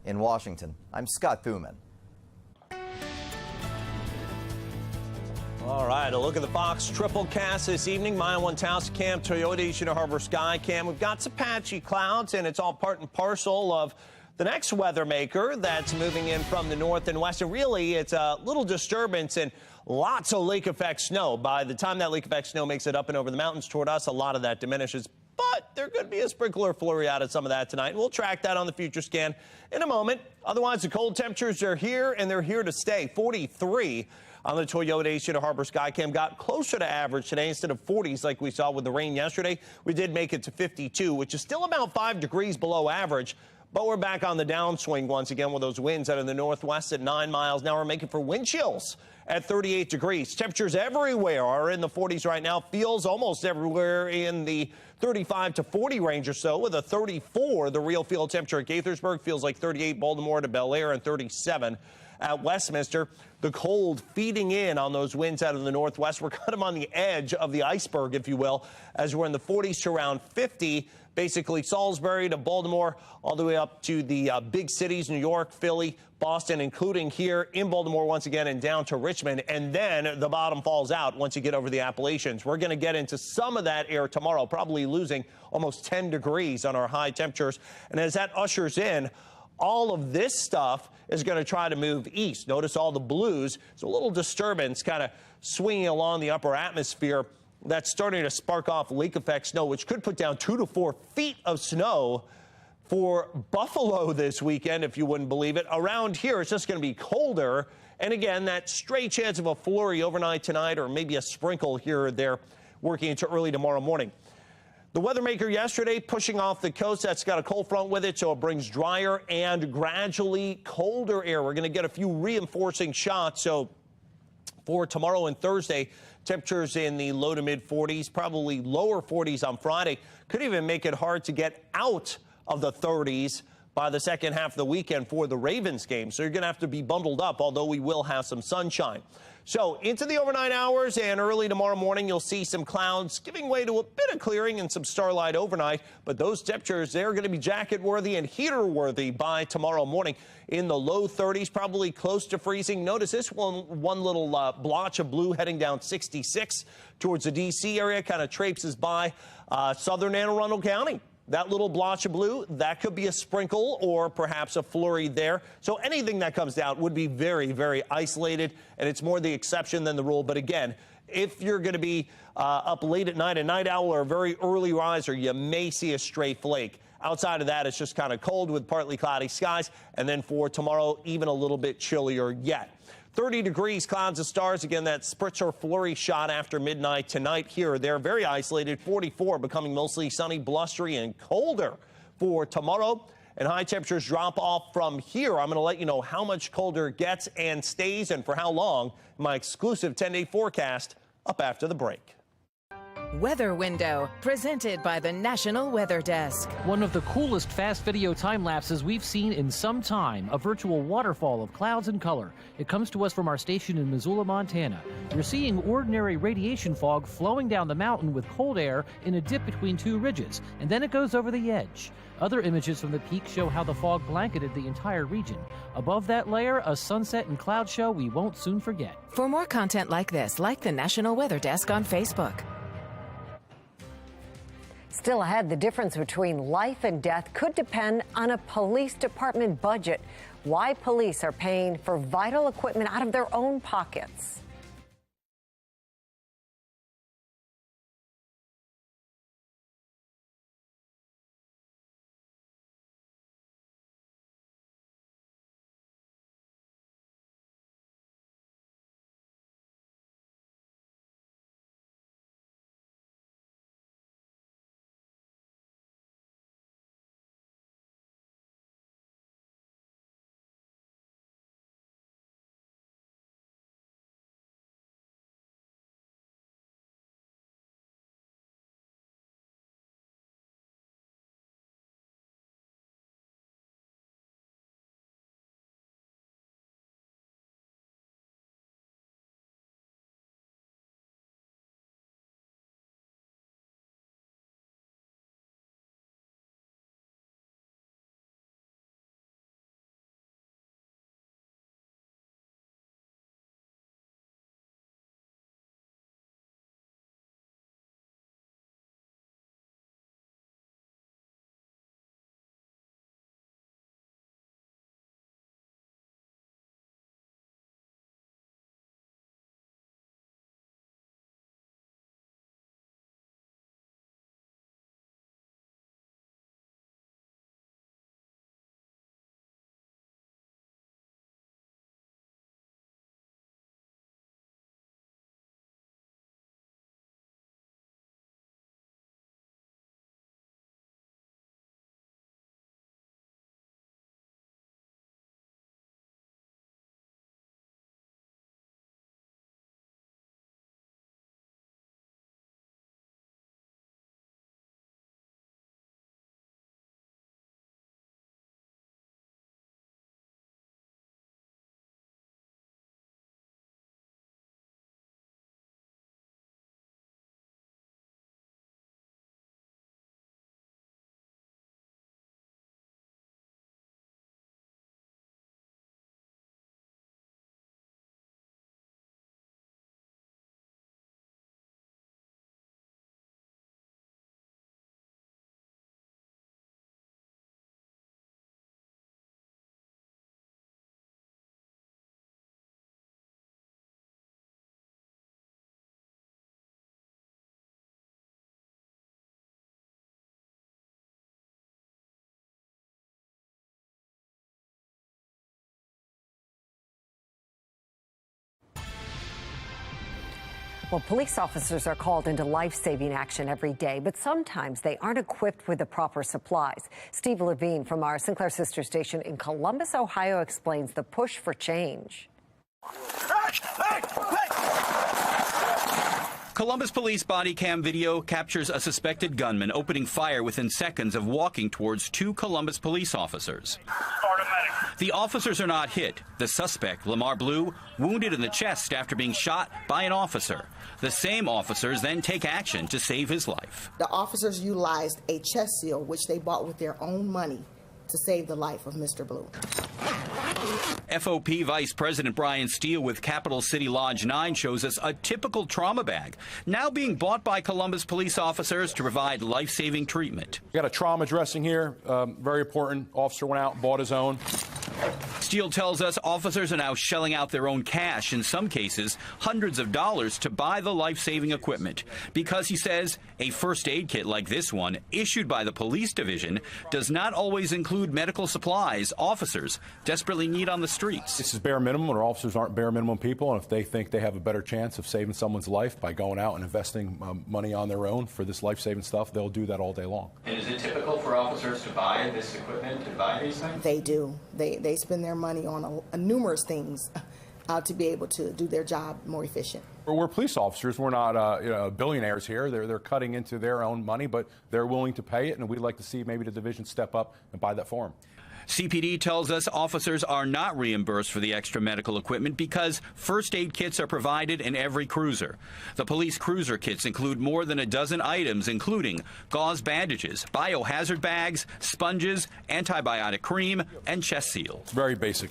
In Washington, I'm Scott Thuman. All right, a look at the Fox triple cast this evening. Maya 1000 cam, Toyota East Harbor sky cam. We've got some patchy clouds, and it's all part and parcel of the next weather maker that's moving in from the north and west. And really, it's a little disturbance and lots of lake effect snow. By the time that lake effect snow makes it up and over the mountains toward us, a lot of that diminishes. But there could be a sprinkler flurry out of some of that tonight. And we'll track that on the future scan in a moment. Otherwise, the cold temperatures are here, and they're here to stay. 43 on the Toyota East Harbor Skycam. Got closer to average today instead of 40s like we saw with the rain yesterday. We did make it to 52, which is still about 5 degrees below average. But we're back on the downswing once again with those winds out of the northwest at 9 miles an hour, making for wind chills at 38 degrees. Temperatures everywhere are in the 40s right now. Feels almost everywhere in the 35 to 40 range or so, with a 34. The real field temperature at Gaithersburg feels like 38, Baltimore to Bel Air, and 37 at Westminster. The cold feeding in on those winds out of the northwest. We're kind of on the edge of the iceberg, if you will, as we're in the 40s to around 50. Basically Salisbury to Baltimore, all the way up to the big cities, New York, Philly, Boston, including here in Baltimore once again, and down to Richmond. And then the bottom falls out once you get over the Appalachians. We're going to get into some of that air tomorrow, probably losing almost 10 degrees on our high temperatures. And as that ushers in, all of this stuff is going to try to move east. Notice all the blues. It's a little disturbance kind of swinging along the upper atmosphere. That's starting to spark off lake effect snow, which could put down 2 to 4 feet of snow for Buffalo this weekend, if you wouldn't believe it. Around here, it's just going to be colder. And again, that stray chance of a flurry overnight tonight, or maybe a sprinkle here or there, working into early tomorrow morning. The weather maker yesterday pushing off the coast. That's got a cold front with it, so it brings drier and gradually colder air. We're going to get a few reinforcing shots. So for tomorrow and Thursday, Temperatures in the low to mid 40s, probably lower 40s on Friday. Could even make it hard to get out of the 30s by the second half of the weekend for the Ravens game. So you're going to have to be bundled up, although we will have some sunshine. So into the overnight hours and early tomorrow morning, you'll see some clouds giving way to a bit of clearing and some starlight overnight. But those temperatures, they're going to be jacket worthy and heater worthy by tomorrow morning. In the low 30s, probably close to freezing. Notice this one little blotch of blue heading down 66 towards the D.C. area, kind of traipses by southern Anne Arundel County. That little blotch of blue, that could be a sprinkle or perhaps a flurry there. So anything that comes out would be very, very isolated, and it's more the exception than the rule. But again, if you're going to be up late at night, a night owl or a very early riser, you may see a stray flake. Outside of that, it's just kind of cold with partly cloudy skies. And then for tomorrow, even a little bit chillier yet. 30 degrees, clouds and stars. Again, that spritz or flurry shot after midnight tonight here or there. Very isolated. 44, becoming mostly sunny, blustery, and colder for tomorrow. And high temperatures drop off from here. I'm going to let you know how much colder it gets and stays and for how long. My exclusive 10-day forecast up after the break. Weather Window, presented by the National Weather Desk. One of the coolest fast video time lapses we've seen in some time, a virtual waterfall of clouds and color. It comes to us from our station in Missoula, Montana. You're seeing ordinary radiation fog flowing down the mountain with cold air in a dip between two ridges, and then it goes over the edge. Other images from the peak show how the fog blanketed the entire region. Above that layer, a sunset and cloud show we won't soon forget. For more content like this, like the National Weather Desk on Facebook. Still ahead, the difference between life and death could depend on a police department budget. Why police are paying for vital equipment out of their own pockets. Well, police officers are called into life-saving action every day, but sometimes they aren't equipped with the proper supplies. Steve Levine from our Sinclair sister station in Columbus, Ohio, explains the push for change. Columbus police body cam video captures a suspected gunman opening fire within seconds of walking towards two Columbus police officers. The officers are not hit. The suspect, Lamar Blue, wounded in the chest after being shot by an officer. The same officers then take action to save his life. The officers utilized a chest seal, which they bought with their own money, to save the life of Mr. Blue. FOP Vice President Brian Steele with Capital City Lodge 9 shows us a typical trauma bag, now being bought by Columbus police officers to provide life-saving treatment. We got a trauma dressing here, very important. Officer went out and bought his own. Steele tells us officers are now shelling out their own cash, in some cases hundreds of dollars, to buy the life-saving equipment. Because, he says, a first aid kit like this one, issued by the police division, does not always include medical supplies officers desperately need on the streets. This is bare minimum. Our officers aren't bare minimum people, and if they think they have a better chance of saving someone's life by going out and investing money on their own for this life-saving stuff, they'll do that all day long. And is it typical for officers to buy this equipment, to buy these things? They do. They spend their money on numerous things to be able to do their job more efficient. We're police officers. We're not billionaires here. They're cutting into their own money, but they're willing to pay it, and we'd like to see maybe the division step up and buy that for them. CPD tells us officers are not reimbursed for the extra medical equipment because first aid kits are provided in every cruiser. The police cruiser kits include more than a dozen items, including gauze bandages, biohazard bags, sponges, antibiotic cream, and chest seal. It's very basic.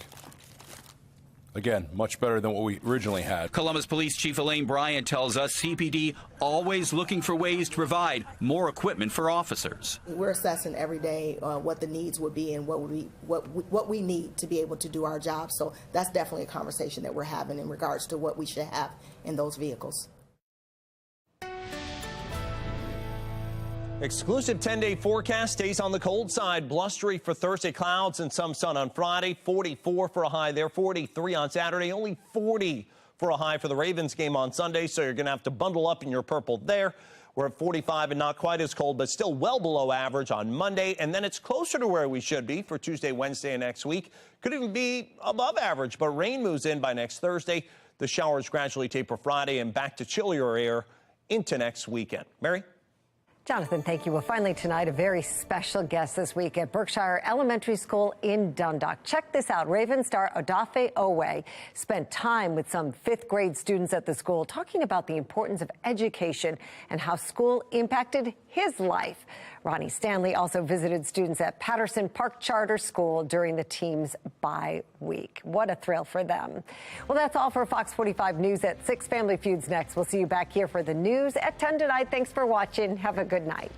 Again, much better than what we originally had. Columbus Police Chief Elaine Bryant tells us CPD always looking for ways to provide more equipment for officers. We're assessing every day what the needs would be and what we need to be able to do our job. So that's definitely a conversation that we're having in regards to what we should have in those vehicles. Exclusive 10-day forecast stays on the cold side. Blustery for Thursday, clouds and some sun on Friday. 44 for a high there, 43 on Saturday, only 40 for a high for the Ravens game on Sunday, so you're going to have to bundle up in your purple there. We're at 45 and not quite as cold, but still well below average on Monday, and then it's closer to where we should be for Tuesday, Wednesday, and next week. Could even be above average, but rain moves in by next Thursday. The showers gradually taper Friday and back to chillier air into next weekend. Mary? Jonathan, thank you. Well, finally tonight, a very special guest this week at Berkshire Elementary School in Dundalk. Check this out. Raven star Odafe Owe spent time with some fifth grade students at the school talking about the importance of education and how school impacted his life. Ronnie Stanley also visited students at Patterson Park Charter School during the team's bye week. What a thrill for them. Well, that's all for Fox 45 News at 6. Family Feud's next. We'll see you back here for the news at 10 tonight. Thanks for watching. Have a good night.